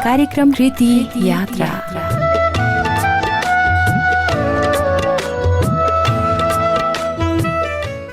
कार्यक्रम कृति यात्रा।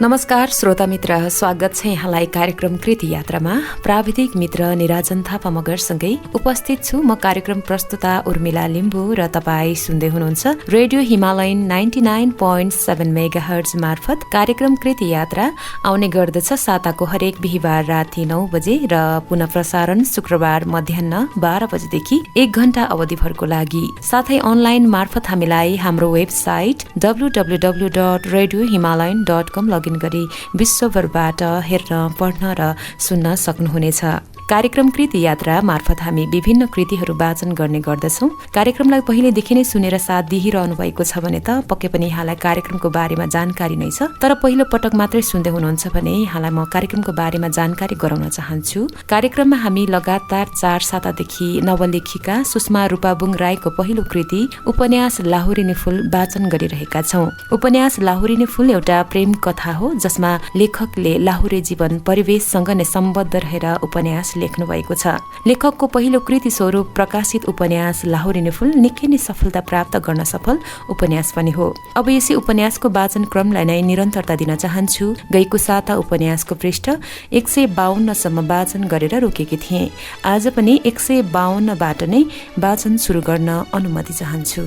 नमस्कार श्रोता मित्र, स्वागत छ यहाँलाई कार्यक्रम कृति यात्रामा। प्राविधिक मित्र निराजन थापा मगरसँगै उपस्थित छु म कार्यक्रम प्रस्तुता उर्मिला लिम्बू र तपाईँ सुन्दै हुनुहुन्छ रेडियो हिमालयन 99.7 मेगाहर्ज मार्फत कार्यक्रम कृति यात्रा आउने गर्दछ साताको हरेक बिहिबार राति 9 बजे र पुनः प्रसारण शुक्रबार मध्याह्न 12 बजेदेखि 1 घण्टा अवधिभरको लागि। साथै अनलाइन मार्फत हामीलाई हाम्रो वेबसाइट www.radiohimalayan.com लगइन गरी विश्वभरबाट हेर्न, पढ्न र सुन्न सक्नुहुनेछ। कार्यक्रम कृति यात्रा मार्फत हामी विभिन्न कृतिहरू वाचन गर्ने गर्दछौँ। कार्यक्रमलाई पहिलेदेखि नै सुनेर साथ दिइरहनु भएको छ भने त पक्कै पनि यहाँलाई कार्यक्रमको बारेमा जानकारी नै छ। तर पहिलो पटक मात्रै सुन्दै हुनुहुन्छ भने यहाँलाई म कार्यक्रमको बारेमा जानकारी गराउन चाहन्छु। कार्यक्रममा हामी लगातार 4 सातादेखि नवलेखिका सुषमा रूपाबुङ राईको पहिलो कृति उपन्यास लाहुरिने फूल वाचन गरिरहेका छौँ। उपन्यास लाहुरिने फूल एउटा प्रेम कथा हो जसमा लेखकले लाहुरे जीवन परिवेशसँग नै सम्बद्ध रहेर उपन्यास लेख्नु भएको छ। लेखकको पहिलो कृति स्वरूप प्रकाशित उपन्यास लाहुरिने फूल निकै नै सफलता प्राप्त गर्न सफल उपन्यास पनि हो। अब यसै उपन्यासको वाचन क्रमलाई नै निरन्तरता दिन चाहन्छु। गएको साता उपन्यासको पृष्ठ 152 सम्म वाचन गरेर रोकेकी थिएँ। आज पनि 152 बाट नै वाचन सुरु गर्न अनुमति चाहन्छु।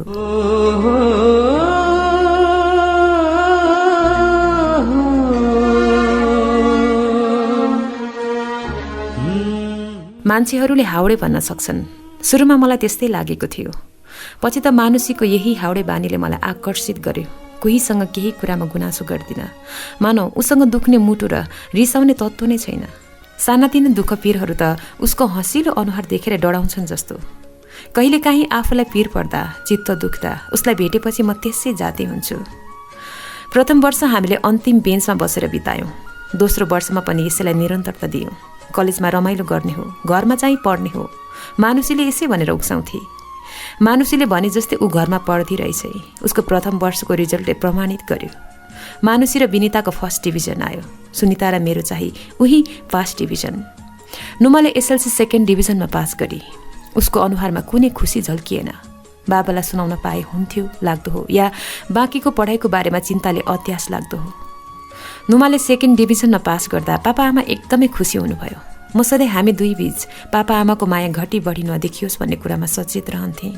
मान्छेहरूले हाउडे भन्न सक्छन्। सुरुमा मलाई त्यस्तै लागेको थियो। पछि त मानुषीको यही हाउडे बानीले मलाई आकर्षित गर्यो। कोहीसँग केही कुरामा गुनासो गर्दिन। मानौ उसँग दुख्ने मुटु र रिसाउने तत्त्व नै छैन। सानातिना दुःख पीरहरू त उसको हँसिलो अनुहार देखेर डराउँछन् जस्तो। कहिलेकाहीँ आफूलाई पीर पर्दा, चित्त दुख्दा उसलाई भेटेपछि म त्यसै जाती हुन्छु। प्रथम वर्ष हामीले अन्तिम बेन्चमा बसेर बितायौँ। दोस्रो वर्षमा पनि यसैलाई निरन्तरता दियौँ। कलेजमा रमाइलो गर्ने हो, घरमा चाहिँ पढ्ने हो। मानुषीले यसै भनेर उक्साउँथे। मानुषीले भने जस्तै ऊ घरमा पढ्दै रहेछ। उसको प्रथम वर्षको रिजल्टले प्रमाणित गर्यो। मानुषी र विनिताको फर्स्ट डिभिजन आयो। सुनिता र मेरो चाहिँ उही फर्स्ट डिभिजन। नुमाले एसएलसी सेकेन्ड डिभिजनमा पास गरी। उसको अनुहारमा कुनै खुसी झल्किएन। बाबालाई सुनाउन पाए हुन्थ्यो लाग्दो हो, या बाँकीको पढाइको बारेमा चिन्ताले अत्यास लाग्दो हो। नुमाले सेकेन्ड डिभिजनमा पास गर्दा पापा आमा एकदमै खुसी हुनुभयो। म सधैँ हामी दुई बीच पापा आमाको माया घटी बढी नदेखियोस् भन्ने कुरामा सचेत रहन्थेँ।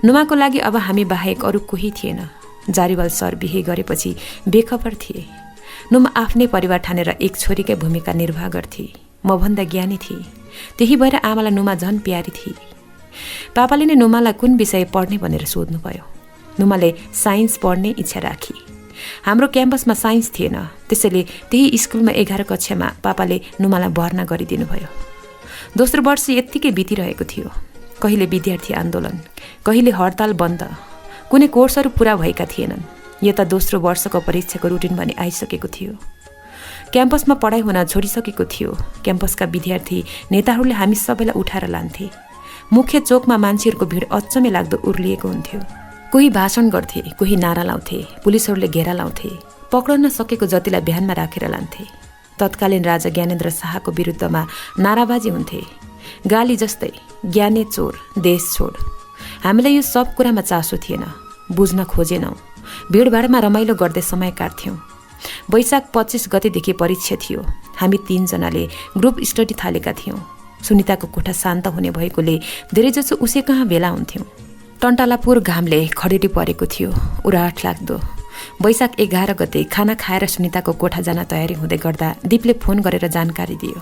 नुमाको लागि अब हामी बाहेक अरू कोही थिएन। जारीवाल सर बिहे गरेपछि बेखबर थिए। नुमा आफ्नै परिवार ठानेर एक छोरीकै भूमिका निर्वाह गर्थे। म भन्दा ज्ञानी थिए। त्यही भएर आमालाई नुमा झन् प्यारी थिए। पापाले नै नुमालाई कुन विषय पढ्ने भनेर सोध्नुभयो। नुमाले साइन्स पढ्ने इच्छा राखी। हाम्रो क्याम्पसमा साइन्स थिएन, त्यसैले त्यही स्कुलमा 11 कक्षामा पापाले नुमालाई भर्ना गरिदिनु भयो। दोस्रो वर्ष यत्तिकै बितिरहेको थियो। कहिले विद्यार्थी आन्दोलन, कहिले हडताल बन्द, कुनै कोर्सहरू पुरा भएका थिएनन्। यता दोस्रो वर्षको परीक्षाको रुटिन पनि आइसकेको थियो। क्याम्पसमा पढाइ हुन छोडिसकेको थियो। क्याम्पसका विद्यार्थी नेताहरूले हामी सबैलाई उठाएर लान्थे। मुख्य चोकमा मान्छेहरूको भिड अचम्मै लाग्दो उर्लिएको हुन्थ्यो। कोही भाषण गर्थे, कोही नारा लाउँथे, पुलिसहरूले घेरा लाउँथे। पक्रण नसकेको जतिलाई बिहानमा राखेर लान्थे। तत्कालीन राजा ज्ञानेन्द्र शाहको विरुद्धमा नाराबाजी हुन्थे। गाली जस्तै ज्ञाने चोर, देश छोड। हामीलाई यो सब कुरामा चासो थिएन, बुझ्न खोजेनौँ। भिडभाडमा रमाइलो गर्दै समय काट्थ्यौँ। वैशाख 25 गतेदेखि परीक्षा थियो। हामी 3 जनाले ग्रुप स्टडी थालेका थियौँ। सुनिताको कोठा शान्त हुने भएकोले धेरैजसो उसै कहाँ भेला हुन्थ्यौँ। टन्टालापुर घामले खडेरी परेको थियो, उराठ लाग्दो। वैशाख 11 गते खाना खाएर सुनिताको कोठा जान तयारी हुँदै गर्दा दिपले फोन गरेर जानकारी दियो।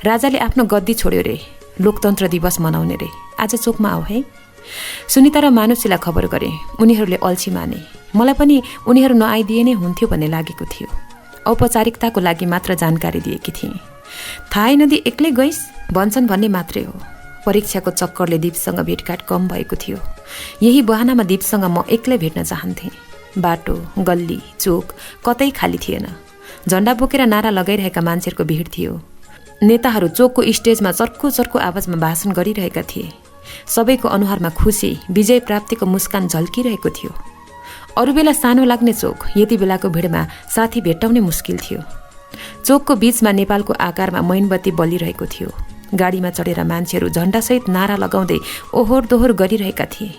राजाले आफ्नो गद्दी छोड्यो रे, लोकतन्त्र दिवस मनाउने रे, आज चोकमा आऊ है। सुनिता र मानुषीलाई खबर गरे। उनीहरूले अल्छी माने। मलाई पनि उनीहरू नआइदिए नै हुन्थ्यो भन्ने लागेको थियो। औपचारिकताको लागि मात्र जानकारी दिएकी थिएँ। थाहै नदी एक्लै गइस् भन्छन् भन्ने मात्रै हो। परीक्षाको चक्करले दीपसँग भेटघाट कम भएको थियो। यही बहानामा दीपसँग म एक्लै भेट्न चाहन्थेँ। बाटो, गल्ली, चोक कतै खाली थिएन। झन्डा बोकेर नारा लगाइरहेका मान्छेहरूको भिड थियो। नेताहरू चोकको स्टेजमा चर्को चर्को आवाजमा भाषण गरिरहेका थिए। सबैको अनुहारमा खुसी, विजय प्राप्तिको मुस्कान झल्किरहेको थियो। अरू बेला सानो लाग्ने चोक यति बेलाको भिडमा साथी भेट्टाउने मुस्किल थियो। चोकको बीचमा नेपालको आकारमा मैनबत्ती बलिरहेको थियो। गाडीमा चढेर मान्छेहरू झन्डासहित नारा लगाउँदै ओहोर दोहोर गरिरहेका थिए।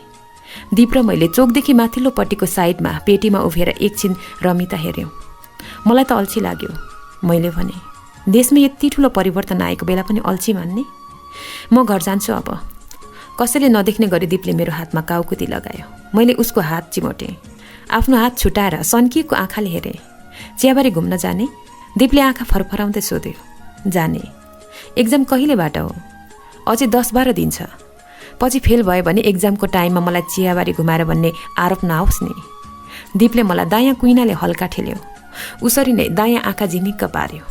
दीप र मैले चोकदेखि माथिल्लोपट्टिको साइडमा पेटीमा उभिएर एकछिन रमिता हेऱ्यौँ। मलाई त अल्छी लाग्यो। मैले भने, देशमा यति ठुलो परिवर्तन आएको बेला पनि अल्छी मान्ने? म घर जान्छु अब। कसैले नदेख्ने गरी दीपले मेरो हातमा काउकुती लगायो। मैले उसको हात चिमोटेँ। आफ्नो हात छुटाएर सन्किएको आँखाले हेरेँ। चियाबारी घुम्न जाने? दीपले आँखा फरफराउँदै सोध्यो। जाने। एक्जाम कहिलेबाट हो? अझै 10-12 दिन छ। पछि फेल भयो भने एक्जामको टाइममा मलाई चियाबारी घुमाएर भन्ने आरोप नआओस् नि। दीपले मलाई दायाँ कुइनाले हल्का ठेल्यो। उसरी नै दायाँ आँखा झिमिक्क पार्यो।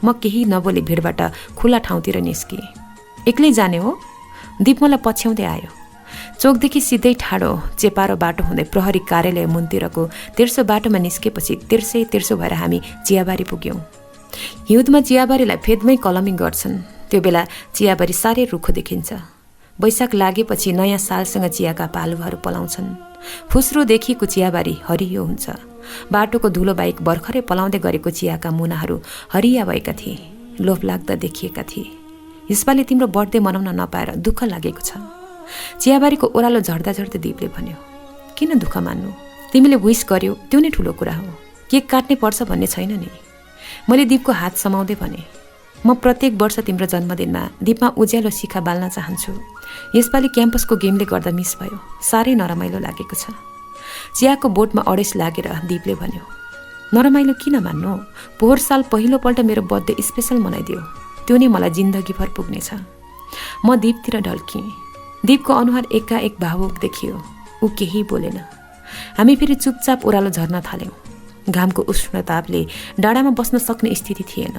म केही नबोली भिडबाट खुला ठाउँतिर निस्किएँ। एक्लै जाने हो? दीप मलाई पछ्याउँदै आयो। चोकदेखि सिधै ठाडो चेपारो बाटो हुँदै प्रहरी कार्यालय मुनतिरको तेर्सो बाटोमा निस्केपछि तेर्सो भएर हामी चियाबारी पुग्यौँ। हिउँदमा चियाबारीलाई फेदमै कलमिङ गर्छन्। त्यो बेला चियाबारी साह्रै रुखो देखिन्छ। वैशाख लागेपछि नयाँ सालसँग चियाका पालुवाहरू पलाउँछन्। फुस्रो देखिएको चियाबारी हरियो हुन्छ। बाटोको धुलो बाहेक भर्खरै पलाउँदै गरेको चियाका मुनाहरू हरिया भएका थिए। लोभलाग्दा देखिएका थिए। यसपालि तिम्रो बर्थडे मनाउन नपाएर दुःख लागेको छ। चियाबारीको ओह्रालो झर्दा झर्दै दीपले भन्यो। किन दुःख मान्नु? तिमीले विश गर्यो त्यो नै ठुलो कुरा हो। केक काट्नै पर्छ भन्ने छैन नि। मैले दीपको हात समाउँदै भने, म प्रत्येक वर्ष तिम्रो जन्मदिनमा दीपमा उज्यालो शिखा बाल्न चाहन्छु। यसपालि क्याम्पसको गेमले गर्दा मिस भयो। साह्रै नरमाइलो लागेको छ। चियाको बोटमा अडेस लागेर दीपले भन्यो, नरमाइलो किन मान्नु? पोहोर साल पहिलोपल्ट मेरो बर्थडे स्पेसल मनाइदियो। त्यो नै मलाई जिन्दगीभर पुग्नेछ। म दीपतिर ढल्किएँ। दीपको अनुहार एकाएक भावुक देखियो। ऊ केही बोलेन। हामी फेरि चुपचाप ओह्रालो झर्न थाल्यौँ। घामको उष्ण तापले डाँडामा बस्न सक्ने स्थिति थिएन।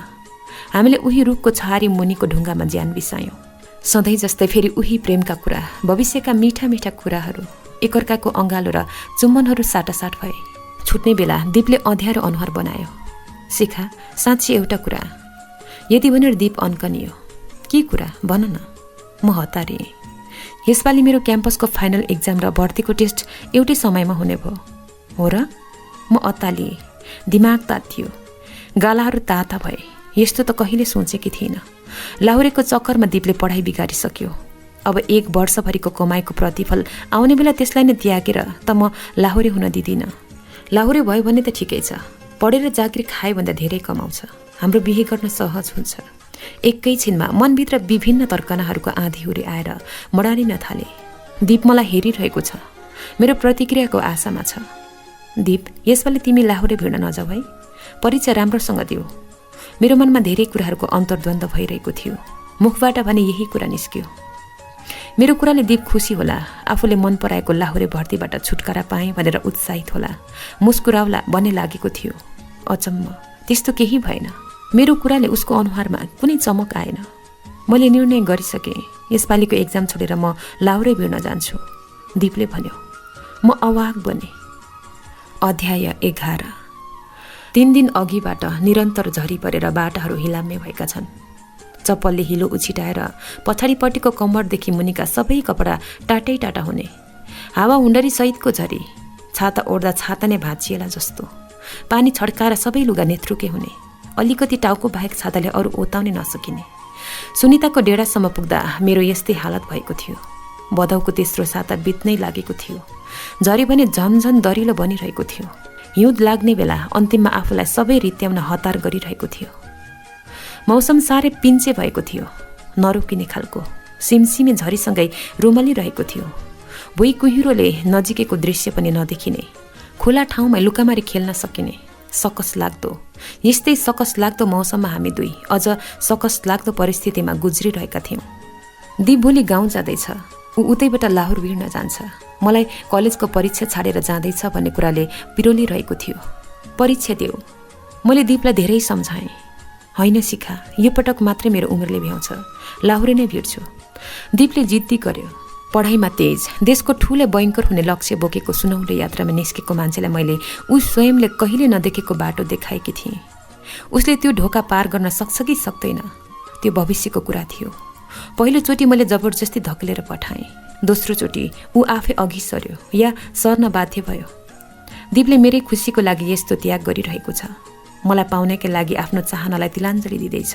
हामीले उही रुखको छहारी मुनिको ढुङ्गामा ज्यान बिसायौँ। सधैँ जस्तै फेरि उही प्रेमका कुरा, भविष्यका मिठा मिठा कुराहरू, एकअर्काको अँगालो र चुम्बनहरू साटासाट भए। छुट्ने बेला दीपले अँध्यारो अनुहार बनायो। शिखा, साँच्ची एउटा कुरा। यति भनेर दीप अन्कनियो। के कुरा? भन न। म हतारिएँ। यसपालि मेरो क्याम्पसको फाइनल एक्जाम र भर्तीको टेस्ट एउटै समयमा हुने भयो। हो र? म अत्तालिएँ। दिमाग तातियो। गालाहरू ताता भए। यस्तो त कहिले सोचेकी थिइनँ। लाहुरेको चक्करमा दीपले पढाइ बिगारिसक्यो। अब 1 वर्षभरिको कमाइको प्रतिफल आउने बेला त्यसलाई नै त्यागेर त म लाहुरे हुन दिदिनँ। लाहुरे भयो भने त ठिकै छ। पढेर जागिर खायो भन्दा धेरै कमाउँछ। हाम्रो बिहे गर्न सहज हुन्छ। एकैछिनमा मनभित्र विभिन्न तर्कनाहरूको आँधीहुरी आएर मडारिन थाले। दीप मलाई हेरिरहेको छ। मेरो प्रतिक्रियाको आशामा छ। दीप, यसपालि तिमी लाहुरे भिड्न नजाऊ है। परीक्षा राम्रोसँग दिऊ। मेरो मनमा धेरै कुराहरूको अन्तर्द्वन्द्व भइरहेको थियो। मुखबाट भने यही कुरा निस्क्यो। मेरो कुराले दीप खुसी होला। आफूले मन पराएको लाहुरे भर्तीबाट छुटकारा पाएँ भनेर उत्साहित होला। मुस्कुराउला भन्ने लागेको थियो। अचम्म, त्यस्तो केही भएन। मेरो कुराले उसको अनुहारमा कुनै चमक आएन। मैले निर्णय गरिसकेँ। यसपालिको एक्जाम छोडेर म लाहुरे भिड्न जान्छु। दीपले भन्यो। म अवाक बने। अध्याय 11। 3 दिन अघिबाट निरन्तर झरी परेर बाटाहरू हिलाम्य भएका छन्। चप्पलले हिलो उछिटाएर पछाडिपट्टिको कम्मरदेखि मुनिका सबै कपडा टाटै टाटा हुने। हावा हुन्डरी सहितको झरी। छाता ओढ्दा छाता नै भाँचिएला जस्तो। पानी छड्काएर सबै लुगा नेत्रुके हुने। अलिकति टाउको बाहेक छाताले अरू ओताउनै नसकिने। सुनिताको डेढासम्म पुग्दा मेरो यस्तै हालत भएको थियो। बधौको तेस्रो साता बित्नै लागेको थियो। झरी भने झन्झन दरिलो बनिरहेको थियो। हिउँद लाग्ने बेला अन्तिममा आफूलाई सबै रित्याउन हतार गरिरहेको थियो। मौसम साह्रै पिन्चे भएको थियो। नरोकिने खालको। सिमसिमे झरीसँगै रुमलिरहेको थियो। भुइँ कुहिरोले नजिकैको दृश्य पनि नदेखिने। खुला ठाउँमा लुकामारी खेल्न सकिने। सकस लाग्दो। यस्तै सकस लाग्दो मौसममा हामी दुई अझ सकस लाग्दो परिस्थितिमा गुज्रिरहेका थियौँ। दीप भोलि गाउँ जाँदैछ। ऊ उतैबाट लाहुर भिड्न जान्छ। मलाई कलेजको परीक्षा छाडेर जाँदैछ भन्ने कुराले पिरोलिरहेको थियो। परीक्षा देऊ। मैले दीपलाई धेरै सम्झाएँ। होइन शिखा, यो पटक मात्रै मेरो उमेरले भ्याउँछ। लाहुरे नै भिड्छु। दीपले जिद्दी गर्यो। पढाइमा तेज, देशको ठुलो बैंकर हुने लक्ष्य बोकेको सुनौलो यात्रामा निस्केको मान्छेलाई मैले ऊ स्वयंले कहिले नदेखेको बाटो देखाएकी थिएँ। उसले त्यो ढोका पार गर्न सक्छ कि सक्दैन, त्यो भविष्यको कुरा थियो। पहिलोचोटि मैले जबरजस्ती धकेलेर पठाएँ। दोस्रोचोटि ऊ आफै अघि सर्यो या सर्न बाध्य भयो। दीपले मेरै खुसीको लागि यस्तो त्याग गरिरहेको छ। मलाई पाउनका लागि आफ्नो चाहनालाई तिलाञ्जली दिँदैछ।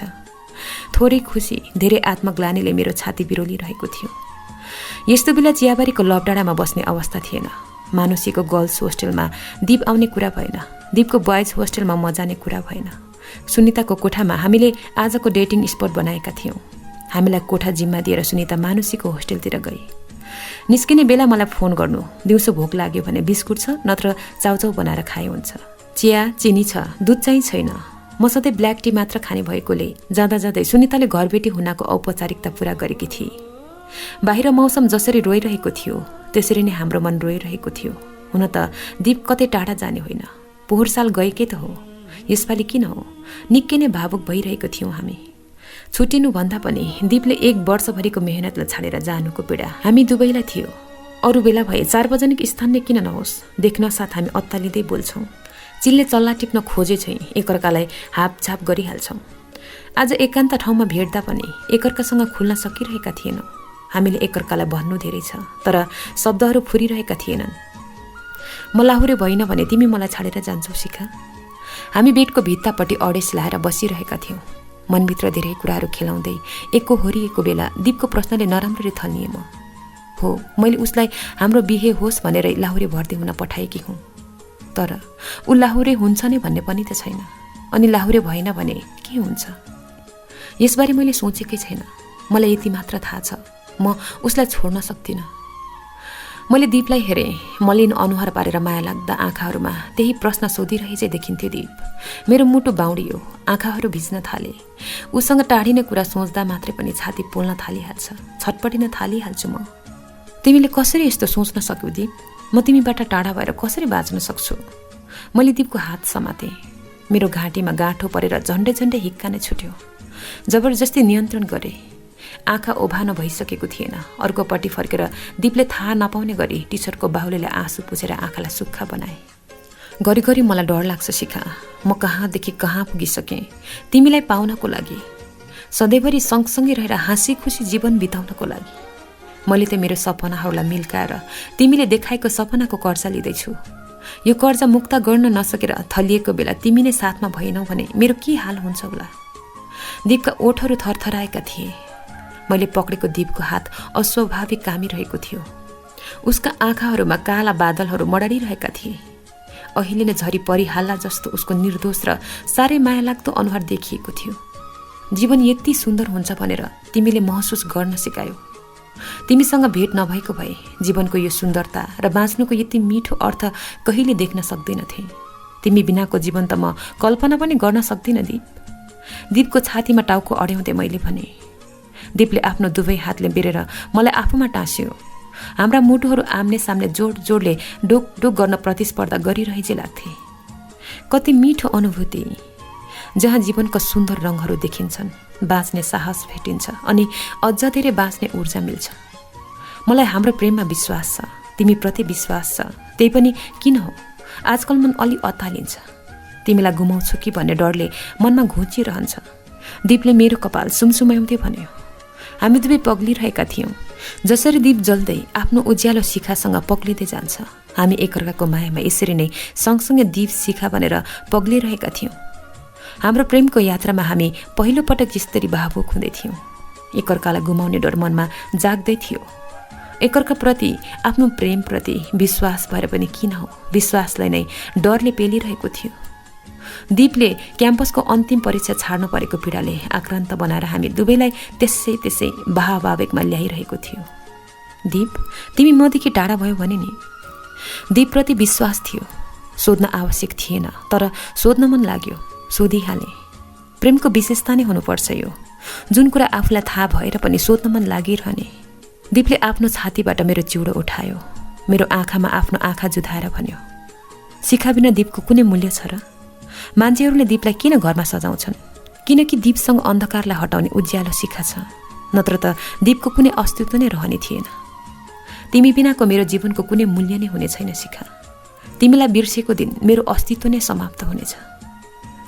थोरै खुसी, धेरै आत्मग्लानीले मेरो छाती बिरोलिरहेको थियो। यस्तो बेला चियाबारीको लपडाँडामा बस्ने अवस्था थिएन। मानुषीको गर्ल्स होस्टेलमा दीप आउने कुरा भएन, दीपको बोइज होस्टेलमा म जाने कुरा भएन। सुनिताको कोठामा हामीले आजको डेटिङ स्पट बनाएका थियौँ। हामीलाई कोठा जिम्मा दिएर सुनिता मानुषीको होस्टेलतिर गई। निस्किने बेला मलाई फोन गर्नु, दिउँसो भोक लाग्यो भने बिस्कुट छ नत्र चाउचाउ बनाएर खाए हुन्छ, चिया चिनी छ, दुध चाहिँ छैन। म सधैँ ब्ल्याक टी मात्र खाने भएकोले जाँदा जाँदै सुनिताले घरबेटी हुनाको औपचारिकता पूरा गरेकी थिए। बाहिर मौसम जसरी रोइरहेको थियो त्यसरी नै हाम्रो मन रोइरहेको थियो। हुन त दीप कतै टाढा जाने होइन, पोहोर साल गएकै त हो, यसपालि किन हो? निकै नै भावुक भइरहेको थियौँ हामी। छुट्टिनुभन्दा पनि दीपले 1 वर्षभरिको मेहनतलाई छाडेर जानुको पीडा हामी दुवैलाई थियो। अरू बेला भए सार्वजनिक स्थान नै किन नहोस्, देख्न साथ हामी अत्तालिँदै बोल्छौँ, चिल्ले चल्ला टिप्न खोजे चाहिँ एकअर्कालाई हापछाप गरिहाल्छौँ। आज एकान्त ठाउँमा भेट्दा पनि एकअर्कासँग खुल्न सकिरहेका थिएनौँ। हामीले एकअर्कालाई भन्नु धेरै छ, तर शब्दहरू फुरिरहेका थिएनन्। म लाहुरे भइन भने तिमी मलाई छाडेर जान्छौ शिखा। हामी बेडको भित्तापट्टि अडेस लाएर बसिरहेका थियौँ। मनभित्र धेरै कुराहरू खेलाउँदै एकको होरिएको बेला दीपको प्रश्नले नराम्ररी थल्निए म। हो, मैले उसलाई हाम्रो बिहे होस् भनेरै लाहुरे भर्ती हुन पठाएकी हुँ, तर ऊ लाहुरे हुन्छ नै भन्ने पनि त छैन। अनि लाहुरे भएन भने के हुन्छ यसबारे मैले सोचेकै छैन। मलाई यति मात्र थाहा छ, म उसलाई छोड्न सक्दिनँ। मैले दीपलाई हेरेँ। मलिन अनुहार पारेर माया लाग्दा आँखाहरूमा त्यही प्रश्न सोधिरहे चाहिँ देखिन्थ्यो दीप। मेरो मुटु बाउडियो, आँखाहरू भिज्न थाले। उसँग टाढिने कुरा सोच्दा मात्रै पनि छाती पोल्न थालिहाल्छ, छटपटिन थालिहाल्छु म। तिमीले कसरी यस्तो सोच्न सक्यौ दीप? म तिमीबाट टाढा भएर कसरी बाँच्न सक्छु? मैले दीपको हात समातेँ। मेरो घाँटीमा गाँठो परेर झन्डै झन्डै हिक्का नै छुट्यो। जबरजस्ती नियन्त्रण गरेँ। आँखा ओभानो भइसकेको थिएन। अर्कोपट्टि फर्केर दीपले थाहा नपाउने गरी टी सर्टको बाहुलीले आँसु पुछेर आँखालाई सुक्खा बनाए। घरिघरि मलाई डर लाग्छ शिखा, म कहाँदेखि कहाँ पुगिसकेँ तिमीलाई पाउनको लागि, सधैँभरि सँगसँगै रहेर हाँसी खुसी जीवन बिताउनको लागि। मैले त मेरो सपनाहरूलाई मिल्काएर तिमीले देखाएको सपनाको कर्जा लिँदैछु। यो कर्जा मुक्त गर्न नसकेर थलिएको बेला तिमी नै साथमा भएनौ भने मेरो के हाल हुन्छ होला? दीपका ओठहरू थरथराएका थिए। मैले पक्रेको दीपको हात अस्वाभाविक कामिरहेको थियो। उसका आँखाहरूमा काला बादलहरू मडारिरहेका थिए। अहिले नै झरी परिहाल्ला जस्तो उसको निर्दोष र साह्रै माया लाग्दो अनुहार देखिएको थियो। जीवन यति सुन्दर हुन्छ भनेर तिमीले महसुस गर्न सिकायौ। तिमीसँग भेट नभएको भए जीवनको यो सुन्दरता र बाँच्नुको यति मिठो अर्थ कहिले देख्न सक्दिनथे। तिमी बिनाको जीवन त म कल्पना पनि गर्न सक्दिनँ दीप। दीपको छातीमा टाउको अड्याउँदै मैले भने। दीपले आफ्नो दुवै हातले बेरेर मलाई आफूमा टाँस्यो। हाम्रा मुटुहरू आम्ने सामने जोड जोडले डोक डोक गर्न प्रतिस्पर्धा गरिरहेछे लाग्थे। कति मिठो अनुभूति, जहाँ जीवनका सुन्दर रङहरू देखिन्छन्, बाँच्ने साहस भेटिन्छ अनि अझ धेरै बाँच्ने ऊर्जा मिल्छ। मलाई हाम्रो प्रेममा विश्वास छ, तिमीप्रति विश्वास छ। त्यही पनि किन हो आजकल मन अलि अत्तालिन्छ। तिमीलाई गुमाउँछु कि भन्ने डरले मनमा घुचिरहन्छ। दीपले मेरो कपाल सुमसुमाउँदै भन्यो। हामी दुवै पग्लिरहेका थियौँ। जसरी दीप जल्दै आफ्नो उज्यालो शिखासँग पग्लिँदै जान्छ, हामी एकअर्काको मायामा यसरी नै सँगसँगै दीप शिखा भनेर पग्लिरहेका थियौँ। हाम्रो प्रेमको यात्रामा हामी पहिलोपटक जसरी भावुक हुँदै थियौँ। एकअर्कालाई गुमाउने डर मनमा जाग्दै थियो। एकअर्काप्रति आफ्नो प्रेमप्रति विश्वास भएर पनि किन हो विश्वासलाई नै डरले पेलिरहेको थियो। दीपले क्याम्पसको अन्तिम परीक्षा छाड्नु परेको पीडाले आक्रान्त बनाएर हामी दुवैलाई त्यसै भावावेगमा ल्याइरहेको थियो। दीप, तिमी मदेखि टाढा भयो भने नि? दीपप्रति विश्वास थियो, सोध्न आवश्यक थिएन, तर सोध्न मन लाग्यो, सोधिहालेँ। प्रेमको विशेषता नै हुनुपर्छ यो, जुन कुरा आफूलाई थाहा भएर पनि सोध्न मन लागिरहने। दीपले आफ्नो छातीबाट मेरो चिउडो उठायो, मेरो आँखामा आफ्नो आँखा जुधाएर भन्यो, शिखा बिना दीपको कुनै मूल्य छ र? मान्छेहरूले दीपलाई किन घरमा सजाउँछन्? किनकि दीपसँग अन्धकारलाई हटाउने उज्यालो शिखा छ, नत्र त दीपको कुनै अस्तित्व नै रहने थिएन। तिमी बिनाको मेरो जीवनको कुनै मूल्य नै हुने छैन शिखा। तिमीलाई बिर्सेको दिन मेरो अस्तित्व नै समाप्त हुनेछ।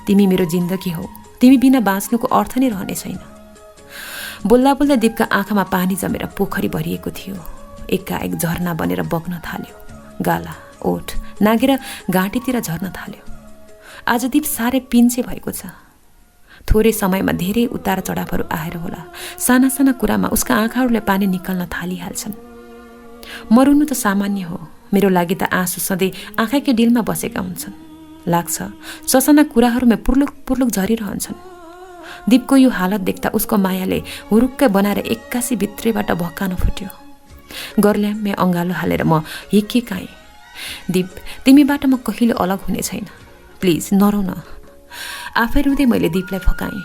तिमी मेरो जिन्दगी हौ, तिमी बिना बाँच्नुको अर्थ नै रहने छैन। बोल्दा बोल्दा दीपका आँखामा पानी जमेर पोखरी भरिएको थियो। एकाएक झरना बनेर बग्न थाल्यो। गाला, ओठ, नागेर घाँटीतिर झर्न थाल्यो। आज दीप साह्रै पिन्चे भएको छ। थोरै समयमा धेरै उतार चढावहरू आएर होला। साना साना कुरामा उसका आँखाहरूले पानी निकाल्न थालिहाल्छन्। मरुनु त सामान्य हो, मेरो लागि त आँसु सधैँ आँखाकै डिलमा बसेका हुन्छन्। लाग्छ ससाना कुराहरूमा पुर्लुक पुर्लुक झरिरहन्छन्। दीपको यो हालत देख्दा उसको मायाले हुरुक्कै बनाएर एक्कासी भित्रैबाट भक्कानो फुट्यो। गर्ल्याम्मे अँगालो हालेर म हिक्किकाएँ। दीप, तिमीबाट म कहिले अलग हुने छैन, प्लिज नरौ न। आफै रुँदै मैले दीपलाई फकाएँ।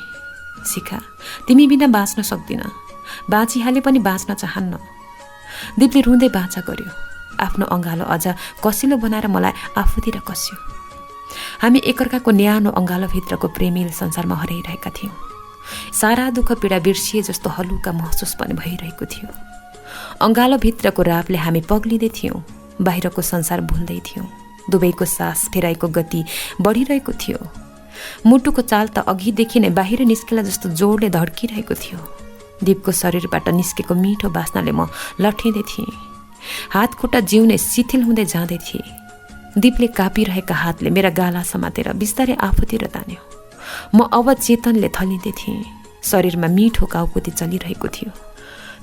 शिखा, तिमी बिना बाँच्न सक्दिन, बाँचिहाले पनि बाँच्न चाहन्न। दीपले रुँदै बाँचा गर्यो। आफ्नो अँगालो अझ कसिलो बनाएर मलाई आफूतिर कस्यो। हामी एकअर्काको न्यानो अँगालोभित्रको प्रेमिल संसारमा हराइरहेका थियौँ। सारा दुःख पीडा बिर्सिए जस्तो हलुका महसुस पनि भइरहेको थियो। अँगालोभित्रको रापले हामी पग्लिँदै थियौँ, बाहिरको संसार भुल्दै थियौँ। दुवैको सास फेराइको गति बढिरहेको थियो। मुटुको चाल त अघिदेखि नै बाहिर निस्केला जस्तो जोडले धड्किरहेको थियो। दीपको शरीरबाट निस्केको मिठो बास्नाले म लट्ठिँदै थिएँ। हात खुट्टा जिउ नै शिथिल हुँदै जाँदै थिए। दीपले कापिरहेका हातले मेरा गाला समातेर बिस्तारै आफूतिर तान्यो। म अवचेतनले थलिँदै थिएँ। शरीरमा मिठो काउकुती चलिरहेको थियो।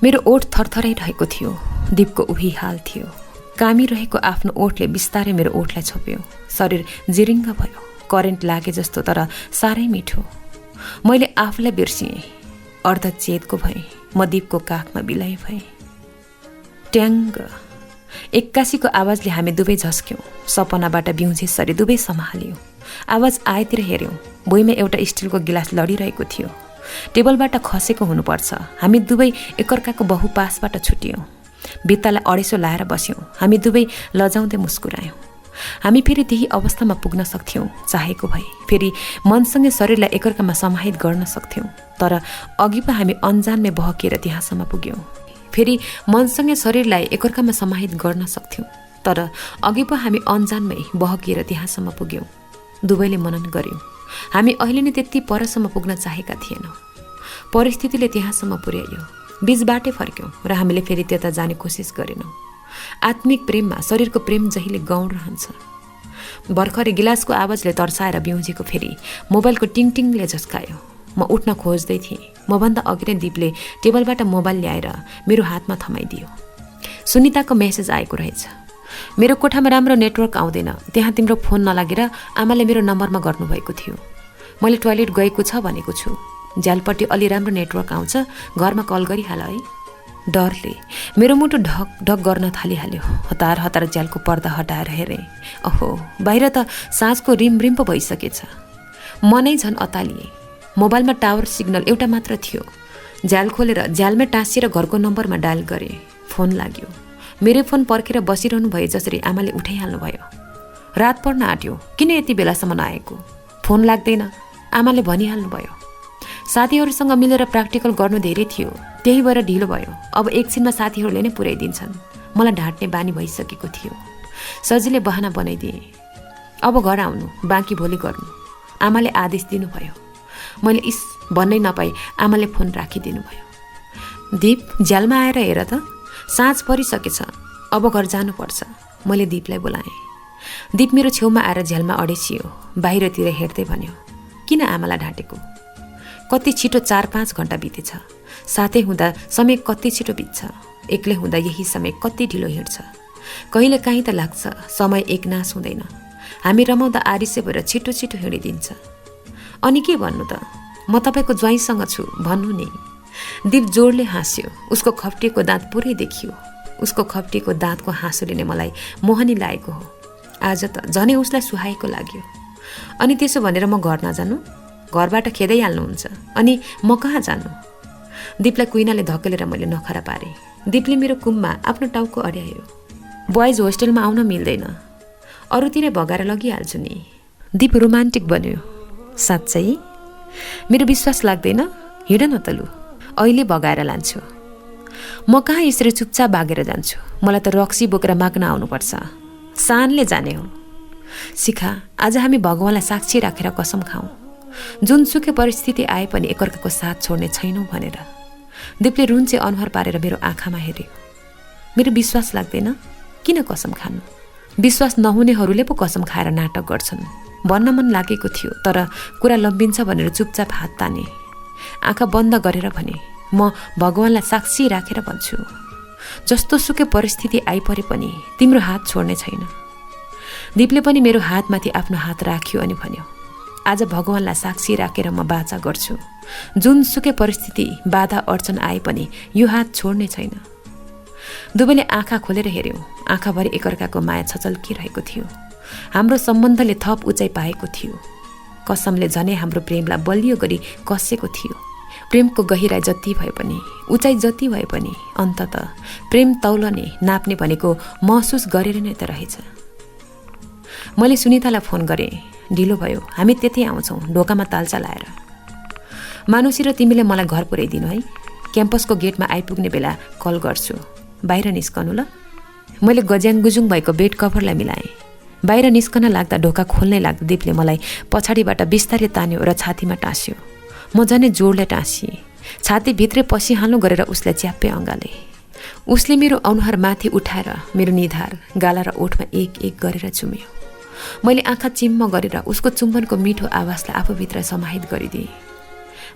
मेरो ओठ थरथराइरहेको थियो। दीपको उही हाल थियो। कामिरहेको आफ्नो ओठले बिस्तारै मेरो ओठलाई छोप्यो। शरीर जिरिङ्ग भयो। करेन्ट लागे जस्तो, तर साह्रै मिठो। मैले आफूलाई बिर्सिएँ। अर्धचेतको भएँ। म दीपको काखमा बिलाइ भएँ। ट्याङ्ग एक्कासीको आवाजले हामी दुवै झस्क्यौँ। सपनाबाट बिउजेसरी दुवै सम्हाल्यौँ। आवाज आएतिर हेऱ्यौँ। भुइँमा एउटा स्टिलको गिलास लडिरहेको थियो। टेबलबाट खसेको हुनुपर्छ। हामी दुवै एकअर्काको बहुपासबाट छुट्यौँ। भित्तालाई अडेसो लाएर बस्यौँ। हामी दुवै लजाउँदै मुस्कुरायौँ। हामी फेरि त्यही अवस्थामा पुग्न सक्थ्यौँ चाहेको भए। फेरि मनसँगै शरीरलाई एकअर्कामा समाहित गर्न सक्थ्यौँ। तर अघि पो हामी अन्जानमै बहकिएर त्यहाँसम्म पुग्यौँ। फेरि मनसँगै शरीरलाई एकअर्कामा समाहित गर्न सक्थ्यौँ। तर अघि पो हामी अन्जानमै बहकिएर त्यहाँसम्म पुग्यौँ। दुवैले मनन गर्यौँ। हामी अहिले नै त्यति परसम्म पुग्न चाहेका थिएनौँ। परिस्थितिले त्यहाँसम्म पुर्यायो। बीचबाटै फर्क्यौँ र हामीले फेरि त्यता जाने कोसिस गरेनौँ। आत्मिक प्रेममा शरीरको प्रेम जहिले गौण रहन्छ। भर्खरै गिलासको आवाजले तर्साएर बिउजेको फेरि मोबाइलको टिङटिङले झस्कायो। म उठ्न खोज्दै थिएँ। मभन्दा अघि नै दीपले टेबलबाट मोबाइल ल्याएर मेरो हातमा थमाइदियो। सुनिताको मेसेज आएको रहेछ। मेरो कोठामा राम्रो नेटवर्क आउँदैन, त्यहाँ तिम्रो फोन नलागेर आमाले मेरो नम्बरमा गर्नुभएको थियो। मैले टोयलेट गएको छ भनेको छु। झ्यालपट्टि अलि राम्रो नेटवर्क आउँछ, घरमा कल गरिहाल है। डरले मेरो मुटु ढक ढक गर्न थालिहाल्यो। हतार हतार झ्यालको पर्दा हटाएर हेरेँ। अहो, बाहिर त साँझको रिमरिम पो भइसकेछ। म नै झन् अतालिएँ। मोबाइलमा टावर सिग्नल एउटा मात्र थियो। झ्याल खोलेर झ्यालमै टाँसिएर घरको नम्बरमा डायल गरेँ। फोन लाग्यो। मेरो फोन पर्खेर बसिरहनु भए जसरी आमाले उठाइहाल्नु भयो। रात पर्न आँट्यो, किन यति बेलासम्म नआएको? फोन लाग्दैन, आमाले भनिहाल्नु भयो। साथीहरूसँग मिलेर प्र्याक्टिकल गर्नु धेरै थियो, त्यही भएर ढिलो भयो। अब एकछिनमा साथीहरूले नै पुर्याइदिन्छन्। मलाई ढाँट्ने बानी भइसकेको थियो। सजिलै बहाना बनाइदिएँ। अब घर आउनु, बाँकी भोलि गर्नु, आमाले आदेश दिनुभयो। मैले इस भन्नै नपाई आमाले फोन राखिदिनु भयो। दीप, झ्यालमा आएर हेर त, साँझ परिसकेछ, अब घर जानुपर्छ। मैले दीपलाई बोलाएँ। दीप मेरो छेउमा आएर झ्यालमा अडेसियो। बाहिरतिर हेर्दै भन्यो, किन आमालाई ढाँटेको? कति छिटो 4-5 घन्टा बितेछ। साथै हुँदा समय कति छिटो बित्छ। एक्लै हुँदा यही समय कति ढिलो हिँड्छ। कहिले काहीँ त लाग्छ समय एकनाश हुँदैन। हामी रमाउँदा आरिसे भएर छिटो छिटो हिँडिदिन्छ। अनि के भन्नु त, म तपाईँको ज्वाइँसँग छु भन्नु नि। दीप जोडले हाँस्यो। उसको खप्टिएको दाँत पुरै देखियो। उसको खप्टिएको दाँतको हाँसोले नै मलाई मोहनी लागेको हो। आज त झनै उसलाई सुहाएको लाग्यो। अनि त्यसो भनेर म घर नजानु? घरबाट खेदै हाल्नुहुन्छ, अनि म कहाँ जानु? दीपलाई कुइनाले धकेलेर मैले नखरा पारेँ। दीपले मेरो कुममा आफ्नो टाउको अड्यायो। बोइज होस्टेलमा आउन मिल्दैन, अरूतिरै भगाएर लगिहाल्छु नि। दीप रोमान्टिक बन्यो। साँच्चै? मेरो विश्वास लाग्दैन? हिँड न त लु, अहिले भगाएर लान्छु। म कहाँ यसरी चुपचाप भागेर जान्छु? मलाई त रक्सी बोकेर माग्न आउनुपर्छ। सानले जाने हो। शिखा, आज हामी भगवानलाई साक्षी राखेर कसम खाउँ, जुनसुकै परिस्थिति आए पनि एकअर्काको साथ छोड्ने छैनौँ भनेर। दीपले रुन्चे अनुहार पारेर मेरो आँखामा हेऱ्यो। मेरो विश्वास लाग्दैन? किन कसम खानु? विश्वास नहुनेहरूले पो कसम खाएर नाटक गर्छन्। भन्न मन लागेको थियो, तर कुरा लम्बिन्छ भनेर चुपचाप हात ताने। आँखा बन्द गरेर भने, म भगवानलाई साक्षी राखेर भन्छु, जस्तो सुकै परिस्थिति आइपरे पनि तिम्रो हात छोड्ने छैन। दीपले पनि मेरो हातमाथि आफ्नो हात राख्यो अनि भन्यो, आज भगवानलाई साक्षी राखेर म बाचा गर्छु, जुनसुकै परिस्थिति बाधा अडचन आए पनि यो हात छोड्ने छैन। दुवैले आँखा खोलेर हेऱ्यौँ। आँखाभरि एकअर्काको माया छचल्किरहेको थियो। हाम्रो सम्बन्धले थप उचाइ पाएको थियो। कसमले झनै हाम्रो प्रेमलाई बलियो गरी कसेको थियो। प्रेमको गहिराई जति भए पनि, उचाइ जति भए पनि अन्ततः प्रेम तौलने नाप्ने भनेको महसुस गरेर नै त रहेछ। मैले सुनितालाई फोन गरेँ। ढिलो भयो, हामी त्यतै आउँछौँ, ढोकामा तालचा लाएर। मानुसी र तिमीले मलाई घर पुर्याइदिनु है। क्याम्पसको गेटमा आइपुग्ने बेला कल गर्छु। बाहिर निस्कनु ल। मैले गज्याङ गुजुङ भएको बेड कभरलाई मिलाएँ। बाहिर निस्कन लाग्दा ढोका खोल्नै लाग्दा दीपले मलाई पछाडिबाट बिस्तारै तान्यो र छातीमा टाँस्यो। म झनै जोडले टाँसिएँ। छातीभित्रै पसिहाल्नु गरेर उसलाई च्याप्पै अँगाले। उसले मेरो अनुहार माथि उठाएर मेरो निधार, गाला र ओठमा एक एक गरेर चुम्यो। मैले आँखा चिम्म गरेर उसको चुम्बनको मिठो आवाजलाई आफूभित्र समाहित गरिदिएँ।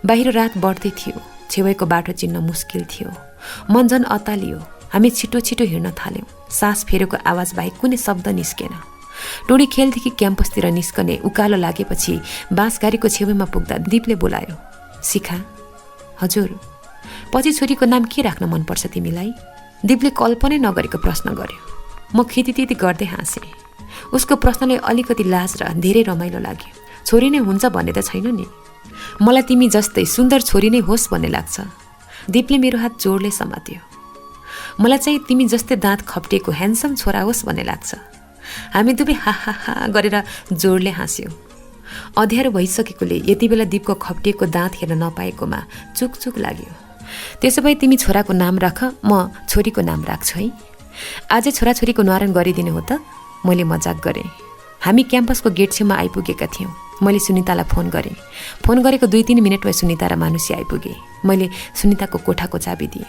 बाहिर रात बढ्दै थियो। छेउको बाटो चिन्न मुस्किल थियो। मन झन् अतालियो। हामी छिटो छिटो हिँड्न थाल्यौँ। सास फेरेको आवाज बाहेक कुनै शब्द निस्केन। टोडी खेलदेखि क्याम्पसतिर निस्कने उकालो लागेपछि बाँसगारीको छेउमा पुग्दा दीपले बोलायो, शिखा। हजुर। पछि छोरीको नाम के राख्न मनपर्छ तिमीलाई? दीपले कल्पनै नगरेको प्रश्न गर्यो। म खितितिति गर्दै हाँसेँ। उसको प्रश्नले अलिकति लाज र धेरै रमाइलो लाग्यो। छोरी नै हुन्छ भन्ने त छैन नि। मलाई तिमी जस्तै सुन्दर छोरी नै होस् भन्ने लाग्छ। दीपले मेरो हात जोडले समात्यो। मलाई चाहिँ तिमी जस्तै दाँत खप्टिएको ह्यान्डसम छोरा होस् भन्ने लाग्छ। हामी दुवै हा हा हा गरेर जोडले हाँस्यौँ। अँध्यारो भइसकेकोले यति बेला दीपको खप्टिएको दाँत हेर्न नपाएकोमा चुकचुक लाग्यो। त्यसो भए तिमी छोराको नाम राख, म छोरीको नाम राख्छु है। आजै छोराछोरीको न्वारन गरिदिने हो त? मैले मजाक गरेँ। हामी क्याम्पसको गेट छेउमा आइपुगेका थियौँ। मैले सुनितालाई फोन गरेँ। फोन गरेको 2-3 मिनटमा सुनिता र मानुसी आइपुगे। मैले सुनिताको कोठाको चाबी दिएँ।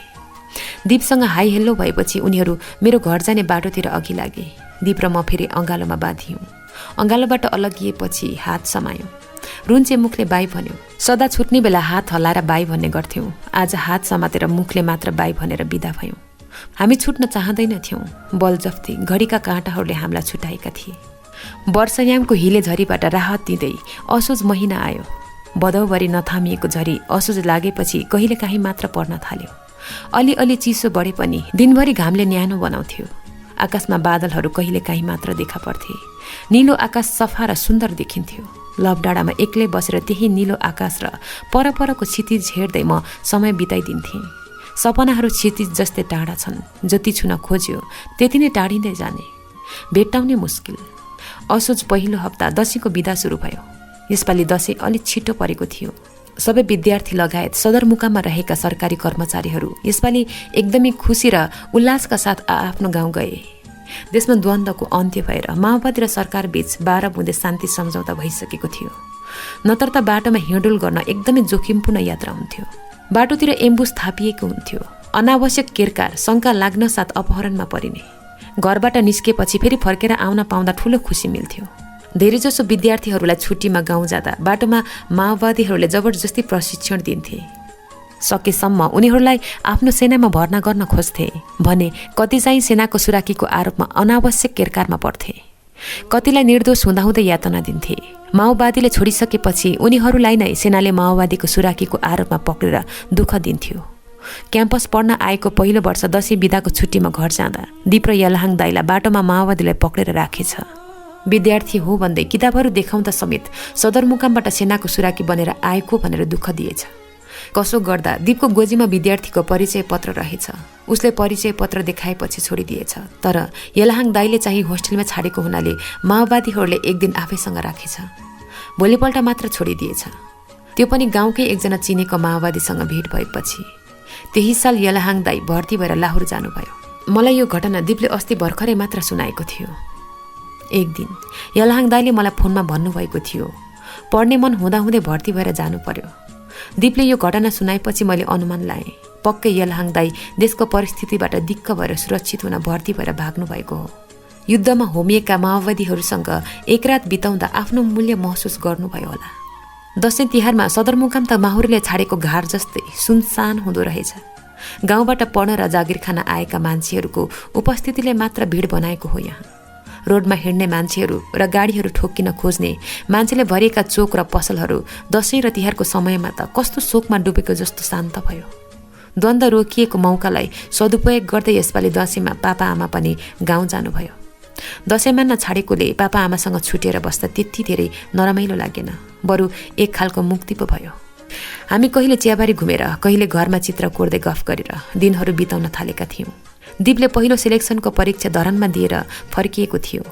दीपसँग हाई हेल्लो भएपछि उनीहरू मेरो घर जाने बाटोतिर अघि लागे। दीप र म फेरि अँगालोमा बाँधियौँ। अँगालोबाट अलगिएपछि हात समायौँ। रुन्चे मुखले बाई भन्यो। सदा छुट्ने बेला हात हल्लाएर बाई भन्ने गर्थ्यौँ। आज हात समातेर मुखले मात्र बाई भनेर बिदा भयौँ। हामी छुट्न चाहँदैनथ्यौँ। बलजफ्ती घडीका काँटाहरूले हामीलाई छुटाएका थिए। वर्षायामको हिले झरीबाट राहत दिँदै असोज महिना आयो। भदौभरि नथामिएको झरी असोज लागेपछि कहिलेकाहीँ मात्र पर्न थाल्यो। अलिअलि चिसो बढे पनि दिनभरि घामले न्यानो बनाउँथ्यो। आकाशमा बादलहरू कहिलेकाहीँ मात्र देखा पर्थे। निलो आकाश सफा र सुन्दर देखिन्थ्यो। लभडाँडामा एक्लै बसेर त्यही निलो आकाश र परपरको क्षितिज हेर्दै म समय बिताइदिन्थेँ। सपनाहरू क्षितिज जस्तै टाढा छन्। जति छुन खोज्यो त्यति नै टाढिँदै जाने। भेट्टाउने मुस्किल। असोज पहिलो हप्ता दशैँको बिदा सुरु भयो। यसपालि दशैँ अलिक छिटो परेको थियो। सबै विद्यार्थी लगायत सदरमुकाममा रहेका सरकारी कर्मचारीहरू यसपालि एकदमै खुसी र उल्लासका साथ आफ्नो गाउँ गए। देशमा द्वन्द्वको अन्त्य भएर माओवादी र सरकार बीच 12 बुँदे शान्ति सम्झौता भइसकेको थियो। नत्र त बाटोमा हिँडुल गर्न एकदमै जोखिमपूर्ण यात्रा हुन्थ्यो। बाटोतिर एम्बुस थापिएको हुन्थ्यो। अनावश्यक केरकार, शङ्का लाग्न साथ अपहरणमा परिने। घरबाट निस्केपछि फेरि फर्केर आउन पाउँदा ठुलो खुसी मिल्थ्यो। धेरैजसो विद्यार्थीहरूलाई छुट्टीमा गाउँ जाँदा बाटोमा माओवादीहरूले जबरजस्ती प्रशिक्षण दिन्थे। सकेसम्म उनीहरूलाई आफ्नो सेनामा भर्ना गर्न खोज्थे भने कति चाहिँ सेनाको सुराकीको आरोपमा अनावश्यक केरकारमा पर्थे। कतिलाई निर्दोष हुँदाहुँदै यातना दिन्थे। माओवादीले छोडिसकेपछि उनीहरूलाई नै सेनाले माओवादीको सुराकीको आरोपमा पक्रेर दुःख दिन्थ्यो। क्याम्पस पढ्न आएको पहिलो वर्ष दशैँ बिदाको छुट्टीमा घर जाँदा दीप र यलहाङ दाइलाई बाटोमा माओवादीलाई पक्रेर राखेछ। विद्यार्थी हो भन्दै किताबहरू देखाउँदा समेत सदरमुकामबाट सेनाको सुराकी बनेर आएको भनेर दुःख दिएछ। कसो गर्दा दीपको गोजीमा विद्यार्थीको परिचय पत्र रहेछ। उसले परिचय पत्र देखाएपछि छोडिदिएछ। तर यलहाङ दाइले चाहिँ होस्टेलमा छाडेको हुनाले माओवादीहरूले एक दिन आफैसँग राखेछ। भोलिपल्ट मात्र छोडिदिएछ। त्यो पनि गाउँकै एकजना चिनेको माओवादीसँग भेट भएपछि। त्यही साल यलहाङ दाई भर्ती भएर लाहोर जानुभयो। मलाई यो घटना दीपले अस्ति भर्खरै मात्र सुनाएको थियो। एक दिन यलहाङ दाईले मलाई फोनमा भन्नुभएको थियो, पढ्ने मन हुँदाहुँदै भर्ती भएर जानु पर्यो। दीपले यो घटना सुनाएपछि मैले अनुमान लाएँ, पक्कै यलहाङ दाई देशको परिस्थितिबाट दिक्क भएर सुरक्षित हुन भर्ती भएर भाग्नु भएको हो। युद्धमा होमिएका माओवादीहरूसँग एक रात बिताउँदा आफ्नो मूल्य महसुस गर्नुभयो होला। दशैं तिहारमा सदरमुकाम त माहुरीले छाडेको घार जस्तै सुनसान हुँदो रहेछ। गाउँबाट पढ्न र जागिर खान आएका मान्छेहरूको उपस्थितिले मात्र भिड बनाएको हो। यहाँ रोडमा हिँड्ने मान्छेहरू र गाडीहरू ठोक्किन खोज्ने मान्छेले भरिएका चोक र पसलहरू दशैं र तिहारको समयमा त कस्तो शोकमा डुबेको जस्तो शान्त भयो। द्वन्द्व रोकिएको मौकालाई सदुपयोग गर्दै यसपालि दशैंमा पापा आमा पनि गाउँ जानुभयो। दशैं मान्न छाडेकोले पापा आमासँग छुटेर बस्दा त्यति धेरै नरमाइलो लागेन, बरु एक खालको मुक्ति पो भयो। हामी कहिले चियाबारी घुमेर कहिले घरमा चित्र कोर्दै गफ गरेर दिनहरू बिताउन थालेका थियौँ। दीपले पहिलो सिलेक्सनको परीक्षा धरानमा दिएर फर्किएको थियो।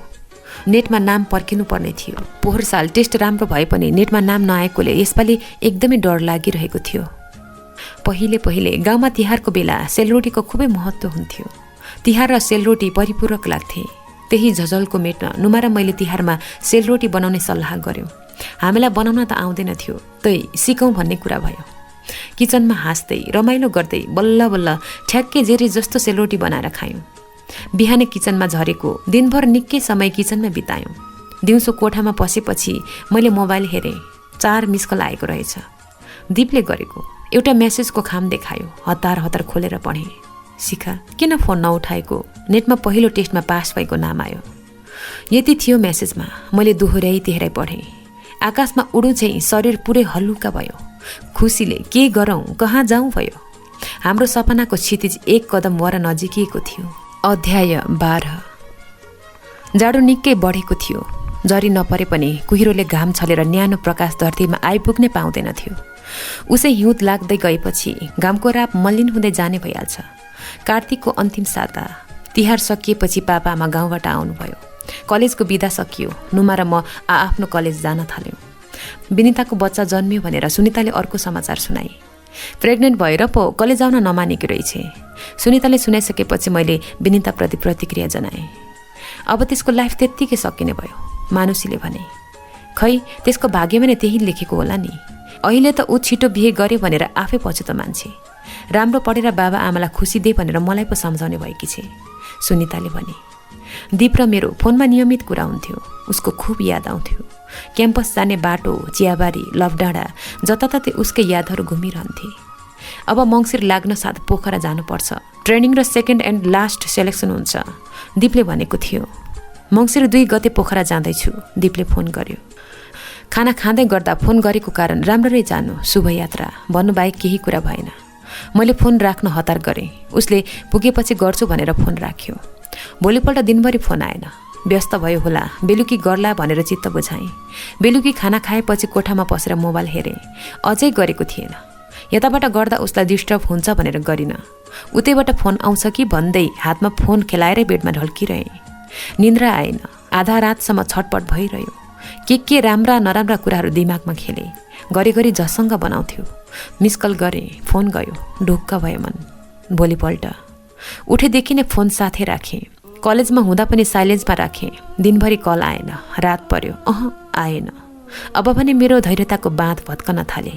नेटमा नाम पर्खिनु पर्ने थियो। पोहोर साल टेस्ट राम्रो भए पनि नेटमा नाम नआएकोले यसपालि एकदमै डर लागिरहेको थियो। पहिले गाउँमा तिहारको बेला सेलरोटीको खुबै महत्त्व हुन्थ्यो। तिहार र सेलरोटी परिपूरक लाग्थे। त्यही झझलको मेटमा नुमा र मैले तिहारमा सेलरोटी बनाउने सल्लाह गऱ्यौँ। हामीलाई बनाउन त आउँदैन थियो, तै सिकौँ भन्ने कुरा भयो। किचनमा हाँस्दै रमाइलो गर्दै बल्ल बल्ल ठ्याक्कै जेरी जस्तो सेलरोटी बनाएर खायौँ। बिहानै किचनमा झरेको दिनभर निकै समय किचनमा बितायौँ। दिउँसो कोठामा पसेपछि मैले मोबाइल हेरेँ। 4 मिसकल आएको रहेछ। दीपले गरेको एउटा मेसेजको खाम देखायो। हतार खोलेर पढेँ। शिखा, किन फोन नउठाएको? नेटमा पहिलो टेस्टमा पास भएको नाम आयो। यति थियो मेसेजमा। मैले दोहोऱ्याइ तेह्रै पढेँ। आकाशमा उडु चाहिँ शरीर पुरै हल्लुका भयो। खुसीले के गरौँ कहाँ जाउँ भयो। हाम्रो सपनाको क्षितिज एक कदम वर नजिकिएको थियो। अध्याय 12। जाडो निकै बढेको थियो। जरी नपरे पनि कुहिरोले घाम छलेर न्यानो प्रकाश धरतीमा आइपुग्नै पाउँदैन थियो। उसै हिउँद लाग्दै गएपछि घामको राप मलिन हुँदै जाने भइहाल्छ। कार्तिकको अन्तिम साता तिहार सकिएपछि पापा आमा गाउँबाट आउनुभयो। कलेजको बिदा सकियो। नुमा र म आफ्नो कलेज जान थाल्यौँ। विनिताको बच्चा जन्मियो भनेर सुनिताले अर्को समाचार सुनाए। प्रेग्नेन्ट भएर पो कलेज आउन नमानेकी रहेछ। सुनिताले सुनाइसकेपछि मैले विनिताप्रति प्रतिक्रिया जनाएँ। अब त्यसको लाइफ त्यत्तिकै सकिने भयो, मानुसीले भने। खै त्यसको भाग्यमा नै त्यही लेखेको होला नि। अहिले त ऊ छिटो बिहे गर्यो भनेर आफै पछुतो मान्छे। राम्रो पढेर बाबा आमालाई खुसी दे भनेर मलाई पो सम्झाउने भएकी छे, सुनिताले भने। दीप र मेरो फोनमा नियमित कुरा हुन्थ्यो। उसको खुब याद आउँथ्यो। क्याम्पस जाने बाटो, चियाबारी, लभडाँडा जताततै उसकै यादहरू घुमिरहन्थे। अब मङ्सिर लाग्न साथ पोखरा जानुपर्छ। ट्रेनिङ र सेकेन्ड एन्ड लास्ट सेलेक्सन हुन्छ, दीपले भनेको थियो। मङ्सिर 2 गते पोखरा जाँदैछु, दीपले फोन गर्यो। खाना खाँदै गर्दा फोन गरेको कारण राम्ररी जानु, शुभयात्रा भन्नुबाहेक केही कुरा भएन। मैले फोन राख्न हतार गरेँ। उसले पुगेपछि गर्छु भनेर फोन राख्यो। भोलिपल्ट दिनभरि फोन आएन। व्यस्त भयो होला, बेलुकी गर्ला भनेर चित्त बुझाएँ। बेलुकी खाना खाएपछि कोठामा पसेर मोबाइल हेरेँ। अझै गरेको थिएन। यताबाट गर्दा उसलाई डिस्टर्ब हुन्छ भनेर गरिन। उतैबाट फोन आउँछ कि भन्दै हातमा फोन खेलाएरै बेडमा ढल्किरहेँ। निन्द्रा आएन। आधा रातसम्म छटपट भइरह्यो। के राम्रा नराम्रा कुराहरू दिमागमा खेले। घरिघरि झसङ्ग बनाउँथ्यो। मिसकल गरेँ, फोन गयो। ढुक्क भयो मन। भोलिपल्ट उठेदेखि नै फोन साथै राखेँ। कलेजमा हुँदा पनि साइलेन्समा राखेँ। दिनभरि कल आएन। रात पर्यो, आएन। अब भने मेरो धैर्यताको बाँध भत्कन थाले।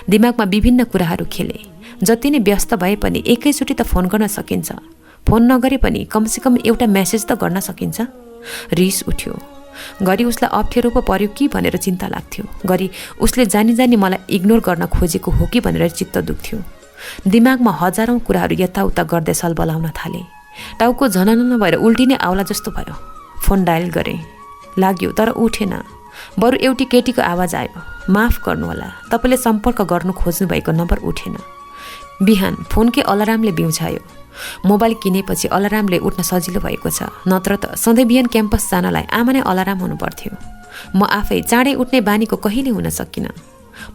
दिमागमा विभिन्न कुराहरू खेले। जति नै व्यस्त भए पनि एकैचोटि त फोन गर्न सकिन्छ। फोन नगरे पनि कमसेकम एउटा मेसेज त गर्न सकिन्छ। रिस उठ्यो। घरि उसलाई अप्ठ्यारो पो पर्यो कि भनेर चिन्ता लाग्थ्यो। घरि उसले जानी जानी मलाई इग्नोर गर्न खोजेको हो कि भनेर चित्त दुख्थ्यो। दिमागमा हजारौं कुराहरू यताउता गर्दै सलबलाउन थाले। टाउको झनन भएर उल्टिने आउला जस्तो भयो। फोन डायल गरेँ। लाग्यो तर उठेन। बरु एउटी केटीको आवाज आयो, माफ गर्नुहोला, तपाईँले सम्पर्क गर्नु खोज्नु भएको नम्बर उठेन। बिहान फोनकै अलार्मले बिउछायो। मोबाइल किनेपछि अलार्मले उठ्न सजिलो भएको छ, नत्र त सधैँ बिहान क्याम्पस जानलाई आमा नै अलार्म हुनुपर्थ्यो। म आफै चाँडै उठ्ने बानीको कहिले हुन सकिनँ।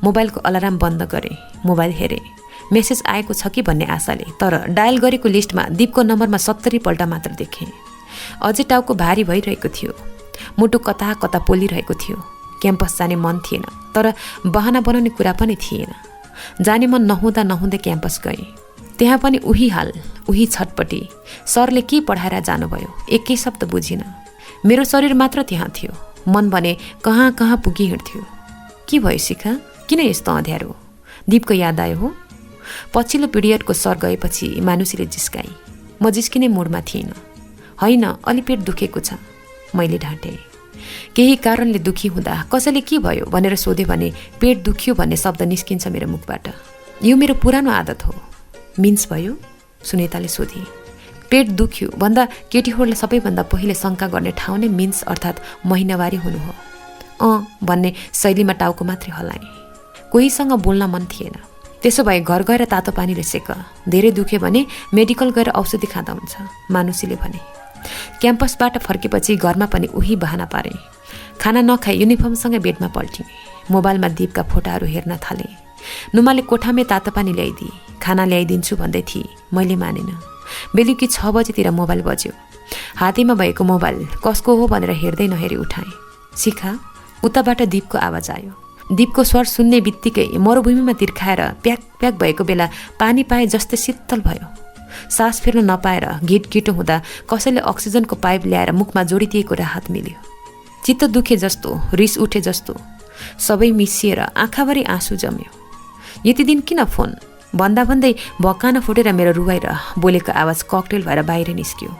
मोबाइलको अलार्म बन्द गरेँ। मोबाइल हेरेँ। मेसेज आएको छ कि भन्ने आशाले, तर डायल गरेको लिस्टमा दीपको नम्बरमा 70 पल्ट मात्र देखेँ। अझै टाउको भारी भइरहेको थियो। मुटु कता कता पोलिरहेको थियो। क्याम्पस जाने मन थिएन, तर बहाना बनाउने कुरा पनि थिएन। जाने मन नहुँदा नहुँदै क्याम्पस गएँ। त्यहाँ पनि उही हाल, उही छटपटी। सरले के पढाएर जानुभयो, एकै शब्द बुझिन। मेरो शरीर मात्र त्यहाँ थियो, मन भने कहाँ कहाँ पुगी हिँड्थ्यो। के भयो शिखा, किन यस्तो अँध्यारो? दीपको याद आयो हो? पछिल्लो पिरियडको सर गएपछि मानुसीले जिस्काई। म जिस्किने मुडमा थिइनँ। होइन, अलि पेट दुखेको छ, मैले ढाँटेँ। केही कारणले दुखी हुँदा कसैले के भयो भनेर सोध्यो भने पेट दुख्यो भन्ने शब्द निस्किन्छ मेरो मुखबाट। यो मेरो पुरानो आदत हो। मिन्स भयो? सुनिताले सोधी। पेट दुख्यो भन्दा केटीहरूले सबैभन्दा पहिले शङ्का गर्ने ठाउँ नै मिन्स अर्थात् महिनावारी हुनु हो। भन्ने शैलीमा टाउको मात्रै हल्लाएँ। कोहीसँग बोल्न मन थिएन। त्यसो भए घर गएर तातो पानीले सेक, धेरै दुख्यो भने मेडिकल गएर औषधि खाँदा हुन्छ, मानुसीले भने। क्याम्पसबाट फर्केपछि घरमा पनि उही बहाना पारेँ। खाना नखाई युनिफर्मसँगै बेडमा पल्टिएँ। मोबाइलमा दीपका फोटाहरू हेर्न थालेँ। नुमाले कोठामै तातो पानी ल्याइदिए। खाना ल्याइदिन्छु भन्दै थिए, मैले मानेन। बेलुकी 6 बजेतिर मोबाइल बज्यो। हातीमा भएको मोबाइल कसको हो भनेर हेर्दै नहेरी उठाएँ। शिखा, उताबाट दीपको आवाज आयो। दीपको स्वर सुन्ने बित्तिकै मरुभूमिमा तिर्खाएर प्याक प्याक भएको बेला पानी पाए जस्तै शीतल भयो। सास फेर्न नपाएर घिटघिटो हुँदा कसैले अक्सिजनको पाइप ल्याएर मुखमा जोडिदिएको राहत मिल्यो। चित्त दुखे जस्तो, रिस उठे जस्तो, सबै मिसिएर आँखाभरि आँसु जम्यो। यति दिन किन फोन भन्दा भन्दै भक्कान फुटेर मेरो रुवाई र बोलेको आवाज ककटेल भएर बाहिर निस्क्यो।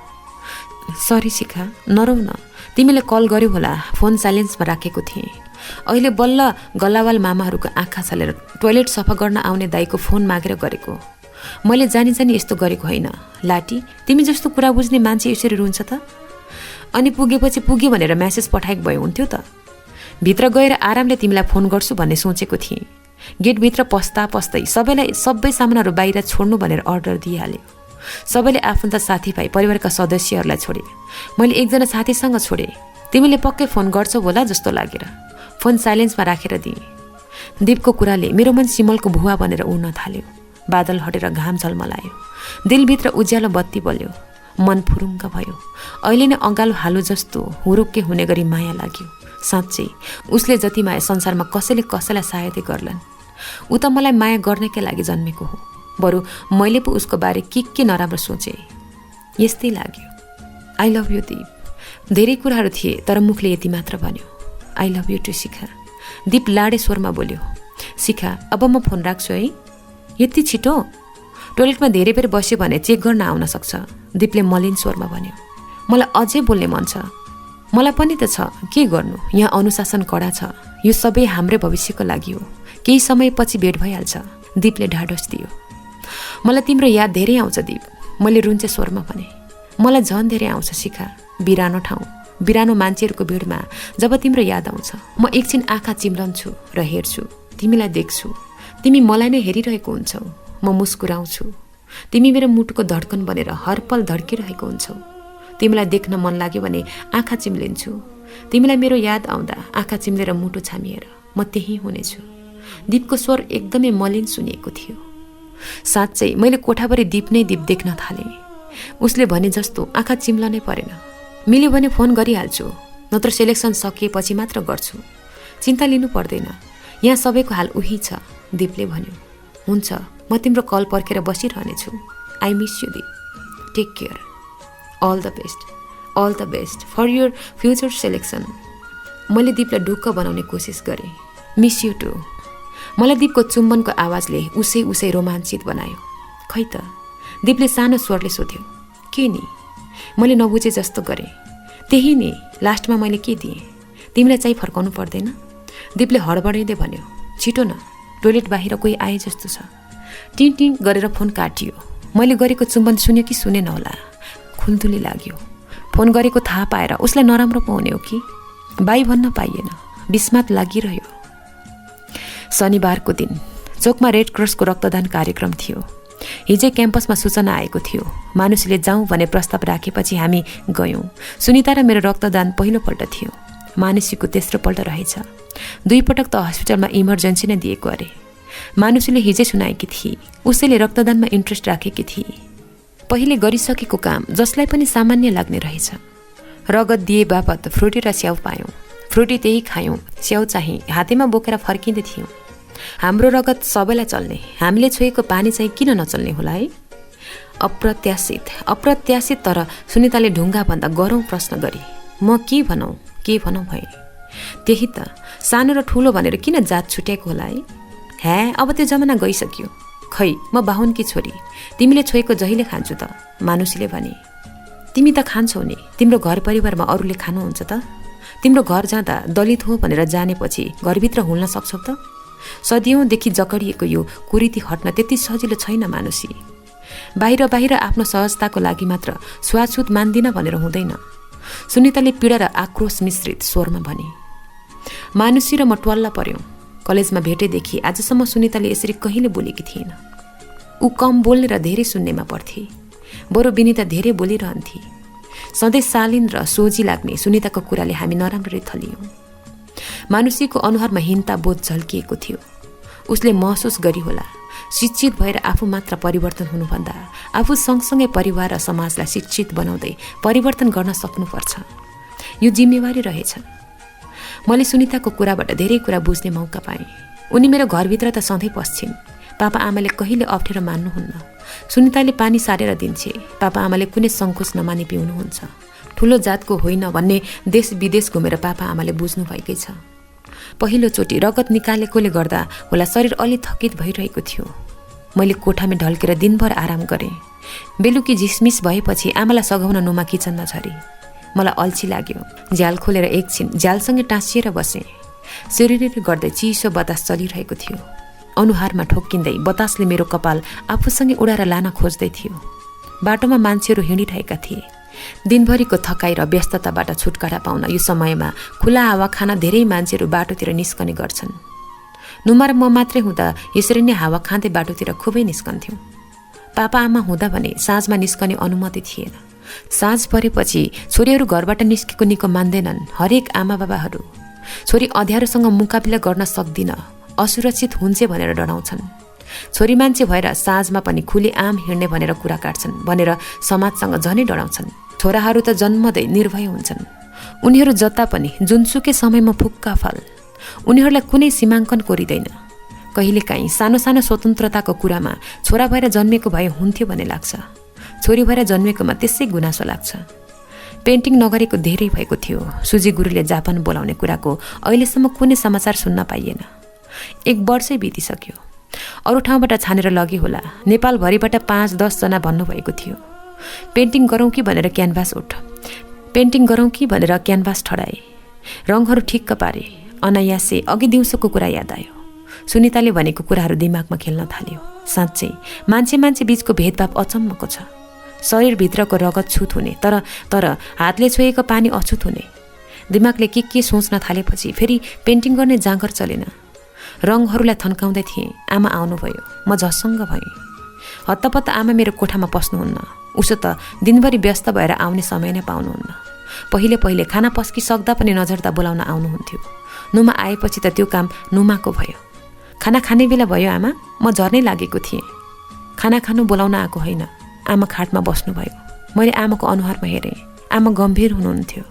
सरी शिखा, नरौ न, तिमीले कल गर्यो होला, फोन साइलेन्समा राखेको थिएँ। अहिले बल्ल गल्लावाल मामाहरूको आँखा छलेर टोयलेट सफा गर्न आउने दाइको फोन मागेर गरेको। मैले जानी यस्तो गरेको होइन। लाटी, तिमी जस्तो कुरा बुझ्ने मान्छे यसरी रुन्छ त? अनि पुगेपछि पुग्यो भनेर म्यासेज पठाएको भए हुन्थ्यो त। भित्र गएर आरामले तिमीलाई फोन गर्छु भन्ने सोचेको थिएँ। गेटभित्र पस्दै सबै सामानहरू बाहिर छोड्नु भनेर अर्डर दिइहाल्यो। सबैले आफन्त साथीभाइ परिवारका सदस्यहरूलाई छोडे। मैले एकजना साथीसँग छोडेँ। तिमीले पक्कै फोन गर्छौ होला जस्तो लागेर फोन साइलेन्समा राखेर दिएँ। दीपको कुराले मेरो मन सिमलको भुवा बनेर उड्न थाल्यो। बादल हटेर घाम झल्मलायो। दिलभित्र उज्यालो बत्ती बल्यो। मन फुरुङ्ग भयो। अहिले नै अँगालो हालो जस्तो हुरुक्के हुने गरी माया लाग्यो। साँच्चै उसले जति माया संसारमा कसैले कसैलाई सायदै गर्लान्। ऊ त मलाई माया गर्नकै लागि जन्मेको हो। बरु मैले पो उसको बारे के नराम्रो सोचेँ। यस्तै लाग्यो। आई लभ यु दीप। धेरै कुराहरू थिए तर मुखले यति मात्र भन्यो, आई लभ यु टु शिखा। दीप लाडे स्वरमा बोल्यो। शिखा, अब म फोन राख्छु है। यति छिटो? टोयलेटमा धेरै बेर बस्यो भने चेक गर्न आउन सक्छ, दीपले मलिन स्वरमा भन्यो। मलाई अझै बोल्ने मन छ। मलाई पनि त छ, के गर्नु, यहाँ अनुशासन कडा छ। यो सबै हाम्रै भविष्यको लागि हो। केही समयपछि भेट भइहाल्छ, दीपले ढाढस दियो। मलाई तिम्रो याद धेरै आउँछ दीप, मैले रुन्चे स्वरमा भने। मलाई झन् धेरै आउँछ शिखा। बिरानो ठाउँ, बिरानो मान्छेहरूको भिडमा जब तिम्रो याद आउँछ, म एकछिन आँखा चिम्लन्छु र हेर्छु, तिमीलाई देख्छु। तिमी मलाई नै हेरिरहेको हुन्छौ। म मुस्कुराउँछु। तिमी मेरो मुटुको धड्कन बनेर हर पल धड्किरहेको हुन्छौ। तिमीलाई देख्न मन लाग्यो भने आँखा चिम्लिन्छु। तिमीलाई मेरो याद आउँदा आँखा चिम्लेर मुटु छामिएर म त्यही हुनेछु। दीपको स्वर एकदमै मलिन सुनिएको थियो। साँच्चै मैले कोठाभरि दीप देख्न थालेँ। उसले भने जस्तो आँखा चिम्लनै परेन। मिल्यो भने फोन गरिहाल्छु, नत्र सेलेक्सन सकिएपछि मात्र गर्छु। चिन्ता लिनु पर्दैन, यहाँ सबैको हाल उही छ, दीपले भन्यो। हुन्छ, म तिम्रो कल पर्खेर बसिरहनेछु। I miss you Deep. Take care. All the best for your future selection. मैले दीपलाई ढुक्क बनाउने कोसिस गरेँ। Miss you too. मलाई दीपको चुम्बनको आवाजले उसै रोमाञ्चित बनायो। खै त, दीपले सानो स्वरले सोध्यो। के नि? मैले नबुझे जस्तो गरेँ। त्यही नि, लास्टमा मैले के दिएँ? तिमीलाई चाहिँ फर्काउनु पर्दैन? दीपले हडबडाइँदै भन्यो। छिटो न, टोयलेट बाहिर कोही आए जस्तो छ। टिङ टिङ गरेर फोन काटियो। मैले गरेको चुम्बन सुन्यो कि सुनेन होला। खुल्दुली लाग्यो। फोन गरेको थाहा पाएर उसलाई नराम्रो पाउने हो कि? बाई भन्न पाइएन। बिस्मात लागिरह्यो। शनिबारको दिन चोकमा रेड क्रसको रक्तदान कार्यक्रम थियो। हिजै क्याम्पसमा सूचना आएको थियो। मानुसीले जाउँ भने प्रस्ताव राखेपछि हामी गयौँ। सुनिता र मेरो रक्तदान पहिलोपल्ट थियो। मानुसीको तेस्रो पल्ट रहेछ। 2 पटक त हस्पिटलमा इमर्जेन्सी नै दिएको अरे। मानुसीले हिजै सुनाएकी थिए। उसैले रक्तदानमा इन्ट्रेस्ट राखेकी थिए। पहिले गरिसकेको काम जसलाई पनि सामान्य लाग्ने रहेछ। रगत दिए बापत फ्रुटी र स्याउ पायौँ। फ्रुटी त्यही खायौँ, स्याउ चाहिँ हातेमा बोकेर फर्किँदै थियौँ। हाम्रो रगत सबैलाई चल्ने, हामीले छोएको पानी चाहिँ किन नचल्ने होला है? अप्रत्याशित तर सुनिताले ढुङ्गाभन्दा गरौँ प्रश्न गरे। म के भनौँ भएँ। त्यही त, सानो र ठुलो भनेर किन जात छुट्याएको होला है? अब त्यो जमाना गइसक्यो। खै, म बाहुनकी छोरी, तिमीले छोएको जहिले खान्छु त, मानुसीले भने। तिमी त खान्छौ नि, तिम्रो घर परिवारमा अरूले खानुहुन्छ त? तिम्रो घर जाँदा दलित हो भनेर जानेपछि घरभित्र हुल्न सक्छौ त? सदियौँदेखि जकडिएको यो कुरीति हट्न त्यति सजिलो छैन मानुसी। बाहिर बाहिर आफ्नो सहजताको लागि मात्र छुवाछुत मान्दिन भनेर हुँदैन। सुनिताले पीडा र आक्रोश मिश्रित स्वरमा भने। मानुसी र म ट्वाल्ल पर्यौँ। कलेजमा भेटेदेखि आजसम्म सुनिताले यसरी कहिले बोलेकी थिएन। ऊ कम बोल्ने र धेरै सुन्नेमा पर्थे। बरु विनिता धेरै बोलिरहन्थे। सधैँ शालीन र सोझी लाग्ने सुनिताको कुराले हामी नराम्ररी थलियौँ। मानुसीको अनुहारमा हीनता बोध झल्किएको थियो। उसले महसुस गरी होला, शिक्षित भएर आफू मात्र परिवर्तन हुनुभन्दा आफू सँगसँगै परिवार र समाजलाई शिक्षित बनाउँदै परिवर्तन गर्न सक्नुपर्छ। यो जिम्मेवारी रहेछ। मैले सुनिताको कुराबाट धेरै कुरा बुझ्ने मौका पाएँ। उनी मेरो घरभित्र त सधैँ पस्छिन्। पापा आमाले कहिले अप्ठ्यारो मान्नुहुन्न। सुनिताले पानी सारेर दिन्छे। पापा आमाले कुनै सङ्कोच नमानी पिउनुहुन्छ। ठुलो जातको होइन भन्ने देश विदेश घुमेर पापा आमाले बुझ्नु भएकै छ। पहिलोचोटि रगत निकालेकोले गर्दा होला शरीर अलि थकित भइरहेको थियो। मैले कोठामा ढल्केर दिनभर आराम गरेँ। बेलुकी झिसमिस भएपछि आमालाई सघाउन नुमा किचनमा झरे। मलाई अल्छी लाग्यो। झ्याल खोलेर एकछिन झ्यालसँगै टाँसिएर बसेँ। सिरिरिरी गर्दै चिसो बतास चलिरहेको थियो। अनुहारमा ठोक्किँदै बतासले मेरो कपाल आफूसँगै उडाएर लान खोज्दै थियो। बाटोमा मान्छेहरू हिँडिरहेका थिए। दिनभरिको थकाइ र व्यस्तताबाट छुटकारा पाउन यो समयमा खुला हावा खान धेरै मान्छेहरू बाटोतिर निस्कने गर्छन्। नुमा र म मात्रै हुँदा यसरी नै हावा खाँदै बाटोतिर खुबै निस्कन्थ्यौँ। पापा आमा हुँदा भने साँझमा निस्कने अनुमति थिएन। साँझ परेपछि छोरीहरू घरबाट निस्केको निको मान्दैनन् हरेक आमा बाबाहरू। छोरी अँध्यारोसँग मुकाबिला गर्न सक्दिन, असुरक्षित हुन्छ भनेर डराउँछन्। छोरी मान्छे भएर साँझमा पनि खुली आम हिँड्ने भनेर कुरा काट्छन् भनेर समाजसँग झनै डराउँछन्। छोराहरू त जन्मदै निर्भय हुन्छन्। उनीहरू जता पनि जुनसुकै समयमा फुक्का फल। उनीहरूलाई कुनै सीमाङ्कन कोरिँदैन। कहिलेकाहीँ सानो सानो स्वतन्त्रताको कुरामा छोरा भएर जन्मेको भए हुन्थ्यो भन्ने लाग्छ। छोरी भएर जन्मेकोमा त्यसै गुनासो लाग्छ। पेन्टिङ नगरेको धेरै भएको थियो। सुजी गुरुले जापान बोलाउने कुराको अहिलेसम्म कुनै समाचार सुन्न पाइएन। 1 वर्षै बितिसक्यो। अरू ठाउँबाट छानेर लगे होला। नेपालभरिबाट 5-10 जना भन्नुभएको थियो। पेन्टिङ गरौँ कि भनेर क्यानभास ठडाए। रङहरू ठिक्क पारे। अनायासै अघि दिउँसोको कुरा याद आयो। सुनिताले भनेको कुराहरू दिमागमा खेल्न थाल्यो। साँच्चै मान्छे बीचको भेदभाव अचम्मको छ। शरीरभित्रको रगत छुत हुने तर हातले छोएको पानी अछुत हुने। दिमागले के सोच्न थालेपछि फेरि पेन्टिङ गर्ने जाँगर चलेन। रङहरूलाई थन्काउँदै थिएँ। आमा आउनुभयो। म झस्सङ्ग भएँ। हत्तपत्त आमा मेरो कोठामा पस्नुहुन्न। उसो त दिनभरि व्यस्त भएर आउने समय नै पाउनुहुन्न। पहिले खाना पस्किसक्दा पनि नजर्दा बोलाउन आउनुहुन्थ्यो। नुमा आएपछि त त्यो काम नुमाको भयो। खाना खाने बेला भयो आमा, म झर्नै लागेको थिएँ। खाना खानु बोलाउन आएको होइन। आमा खाटमा बस्नुभयो। मैले आमाको अनुहारमा हेरेँ। आमा गम्भीर हुनुहुन्थ्यो।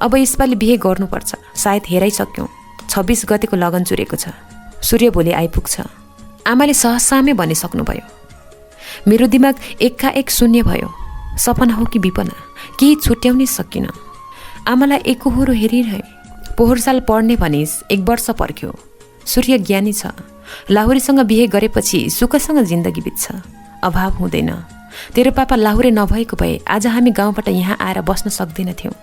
अब यसपालि बिहे गर्नुपर्छ। सायद हेराइसक्यौँ। 26 गतेको लगन चुरेको छ। सूर्य भोलि आइपुग्छ। आमाले सहसामै भनिसक्नुभयो। मेरो दिमाग एकाएक शून्य भयो। सपना हो कि विपना, केही छुट्याउनै सकिनँ। आमालाई एकहोरो हेरिरहे। पोहोर साल पढ्ने भनिस् 1 वर्ष पर्ख्यो। सूर्य ज्ञानी छ। लाहुरेसँग बिहे गरेपछि सुखसँग जिन्दगी बित्छ। अभाव हुँदैन। तेरो पापा लाहुरे नभएको भए आज हामी गाउँबाट यहाँ आएर बस्न सक्दैनथ्यौँ।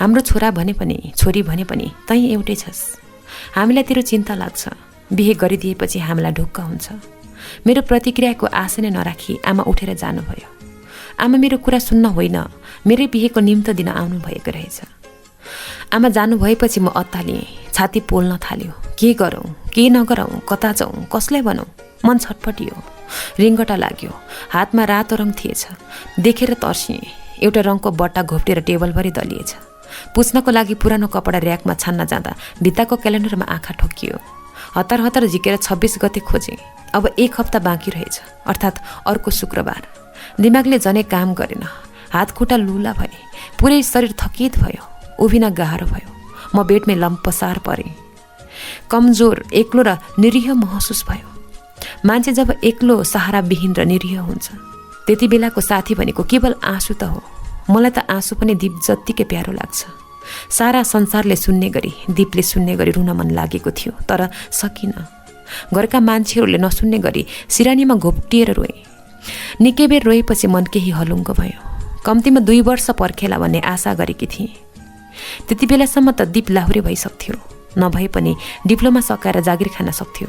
हाम्रो छोरा भने पनि छोरी भने पनि तै एउटै छस्। हामीलाई तेरो चिन्ता लाग्छ। बिहे गरिदिएपछि हामीलाई ढुक्क हुन्छ। मेरो प्रतिक्रियाको आशा नै नराखी आमा उठेर जानुभयो। आमा मेरो कुरा सुन्न होइन, मेरै बिहेको निम्तो दिन आउनुभएको रहेछ। आमा जानुभएपछि म अत्तालिएँ। छाती पोल्न थाल्यो। के गरौँ, के नगरौँ, कता जाउँ, कसलाई भनौँ? मन छटपटियो। रिङ्गटा लाग्यो। हातमा रातो रङ थिएछ। देखेर तर्सिएँ। एउटा रङको बट्टा घोप्टेर टेबलभरि दलिएछ। पुछ्नको लागि पुरानो कपडा र्याकमा छान्न जाँदा भित्ताको क्यालेन्डरमा आँखा ठोक्कियो। हतार झिकेर 26 गते खोजेँ। अब 1 हप्ता बाँकी रहेछ, अर्थात् अर्को शुक्रबार। दिमागले झनै काम गरेन। हात खुट्टा लुला भए। पुरै शरीर थकित भयो। उभिन गाह्रो भयो। म बेडमै लम्पसार परेँ। कमजोर, एक्लो र निरीह महसुस भयो। मान्छे जब एक्लो, सहाराविहीन र निरीह हुन्छ त्यति बेलाको साथी भनेको केवल आँसु त हो। मलाई त आँसु पनि दीप जत्तिकै प्यारो लाग्छ। सारा संसारले सुन्ने गरी, दीपले सुन्ने गरी रुन मन लागेको थियो, तर सकिनँ। घरका मान्छेहरूले नसुन्ने गरी सिरानीमा घोप्टिएर रोएँ। निकै बेर रोएपछि मन केही हलुङ्गो भयो। कम्तीमा 2 वर्ष पर्खेला भन्ने आशा गरेकी थिएँ। त्यति बेलासम्म त दीप लाहुरे भइसक्थ्यो, नभए पनि डिप्लोमा सकाएर जागिर खान सक्थ्यो,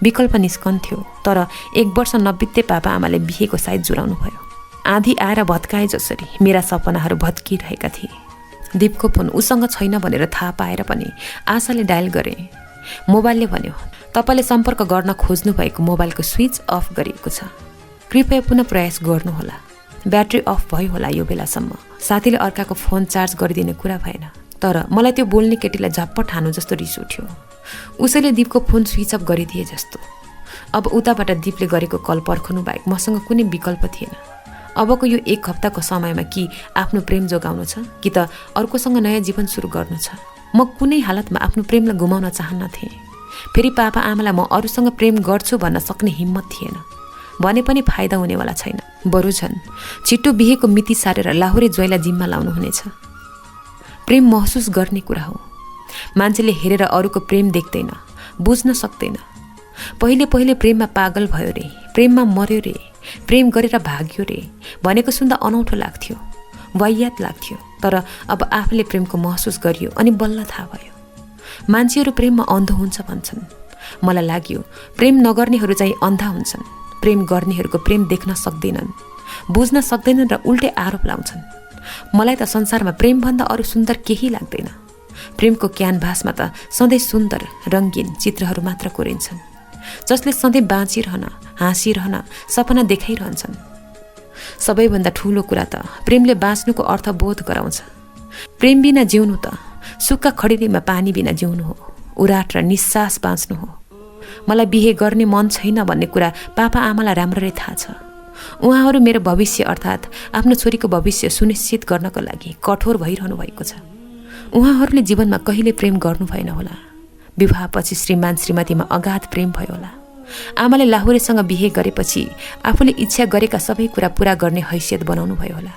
विकल्प निस्कन्थ्यो। तर 1 वर्ष नबित्दै पापा आमाले बिहेको साइत जुराउनु भयो। आँधी आएर भत्काए जसरी मेरा सपनाहरू भत्किरहेका थिए। दीपको फोन उसँग छैन भनेर थाहा पाएर पनि आशाले डायल गरे। मोबाइलले भन्यो, तपाईँले सम्पर्क गर्न खोज्नु भएको मोबाइलको स्विच अफ गरिएको छ, कृपया पुनः प्रयास गर्नुहोला। ब्याट्री अफ भयो होला यो बेलासम्म। साथीले अर्काको फोन चार्ज गरिदिने कुरा भएन, तर मलाई त्यो बोल्ने केटीलाई झप्पट हानु जस्तो रिस उठ्यो। उसैले दीपको फोन स्विच अफ गरिदिए जस्तो। अब उताबाट दीपले गरेको कल पर्खनु बाहेक मसँग कुनै विकल्प थिएन। अबको यो 1 हप्ताको समयमा कि आफ्नो प्रेम जोगाउनु छ कि त अर्कोसँग नयाँ जीवन सुरु गर्नु छ। म कुनै हालतमा आफ्नो प्रेमलाई गुमाउन चाहन्नथेँ। फेरि पापा आमालाई म अरूसँग प्रेम गर्छु भन्न सक्ने हिम्मत थिएन। भने पनि फाइदा हुनेवाला छैन। बरु झन् छिट्टो बिहेको मिति सारेर लाहुरे ज्वाइँलाई जिम्मा लाउनु हुनेछ। प्रेम महसुस गर्ने कुरा हो। मान्छेले हेरेर अरूको प्रेम देख्दैन, बुझ्न सक्दैन। पहिले पहिले प्रेममा पागल भयो रे, प्रेममा मर्यो रे, प्रेम गरेर भाग्यो रे भनेको सुन्दा अनौठो लाग्थ्यो, वाहियात लाग्थ्यो। तर अब आफूले प्रेमको महसुस गरियो अनि बल्ल थाहा भयो। मान्छेहरू प्रेममा अन्ध हुन्छ भन्छन्। मलाई लाग्यो प्रेम नगर्नेहरू चाहिँ अन्धा हुन्छन्। प्रेम गर्नेहरूको प्रेम देख्न सक्दैनन्, बुझ्न सक्दैनन् र उल्टे आरोप लाउँछन्। मलाई त संसारमा प्रेमभन्दा अरू सुन्दर केही लाग्दैन। प्रेमको क्यानभासमा त सधैँ सुन्दर रङ्गीन चित्रहरू मात्र कोरिन्छन्, जसले सधैँ बाँचिरहन, हाँसिरहन सपना देखाइरहन्छन्। सबैभन्दा ठुलो कुरा त प्रेमले बाँच्नुको अर्थ बोध गराउँछ। प्रेम बिना जिउनु त सुक्खा खडेरीमा पानी बिना जिउनु हो, उराट र निश्वास बाँच्नु हो। मलाई बिहे गर्ने मन छैन भन्ने कुरा पापा आमालाई राम्ररी थाहा छ। उहाँहरू मेरो भविष्य अर्थात् आफ्नो छोरीको भविष्य सुनिश्चित गर्नको लागि कठोर भइरहनु भएको छ। उहाँहरूले जीवनमा कहिले प्रेम गर्नु भएन होला। विवाहपछि श्रीमान श्रीमतीमा अगाध प्रेम भयो होला। आमाले लाहुरेसँग बिहे गरेपछि आफूले इच्छा गरेका सबै कुरा पूरा गर्ने हैसियत बनाउनु भयो होला।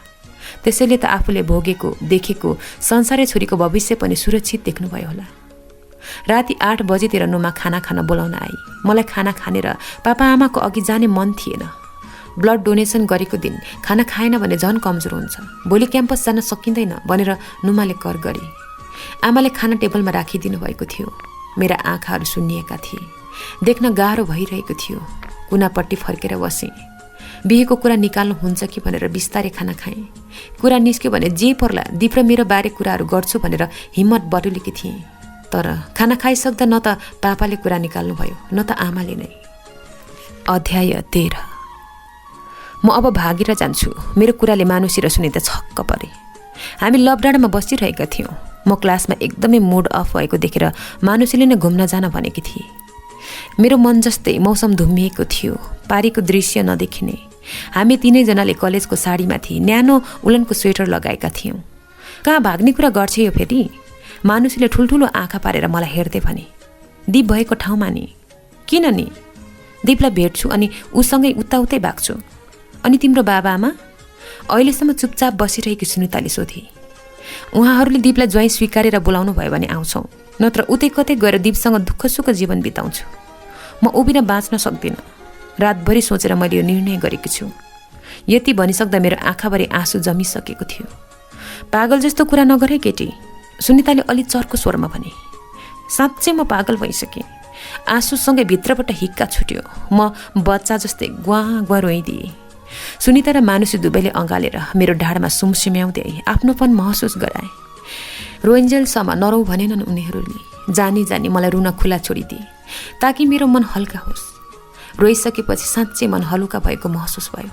त्यसैले त आफूले भोगेको देखेको संसारै छोरीको भविष्य पनि सुरक्षित देख्नुभयो होला। राति 8 बजेतिर नुमा खाना खान बोलाउन आई। मलाई खाना खानेर पापा आमाको अघि जाने मन थिएन। ब्लड डोनेसन गरेको दिन खाना खाएन भने झन् कमजोर हुन्छ, भोलि क्याम्पस जान सकिँदैन भनेर नुमाले कर गरे। आमाले खाना टेबलमा राखिदिनु भएको थियो। मेरा आँखाहरू सुन्निएका थिए, देख्न गाह्रो भइरहेको थियो। कुनापट्टि फर्केर बसेँ। बिहेको कुरा निकाल्नु हुन्छ कि भनेर बिस्तारै खाना खाएँ। कुरा निस्क्यो भने जे पर्ला दीप र मेरो बारे कुराहरू गर्छु भनेर हिम्मत बटुलेकी थिएँ। तर खाना खाइसक्दा न त पापाले कुरा निकाल्नु भयो न त आमाले नै। अध्याय 13। म अब भागेर जान्छु। मेरो कुराले मानुषी र सुनिता छक्क परे। हामी लबडाँडामा बसिरहेका थियौँ। म क्लासमा एकदमै मुड अफ भएको देखेर मानुषीले नै घुम्न जान भनेकी थिए। मेरो मन जस्तै मौसम धुम्मिएको थियो, पारीको दृश्य नदेखिने। हामी तीनैजनाले कलेजको साडीमाथि न्यानो उलनको स्वेटर लगाएका थियौँ। कहाँ भाग्ने कुरा गर्छ यो फेरि? मानुषीले ठुल्ठुलो आँखा पारेर मलाई हेर्दै भने। दीप भएको ठाउँमा नि? किन नि? दीपलाई भेट्छु अनि उसँगै उताउतै भाग्छु। अनि तिम्रो बाबाआमा? अहिलेसम्म चुपचाप बसिरहेकी सुनिताले सोधे। उहाँहरूले दीपलाई ज्वाइँ स्वीकारेर बोलाउनु भयो भने आउँछौँ, नत्र उतै कतै गएर दीपसँग दुःख सुख जीवन बिताउँछु। म उभिन बाँच्न सक्दिनँ। रातभरि सोचेर मैले यो निर्णय गरेकी छु। यति भनिसक्दा मेरो आँखाभरि आँसु जमिसकेको थियो। पागल जस्तो कुरा नगरे केटी, सुनिताले अलि चर्को स्वरमा भने। साँच्चै म पागल भइसकेँ। आँसुसँगै भित्रबाट हिक्का छुट्यो। म बच्चा जस्तै ग्वाँ ग्वाँ रोइदिएँ। सुनिता र मानुषी दुवैले अँगालेर मेरो ढाडमा सुमसुम्याउँदै आफ्नोपन महसुस गराए। रोइन्जेलसम्म नरौ भनेनन् उनीहरूले। जानी जानी मलाई रुन खुला छोडिदिए ताकि मेरो मन हल्का होस्। रोइसकेपछि साँच्चै मन हलुका भएको महसुस भयो।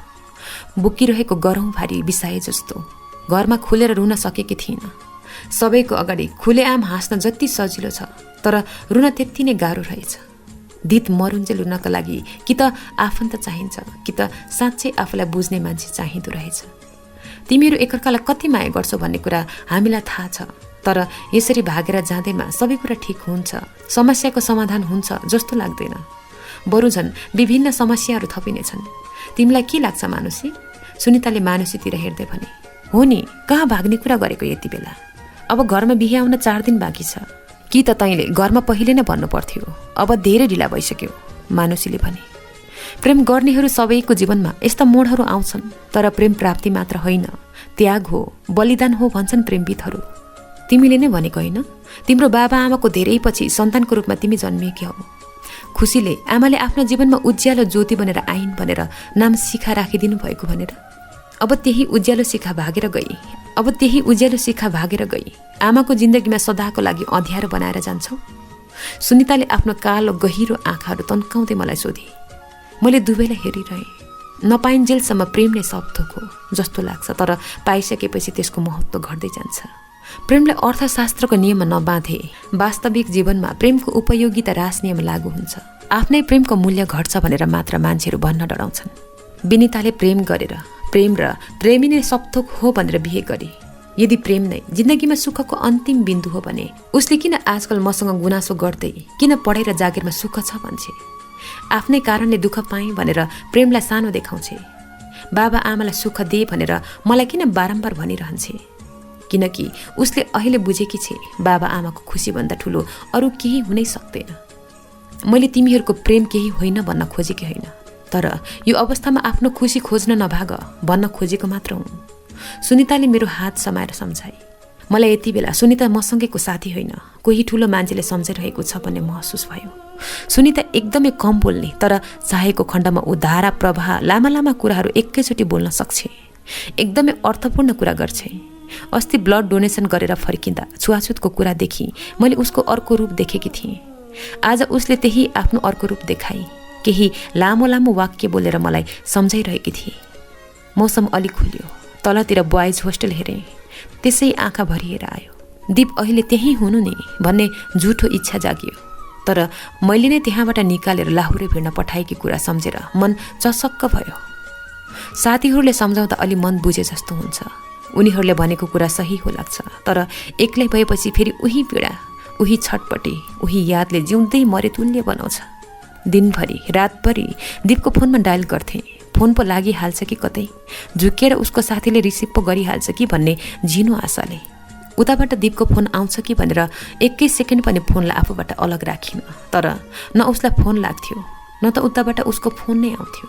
बुकिरहेको गरौँ भारी बिसाए जस्तो। घरमा खुलेर रुन सकेकी थिइनँ। सबैको अगाडि खुलेआम हाँस्न जति सजिलो छ, तर रुन त्यति नै गाह्रो रहेछ। दित मरुन्जेल रुनका लागि कि त आफन्त चाहिन्छ कि त साँच्चै आफूलाई बुझ्ने मान्छे चाहिँदो रहेछ। तिमीहरू एकअर्कालाई कति माया गर्छौ भन्ने कुरा हामीलाई थाहा छ, तर यसरी भागेर जाँदैमा सबै कुरा ठिक हुन्छ, समस्याको समाधान हुन्छ जस्तो लाग्दैन। बरु झन् विभिन्न समस्याहरू थपिनेछन्। तिमीलाई के लाग्छ मानुषी? सुनिताले मानुषीतिर हेर्दै भने। हो नि, कहाँ भाग्ने कुरा गरेको यति बेला? अब घरमा बिहे आउन 4 दिन बाँकी छ। कि त तैँले घरमा पहिले नै भन्नु पर्थ्यो, अब धेरै ढिला भइसक्यो, मानुषीले भने। प्रेम गर्नेहरू सबैको जीवनमा यस्ता मोडहरू आउँछन्, तर प्रेम प्राप्ति मात्र होइन, त्याग हो, बलिदान हो भन्छन् प्रेमविदहरू। तिमीले नै भनेको होइन, तिम्रो बाबा आमाको धेरै पछि सन्तानको रूपमा तिमी जन्मिएकी हौ। खुसीले आमाले आफ्नो जीवनमा उज्यालो ज्योति बनेर आइन् भनेर नाम शिखा राखिदिनु भएको भनेर। अब त्यही उज्यालो शिखा भागेर गई आमाको जिन्दगीमा सदाको लागि अँध्यारो बनाएर जान्छौ। सुनिताले आफ्नो कालो गहिरो आँखाहरू तन्काउँदै मलाई सोधे। मैले दुवैलाई हेरिरहेँ। नपाइन्जेलसम्म प्रेम नै सब थोक हो जस्तो लाग्छ, तर पाइसकेपछि त्यसको महत्त्व घट्दै जान्छ। प्रेमलाई अर्थशास्त्रको नियममा नबाँधे वास्तविक जीवनमा प्रेमको उपयोगिता रास नियम लागू हुन्छ। आफ्नै प्रेमको मूल्य घट्छ भनेर मात्र मान्छेहरू भन्न डराउँछन्। विनिताले प्रेम गरेर प्रेम र प्रेमी नै सबथोक हो भनेर बिहे गरे। यदि प्रेम नै जिन्दगीमा सुखको अन्तिम बिन्दु हो भने उसले किन आजकल मसँग गुनासो गर्दै किन पढाइ र जागिरमा सुख छ भन्छे? आफ्नै कारणले दुःख पाएँ भनेर प्रेमलाई सानो देखाउँछे। बाबा आमालाई सुख दिए भनेर मलाई किन बारम्बार भनिरहन्छे? किनकि उसले अहिले बुझेकी छे बाबा आमाको खुसीभन्दा ठुलो अरू केही हुनै सक्दैन। मैले तिमीहरूको प्रेम केही होइन भन्न खोजेकी होइन, तर यो अवस्थामा आफ्नो खुसी खोज्न नभाग भन्न खोजेको मात्र हुँ। सुनिताले मेरो हात समाएर सम्झाए। मलाई यति बेला सुनिता मसँगैको साथी होइन, कोही ठुलो मान्छेले सम्झिरहेको छ भन्ने महसुस भयो। सुनिता एकदमै कम बोल्ने, तर चाहेको खण्डमा ऊ धारा प्रवाह लामा लामा कुराहरू एकैचोटि बोल्न सक्छे। एकदमै अर्थपूर्ण कुरा गर्छे। अस्ति ब्लड डोनेसन गरेर फर्किँदा छुवाछुतको कुरादेखि मैले उसको अर्को रूप देखेकी थिएँ। आज उसले त्यही आफ्नो अर्को रूप देखाई। केही लामो लामो वाक्य बोलेर मलाई सम्झाइरहेकी थिए। मौसम अलि खुल्यो। तलतिर बोइज होस्टेल हेरेँ। त्यसै आँखा भरिएर आयो। दीप अहिले त्यहीँ हुनु नि भन्ने झुठो इच्छा जागियो, तर मैले नै त्यहाँबाट निकालेर लाहुरे भिड्न पठाएकी कुरा सम्झेर मन चसक्क भयो। साथीहरूले सम्झाउँदा अलि मन बुझे जस्तो हुन्छ। उनीहरूले भनेको कुरा सही हो लाग्छ, तर एक्लै भएपछि फेरि उही पीडा, उही छटपटी, उही यादले जिउँदै मरे तुल्य बनाउँछ। दिनभरि रातभरि दीपको फोनमा डायल गर्थेँ। फोन पो लागिहाल्छ कि कतै, झुकेर उसको साथीले रिसिभ पो गरिहाल्छ कि भन्ने झिनो आशाले। उताबाट दीपको फोन आउँछ कि भनेर एकै सेकेन्ड पनि फोनलाई आफूबाट अलग राखिन, तर न उसलाई फोन लाग्थ्यो न त उताबाट उसको फोन नै आउँथ्यो।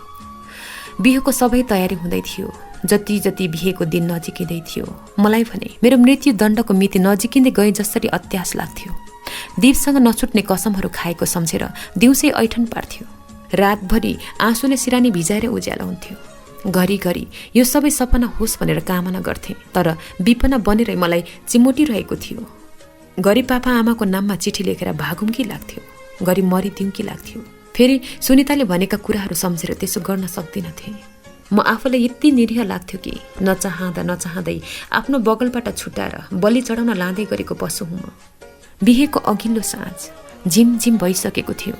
बिहेको सबै तयारी हुँदै थियो। जति जति बिहेको दिन नजिकिँदै थियो मलाई भने मेरो मृत्युदण्डको मिति नजिकिँदै गए जसरी अत्यास लाग्थ्यो। दीपसँग नछुट्ने कसमहरू खाएको सम्झेर दिउँसै ऐठन पार्थ्यो। रातभरि आँसुले सिरानी भिजाएर उज्यालो हुन्थ्यो। घरिघरि यो सबै सपना होस् भनेर कामना गर्थे, तर विपना बनेर मलाई चिमोटिरहेको थियो। घरि पापा आमाको नाममा चिठी लेखेर भागौँ कि लाग्थ्यो, घरि मरिदिउँ कि लाग्थ्यो। फेरि सुनिताले भनेका कुराहरू सम्झेर त्यसो गर्न सक्दिनथे। म आफूलाई यति निरीह लाग्थ्यो कि नचाहँदै आफ्नो बगलबाट छुट्याएर बलि चढाउन लाँदै गरेको पशु हुँ म। बिहेको अघिल्लो साँझ झिमझिम भइसकेको थियो।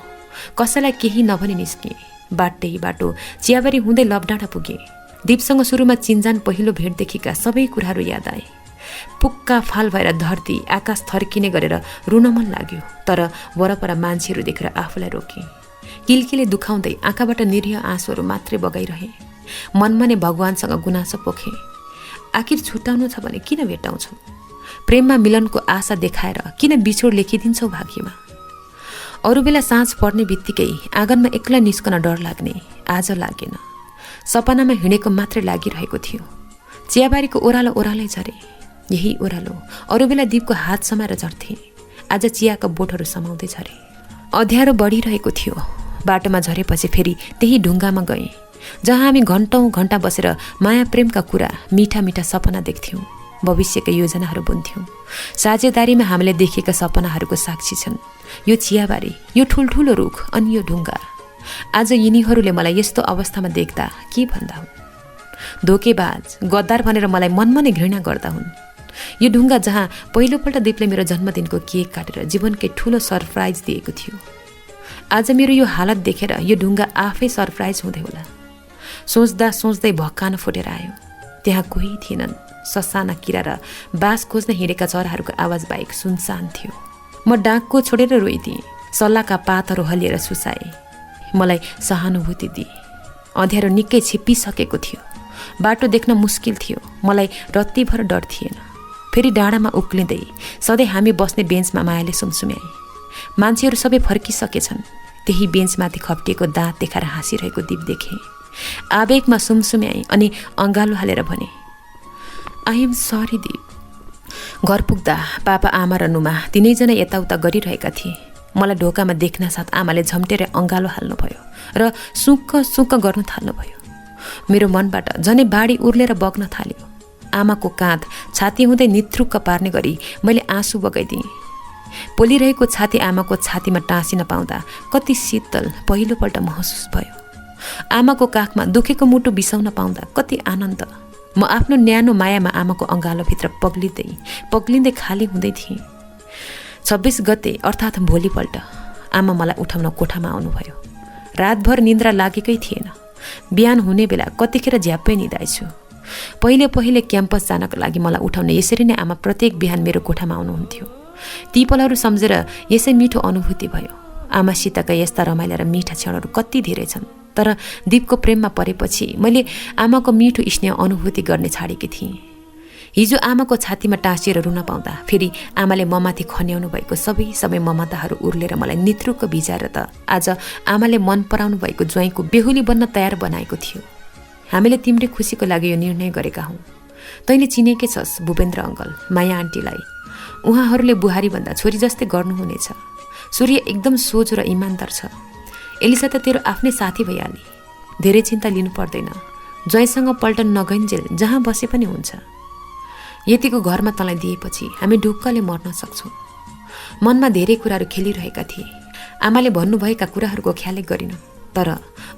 कसैलाई केही नभनी निस्के। बाटो चियाबारी हुँदै लबडाँडा पुगे। दीपसँग सुरुमा चिन्जान पहिलो भेटदेखिका सबै कुराहरू याद आए। पुक्का फाल भएर धरती आकाश थर्किने गरेर रुन मन लाग्यो, तर वरपर मान्छेहरू देखेर आफूलाई रोके। किलकिले दुखाउँदै आँखाबाट निरीह आँसुहरू मात्रै बगाइरहे। मनमा नै भगवानसँग गुनासो पोखे। आखिर छुट्याउनु छ भने किन भेटाउँछौ? प्रेममा मिलनको आशा देखाएर किन बिछोड लेखिदिन्छौ भाग्यमा? अरू बेला साँझ पर्ने बित्तिकै आँगनमा एक्लै निस्कन डर लाग्ने आज लागेन। सपनामा हिँडेको मात्रै लागिरहेको थियो। चियाबारीको ओह्रालो ओह्रालै झरे। यही ओह्रालो अरू बेला दीपको हात समाएर झर्थे, आज चियाका बोटहरू समाउँदै झरे। अँध्यारो बढिरहेको थियो। बाटोमा झरेपछि फेरि त्यही ढुङ्गामा गएँ, जहाँ हामी घन्टौँ घन्टा बसेर माया प्रेमका कुरा, मिठा मिठा सपना देख्थ्यौँ, भविष्यका योजनाहरू बुन्थ्यौँ। साझेदारीमा हामीले देखेका सपनाहरूको साक्षी छन् यो चियाबारी, यो ठुल्ठुलो रुख अनि यो ढुङ्गा। आज यिनीहरूले मलाई यस्तो अवस्थामा देख्दा के भन्दा हुन्? धोकेबाज, गद्दार भनेर मलाई मनमा नै घृणा गर्दा हुन्। यो ढुङ्गा जहाँ पहिलोपल्ट दीपले मेरो जन्मदिनको केक काटेर जीवनकै ठुलो सरप्राइज दिएको थियो, आज मेरो यो हालत देखेर यो ढुङ्गा आफै सरप्राइज हुँदै होला। सोच्दै भक्कान फुटेर आयो। त्यहाँ कोही थिएनन्। ससाना किरा र बाँस खोज्न हिँडेका चराहरूको आवाज बाहेक सुनसान थियो। म डाँकको छोडेर रोइदिएँ। सल्लाहका पातहरू हल्लिएर सुसाए। मलाई सहानुभूति दिए। अँध्यारो निकै छिप्पिसकेको थियो। बाटो देख्न मुस्किल थियो। मलाई रत्तिभर डर थिएन। फेरि डाँडामा उक्लिँदै सधैँ हामी बस्ने बेन्चमा मायाले सुमसुम्याए। मान्छेहरू सबै फर्किसकेछन्। त्यही बेन्चमाथि खप्टिएको दाँत देखाएर हाँसिरहेको दीप देखेँ। आवेगमा सुमसुम्याए अनि अँगालो हालेर भने, आई एम सरी दिप। घर पुग्दा पापा आमा र नुमा तिनैजना यताउता गरिरहेका थिए। मलाई ढोकामा देख्न साथ आमाले झम्टेर अँगालो हाल्नुभयो र सुक्क गर्न थाल्नुभयो। मेरो मनबाट झनै बाढी उर्लेर बग्न थाल्यो। आमाको काँध छाती हुँदै निथ्रुक्क पार्ने गरी मैले आँसु बगाइदिएँ। पोलिरहेको छाती आमाको छातीमा टाँसिन पाउँदा कति शीतल पहिलोपल्ट महसुस भयो। आमाको काखमा दुखेको मुटु बिसाउन पाउँदा कति आनन्द। म आफ्नो न्यानो मायामा आमाको अँगालोभित्र पग्लिँदै खाली हुँदै थिएँ। 26 गते अर्थात् भोलिपल्ट आमा मलाई उठाउन कोठामा आउनुभयो। रातभर निन्द्रा लागेकै थिएन। बिहान हुने बेला कतिखेर झ्याप्पै निदाएछु। पहिले क्याम्पस जानको लागि मलाई उठाउने यसरी नै आमा प्रत्येक बिहान मेरो कोठामा आउनुहुन्थ्यो। ती पलहरू सम्झेर यसै मिठो अनुभूति भयो। आमासितका यस्ता रमाइला र मिठा क्षणहरू कति धेरै छन्। तर दिपको प्रेममा परेपछि मैले आमाको मिठो स्नेह अनुभूति गर्ने छाडेकी थिएँ। हिजो आमाको छातीमा टाँसिएर रुन पाउँदा फेरि आमाले ममाथि खन्याउनु भएको सबै ममताहरू उर्लेर मलाई नित्रुक्क भिजाएर त आज आमाले मन पराउनु भएको ज्वाइँको बेहुली बन्न तयार बनाएको थियो। हामीले तिम्रै खुसीको लागि यो निर्णय गरेका हौँ। तैँले चिनेकै छस् भूपेन्द्र अङ्कल, माया आन्टीलाई। उहाँहरूले बुहारीभन्दा छोरी जस्तै गर्नुहुनेछ। सूर्य एकदम सोझो र इमान्दार छ। एलिसा त तेरो आफ्नै साथी भइहाली। धेरै चिन्ता लिनु पर्दैन। ज्वाइँसँग पल्टन नगइन्जेल जहाँ बसे पनि हुन्छ। यतिको घरमा तँलाई दिएपछि हामी ढुक्कले मर्न सक्छौँ। मनमा धेरै कुराहरू खेलिरहेका थिए। आमाले भन्नुभएका कुराहरूको ख्यालै गरिनँ। तर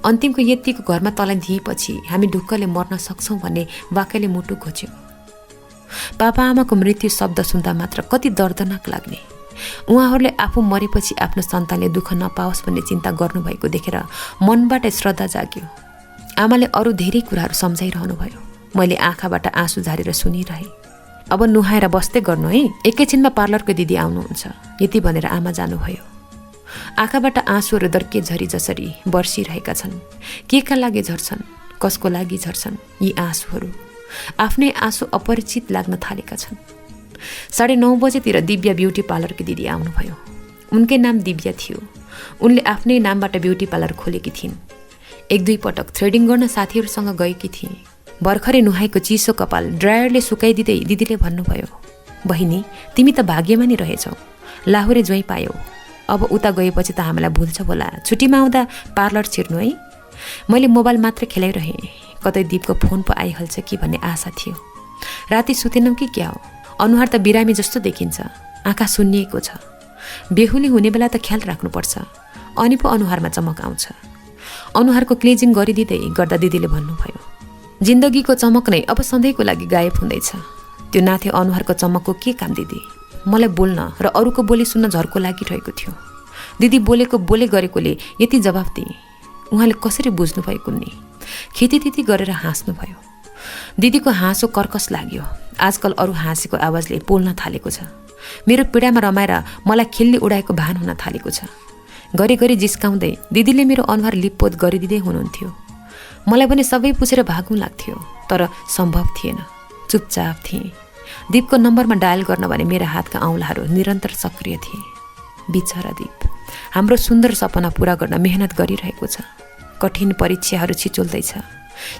अन्तिमको यतिको घरमा तँलाई दिएपछि हामी ढुक्कले मर्न सक्छौँ भन्ने वाक्यले मुटु खोज्यो। पापा आमाको मृत्यु शब्द सुन्दा मात्र कति दर्दनाक लाग्ने। उहाँहरूले आफू मरेपछि आफ्नो सन्तानले दुःख नपाओस् भन्ने चिन्ता गर्नुभएको देखेर मनबाट श्रद्धा जाग्यो। आमाले अरू धेरै कुराहरू सम्झाइरहनु भयो। मैले आँखाबाट आँसु झारेर सुनिरहेँ। अब नुहाएर बस्दै गर्नु है, एकैछिनमा पार्लरको दिदी आउनुहुन्छ, यति भनेर आमा जानुभयो। आँखाबाट आँसुहरू दर्के झरी जसरी बर्सिरहेका छन्। केका लागि झर्छन्, कसको लागि झर्छन् यी आँसुहरू? आफ्नै आँसु अपरिचित लाग्न थालेका छन्। 9:30 बजेतिर दिव्या ब्युटी पार्लरकी दिदी आउनुभयो। उनकै नाम दिव्या थियो। उनले आफ्नै नामबाट ब्युटी पार्लर खोलेकी थिइन्। 1-2 पटक थ्रेडिङ गर्न साथीहरूसँग गएकी थिए। भर्खरै नुहाएको चिसो कपाल ड्रायरले सुकाइदिँदै दिदीले भन्नुभयो, बहिनी तिमी त भाग्यमानी रहेछौ, लाहुरे ज्वाइँ पायौ। अब उता गएपछि त हामीलाई भुल्छ होला। छुट्टीमा आउँदा पार्लर छिर्नु है। मैले मोबाइल मात्र खेलाइरहेँ। कतै दीपको फोन पो आइहाल्छ कि भन्ने आशा थियो। राति सुतेनौ कि क्या हो? अनुहार त बिरामी जस्तो देखिन्छ। आँखा सुन्निएको छ। बेहुली हुने बेला त ख्याल राख्नुपर्छ। अनि पो अनुहारमा चमक आउँछ। अनुहारको क्लिजिङ गरिदिँदै गर्दा दिदीले भन्नुभयो, जिन्दगीको चमक नै अब सधैँको लागि गायब हुँदैछ। त्यो नाथे अनुहारको चमकको के काम दिदी? मलाई बोल्न र अरूको बोली सुन्न झर्को लागिरहेको थियो। दिदी बोले गरेकोले यति जवाफ दिए। उहाँले कसरी बुझ्नुभयो कुन्नी? खितितिति गरेर हाँस्नुभयो। दिदीको हाँसो कर्कस लाग्यो। आजकल अरू हाँसेको आवाजले पोल्न थालेको छ। मेरो पीडामा रमाएर मलाई खिल्ली उडाएको भान हुन थालेको छ। घरिघरि जिस्काउँदै दिदीले मेरो अनुहार लिपपोत गरिदिँदै हुनुहुन्थ्यो। मलाई पनि सबै पुछेर भाग्नु लाग्थ्यो, तर सम्भव थिएन। चुपचाप थिएँ। दीपको नम्बरमा डायल गर्न भने मेरा हातका औँलाहरू निरन्तर सक्रिय थिए। बिचरा दीप हाम्रो सुन्दर सपना पूरा गर्न मेहनत गरिरहेको छ। कठिन परीक्षाहरू छिचोल्दैछ।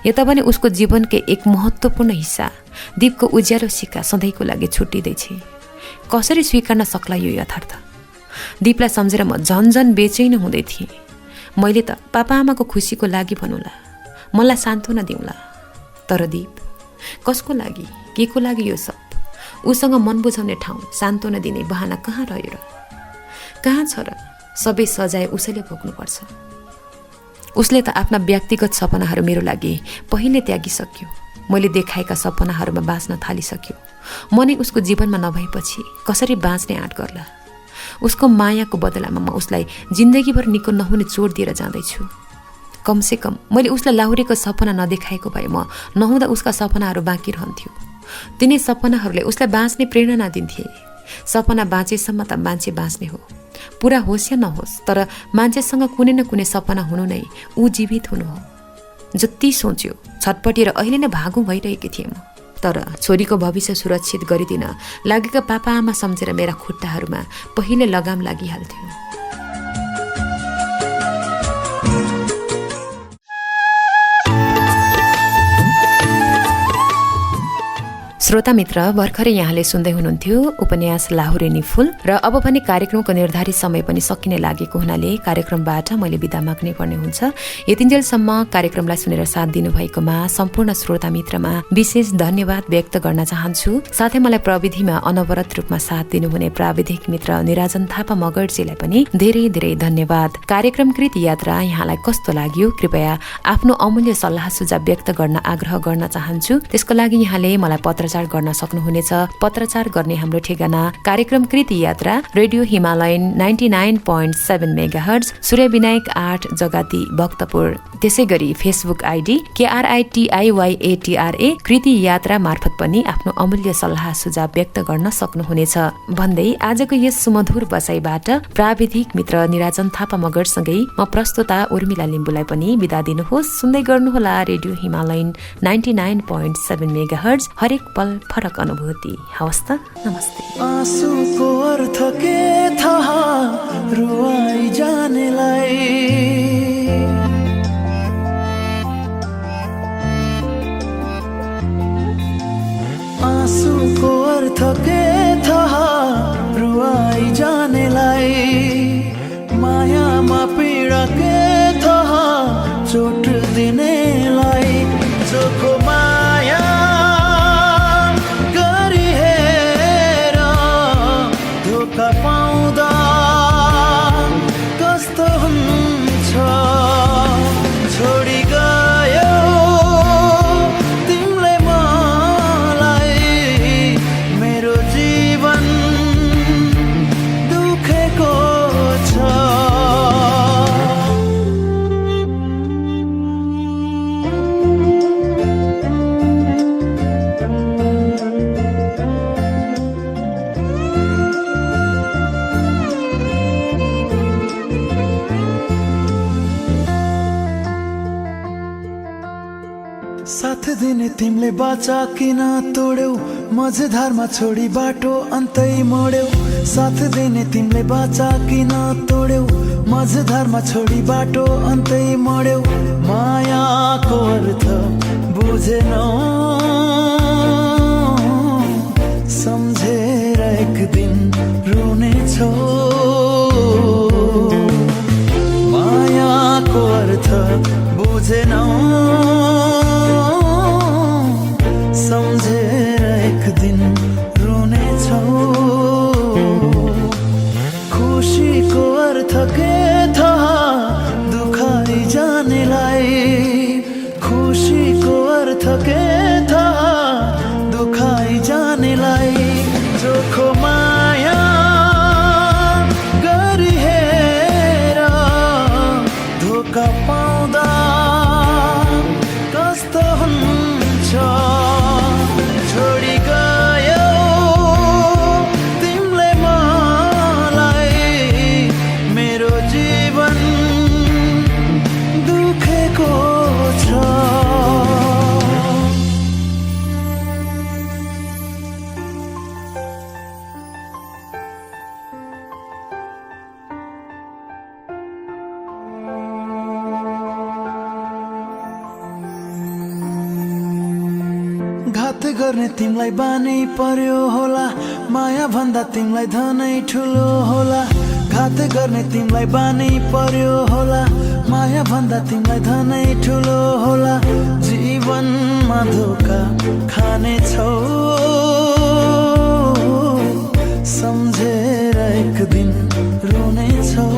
यता पनि उसको जीवनकै एक महत्त्वपूर्ण हिस्सा दीपको उज्यालो सिक्का सधैँको लागि छुट्टिँदैछ। कसरी स्वीकार्न सक्ला यो यथार्थ? दीपलाई सम्झेर म झन्झन बेचैन हुँदै थिएँ। मैले त पापा आमाको खुसीको लागि भनौँला, मलाई सान्त्वना दिउँला। तर दीप कसको लागि, के को लागि यो सब? उसँग मन बुझाउने ठाउँ, सान्त्वना दिने बहाना कहाँ रह्यो र? कहाँ छ र? सबै सजाय उसैले भोग्नुपर्छ। उसले त आफ्ना व्यक्तिगत सपनाहरू मेरो लागि पहिले त्यागिसक्यो। मैले देखाएका सपनाहरूमा बाँच्न थालिसक्यो। म नै उसको जीवनमा नभएपछि कसरी बाँच्ने आँट गर्ला? उसको मायाको बदलामा म उसलाई जिन्दगीभर निको नहुने चोट दिएर जाँदैछु। कमसेकम मैले उसलाई लाहुरेको सपना नदेखाएको भए म नहुँदा उसका सपनाहरू बाँकी रहन्थ्यो। तिनै सपनाहरूले उसलाई बाँच्ने प्रेरणा दिन्थे। सपना बाँचेसम्म त मान्छे बाँच्ने हो, पुरा होस् या नहोस्, तर मान्छेसँग कुनै न कुनै सपना हुनु नै ऊ जीवित हुनु हो। जति सोच्यो छटपटिएर अहिले नै भागौँ भइरहेकी थिएँ म। तर छोरीको भविष्य सुरक्षित गरिदिन लागेका पापा आमा सम्झेर मेरा खुट्टाहरूमा पहिले लगाम लागिहाल्थ्यो। श्रोता मित्र, भर्खरै यहाँले सुन्दै हुनुहुन्थ्यो उपन्यास लाहुरेनी फूल र अब भने कार्यक्रमको निर्धारित समय पनि सकिने लागेको हुनाले कार्यक्रमबाट मैले बिदा माग्नै पर्ने हुन्छ। यतिन्जेलसम्म कार्यक्रमलाई सुनेर साथ दिनुभएकोमा सम्पूर्ण श्रोता मित्रमा विशेष धन्यवाद व्यक्त गर्न चाहन्छु। साथै मलाई प्रविधिमा अनवरत रूपमा साथ दिनुहुने प्राविधिक मित्र निराजन थापा मगर्जीलाई पनि धेरै धेरै धन्यवाद। कार्यक्रमकृत यात्रा यहाँलाई कस्तो लाग्यो कृपया आफ्नो अमूल्य सल्लाह सुझाव व्यक्त गर्न आग्रह गर्न चाहन्छु। त्यसको लागि यहाँले मलाई पत्रचार गर्न सक्नुहुनेछ। पत्रचार गर्ने हाम्रो ठेगाना कार्यक्रमकृत यात्रा रेडियो हिमालयन 99.7 मेगाहर्ज, सूर्य विनायक 8 जगाती भक्तपुर। त्यसै गरी फेसबुक आइडी KRITIYATRA कृति यात्रा मार्फत पनि आफ्नो अमूल्य सल्लाह सुझाव व्यक्त गर्न सक्नुहुनेछ भन्दै आजको यस सुमधुर बसाइबाट प्राविधिक मित्र निराजन थापा मगरसँगै म प्रस्तुता उर्मिला लिम्बुलाई पनि बिदा दिनुहोस्। सुन्दै गर्नुहोला रेडियो हिमालयन 99.7 मेगाहर्ज, हरेक पल फरक अनुभूति। हवस् त, नमस्ते। आँसुको अर्थ के थाहा रुवाई जानेलाई, आँसुको अर्थ के थाहा रुवाई जानेलाई, मायामा पीडा के थाहा चोट दिनेलाई, जोको माया पाउँदा कस्तो हुन्छ, छोडी गयो तिमीले मलाई, मेरो जीवन दुखेको छ। साथ दिने तिमीले बाचा किन तोड्यौ, मझधारमा छोडी बाटो अन्तै मोड्यौ। साथ दिने तिमीले बाचा किन तोड्यौ, मझधारमा छोडी बाटो अन्तै मोड्यौ। मायाको अर्थ बुझेनौ, सम्झेर एक दिन रुनेछौ। मायाको अर्थ बुझेनौ, सम्झेर एक दिन रुनेछौ। खुसीको अर्थ के थाहा दुखाइ जानेलाई, खुसीको अर्थ के थाहा दुखाइ जानेलाई, जोखो माया गरी हेर धोका पाउँदा कस्तो हुन्छ, छोडी गयो तिमीले मलाई, मेरो जीवन दुखेको छ। घात गर्ने तिमीलाई बानी पर्यो होला, माया भन्दा तिमीलाई धनै ठुलो होला। घात गर्ने तिमीलाई बानी पर्यो होला, माया भन्दा तिमीलाई धनै ठुलो होला। जीवनमा धोका खानेछौ, सम्झेर एक दिन रुनेछौ।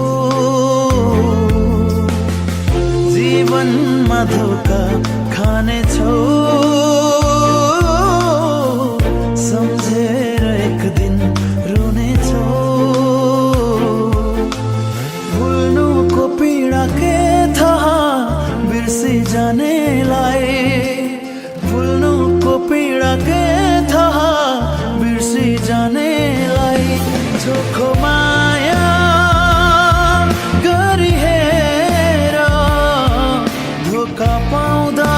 जीवनमा धोका खानेछौ, सम्झेर एक दिन रुनेछौ। भुल्नुको पीडा के थाहा बिर्सी जानेलाई, भुल्नुको पीडा के थाहा बिर्सी जानेलाई, जोखो माया गरी हेर धोका पाउँदा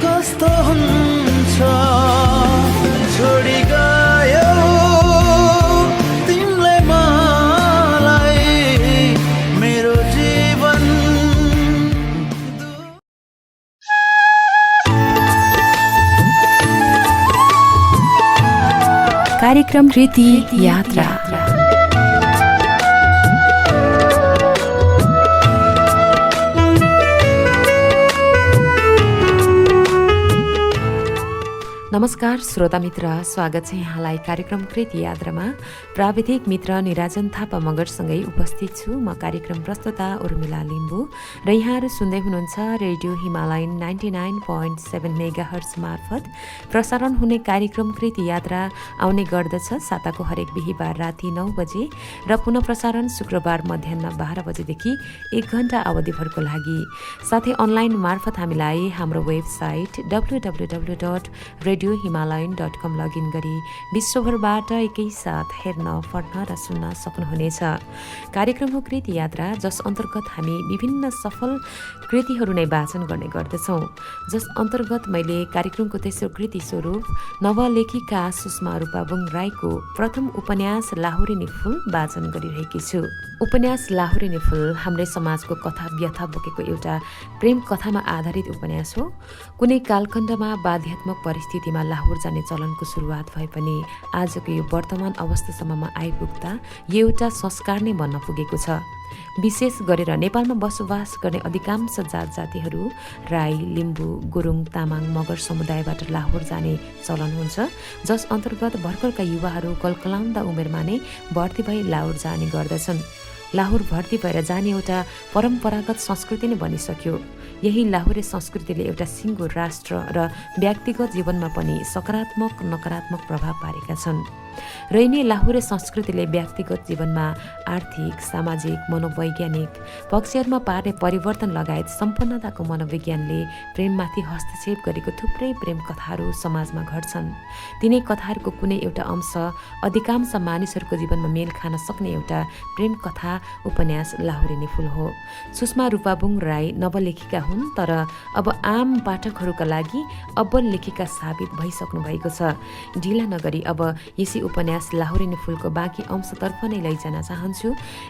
कस्तो हुन्छ, छोडी गयो तिमीले मलाई, मेरो जीवन कार्यक्रम कृति यात्रा। नमस्कार श्रोता मित्र, स्वागत छ यहाँलाई कार्यक्रम कृति यात्रामा। प्राविधिक मित्र निराजन थापा मगरसँगै उपस्थित छु म, कार्यक्रम प्रस्तुता उर्मिला लिम्बू, र यहाँहरू सुन्दै हुनुहुन्छ रेडियो हिमालयन 99.7 मेगाहर्ट्ज मार्फत प्रसारण हुने कार्यक्रम कृति यात्रा आउने गर्दछ साताको हरेक बिहीबार राति 9 बजे र पुनः प्रसारण शुक्रबार मध्याह 12 बजेदेखि 1 घण्टा अवधिभरको लागि। साथै अनलाइन मार्फत हामीलाई हाम्रो वेबसाइट www.radiohimalayan.com लगइन गरी विश्वभरबाट एकैसाथ हेर्न, पढ्न र सुन्न सक्नुहुनेछ। कार्यक्रम हो कृति यात्रा, जस अन्तर्गत हामी विभिन्न सफल कृतिहरू नै वाचन गर्ने गर्दछौँ। जस अन्तर्गत मैले कार्यक्रमको तेस्रो कृति स्वरूप नवलेखिका सुषमा रूपाबुङ राईको प्रथम उपन्यास लाहुरेनी फुल वाचन गरिरहेकी छु। उपन्यास लाहुरेनी फुल हाम्रै समाजको कथा व्यथा बोकेको एउटा प्रेम कथामा आधारित उपन्यास हो। कुनै कालखण्डमा बाध्यात्मक परिस्थितिमा लाहोर जाने चलनको सुरुवात भए पनि आजको यो वर्तमान अवस्थासम्ममा आइपुग्दा यो एउटा संस्कार नै बन्न पुगेको छ। विशेष गरेर नेपालमा बसोबास गर्ने अधिकांश जात जातिहरू राई, लिम्बू, गुरुङ, तामाङ, मगर समुदायबाट लाहोर जाने चलन हुन्छ, जस अन्तर्गत भर्खरका युवाहरू कलकलाउँदा उमेरमा नै भर्ती भई लाहोर जाने गर्दछन्। लाहोर भर्ती भएर जाने एउटा परम्परागत संस्कृति नै बनिसक्यो। यही लाहुरे संस्कृतिले एउटा सिङ्गो राष्ट्र र व्यक्तिगत जीवनमा पनि सकारात्मक नकारात्मक प्रभाव पारेका छन्। र यिनै लाहुरे संस्कृतिले व्यक्तिगत जीवनमा आर्थिक, सामाजिक, मनोवैज्ञानिक पक्षहरूमा पार्ने परिवर्तन लगायत सम्पन्नताको मनोविज्ञानले प्रेममाथि हस्तक्षेप गरेको थुप्रै प्रेम कथाहरू समाजमा घट्छन्। तिनै कथाहरूको कुनै एउटा अंश अधिकांश मानिसहरूको जीवनमा मेल खान सक्ने एउटा प्रेम कथा उपन्यास लाहुरेनी फुल हो। सुषमा रूपाबुङ राई नवलेखिका हुन्, तर अब आम पाठकहरूका लागि अब्बल लेखिका साबित भइसक्नु भएको छ। ढिला नगरी अब यसै उपन्यास लाहुरेनी फुलको बाँकी अंशतर्फ नै लैजान चाहन्छु।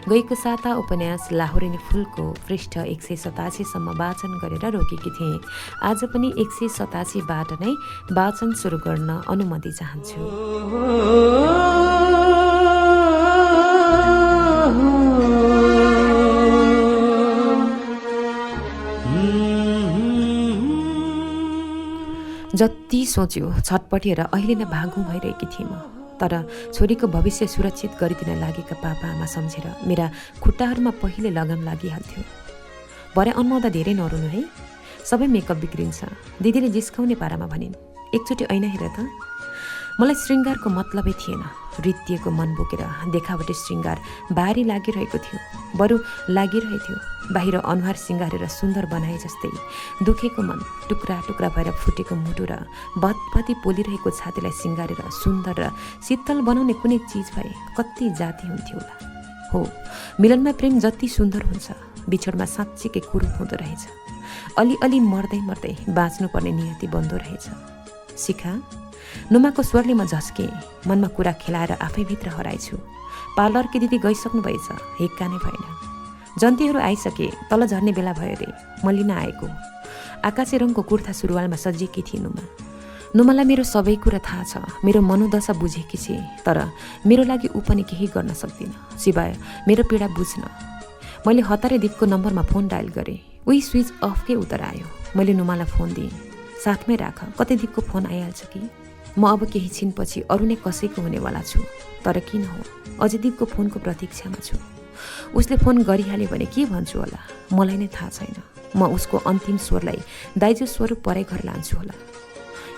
गएको साता उपन्यास लाहुरेनी फुलको पृष्ठ 187 सम्म वाचन गरेर रोकेकी थिएँ। आज पनि 187 बाट नै वाचन सुरु गर्न अनुमति चाहन्छु। जति सोच्यो छटपटिएर अहिले नै भागौँ भइरहेकी थिएँ म, तर छोरीको भविष्य सुरक्षित गरिदिन लागेका पापा आमा सम्झेर मेरा खुट्टाहरूमा पहिले लगाम लागिहाल्थ्यो। भरे अन्माउँदा धेरै नरुनु है, सबै मेकअप बिग्रिन्छ, दिदीले जिस्काउने पारामा भनिन्। एकचोटि ऐना हेर त। मलाई श्रृङ्गारको मतलबै थिएन। रित्तिएको मन बोकेर देखावटी श्रृङ्गार बारी लागिरहेको थियो, बरु लागिरहेथ्यो। बाहिर अनुहार सिँगारेर सुन्दर बनाए जस्तै दुखेको मन, टुक्रा टुक्रा भएर फुटेको मुटु र बतबती पोलिरहेको छातीलाई सिँगारेर सुन्दर र शीतल बनाउने कुनै चिज भए कति जाति हुन्थ्यो होला। हो, मिलनमा प्रेम जति सुन्दर हुन्छ, बिछोडमा साँच्चीकै कुरूप हुँदो रहेछ। अलिअलि मर्दै मर्दै बाँच्नुपर्ने नियति बन्दो रहेछ। शिखा, नुमाको स्वरले म झस्केँ। मनमा कुरा खेलाएर आफैभित्र हराइछु। पार्लरकी दिदी गइसक्नु भएछ, हिक्का नै भएन। जन्तीहरू आइसके, तल झर्ने बेला भयो रे, म लिन आएको। आकाशे रङको कुर्ता सुरुवालमा सजिएकी थिए नुमा। नुमालाई मेरो सबै कुरा थाहा छ, मेरो मनोदशा बुझेकी छे, तर मेरो लागि ऊ पनि केही गर्न सक्दिन सिवाय मेरो पीडा बुझ्न। मैले हतारे दिपको नम्बरमा फोन डायल गरेँ। उही स्विच अफकै उत्तर आयो। मैले नुमालाई फोन दिएँ, साथमै राख, कतै दिपको फोन आइहाल्छ कि। म अब केही छिनपछि अरू नै कसैको हुनेवाला छु, तर किन हो अझै दिपको फोनको प्रतीक्षामा छु। उसले फोन गरिहाल्यो भने के भन्छु होला, मलाई नै थाहा छैन। म उसको अन्तिम स्वरलाई दाइजो स्वरूप परै घर लान्छु होला।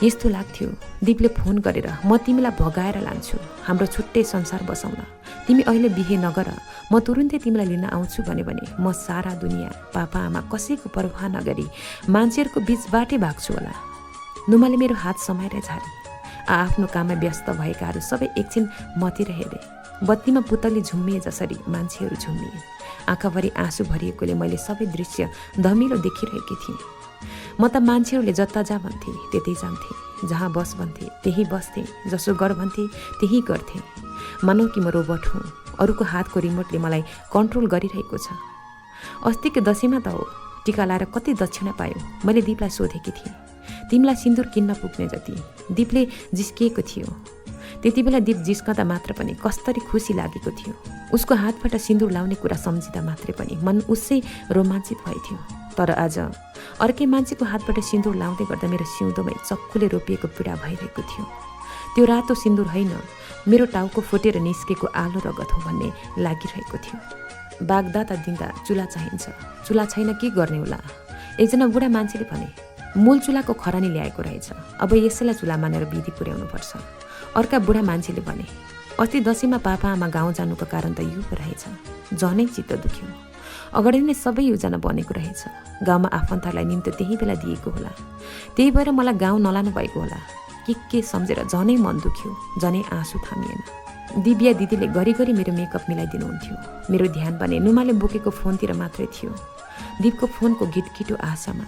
यस्तो लाग्थ्यो दिपले फोन गरेर म तिमीलाई भगाएर लान्छु, हाम्रो छुट्टै संसार बसाउन। तिमी अहिले बिहे नगर, म तुरुन्तै तिमीलाई लिन आउँछु भने म सारा दुनियाँ, पापा आमा कसैको परवाह नगरी मान्छेहरूको बिचबाटै भाग्छु होला। नुमाले मेरो हात समाएर झारे। आफ्नो काममा व्यस्त भएकाहरू सबै एकछिन मतिर हेरे। बत्तीमा पुतली झुम्मिए जसरी मान्छेहरू झुम्मिए। आँखाभरि आँसु भरिएकोले मैले सबै दृश्य धमिलो देखिरहेकी थिएँ। म त मान्छेहरूले जता जा भन्थे त्यतै जान्थे, जहाँ बस भन्थे त्यही बस्थे, जसो गर भन्थे त्यही गर्थे। मानौ कि म रोबोट हुँ, अरूको हातको रिमोटले मलाई कन्ट्रोल गरिरहेको छ। अस्तिको दशैँमा त हो, टिका लाएर कति दक्षिणा पायो? मैले दिपलाई सोधेकी थिएँ। तिमीलाई सिन्दुर किन्न पुग्ने जति। दिपले जिस्किएको थियो। त्यति बेला दीप जिस्कँदा मात्र पनि कस्तरी खुसी लागेको थियो। उसको हातबाट सिन्दुर लाउने कुरा सम्झिँदा मात्रै पनि मन उसै रोमाञ्चित भइथ्यो। तर आज अर्कै मान्छेको हातबाट सिन्दुर लाउँदै गर्दा मेरो सिउँदोमै चक्कुले रोपिएको पीडा भइरहेको थियो। त्यो रातो सिन्दुर होइन, मेरो टाउको फुटेर निस्केको आलो रगत हो भन्ने लागिरहेको थियो। बागदाता दिँदा चुला चाहिन्छ, चुला छैन के गर्ने होला? एकजना बुढा मान्छेले भने, मूल चुलाको खरानी ल्याएको रहेछ, अब यसैलाई चुला मानेर विधि पुर्याउनुपर्छ। अर्का बुढा मान्छेले भने, अस्ति दसैँमा पापा आमा गाउँ जानुको कारण त यो पो रहेछ। झनै चित्त दुख्यो। अगाडि नै सबै योजना बनेको रहेछ। गाउँमा आफन्तहरूलाई निम्तो त्यही बेला दिएको होला, त्यही भएर मलाई गाउँ नलानु भएको होला। के सम्झेर झनै मन दुख्यो, झनै आँसु थामिएन। दिव्या दिदीले घरिघरि मेरो मेकअप मिलाइदिनुहुन्थ्यो। मेरो ध्यान भने नुमाले बोकेको फोनतिर मात्रै थियो, दीपको फोनको गिटगिटो आशामा।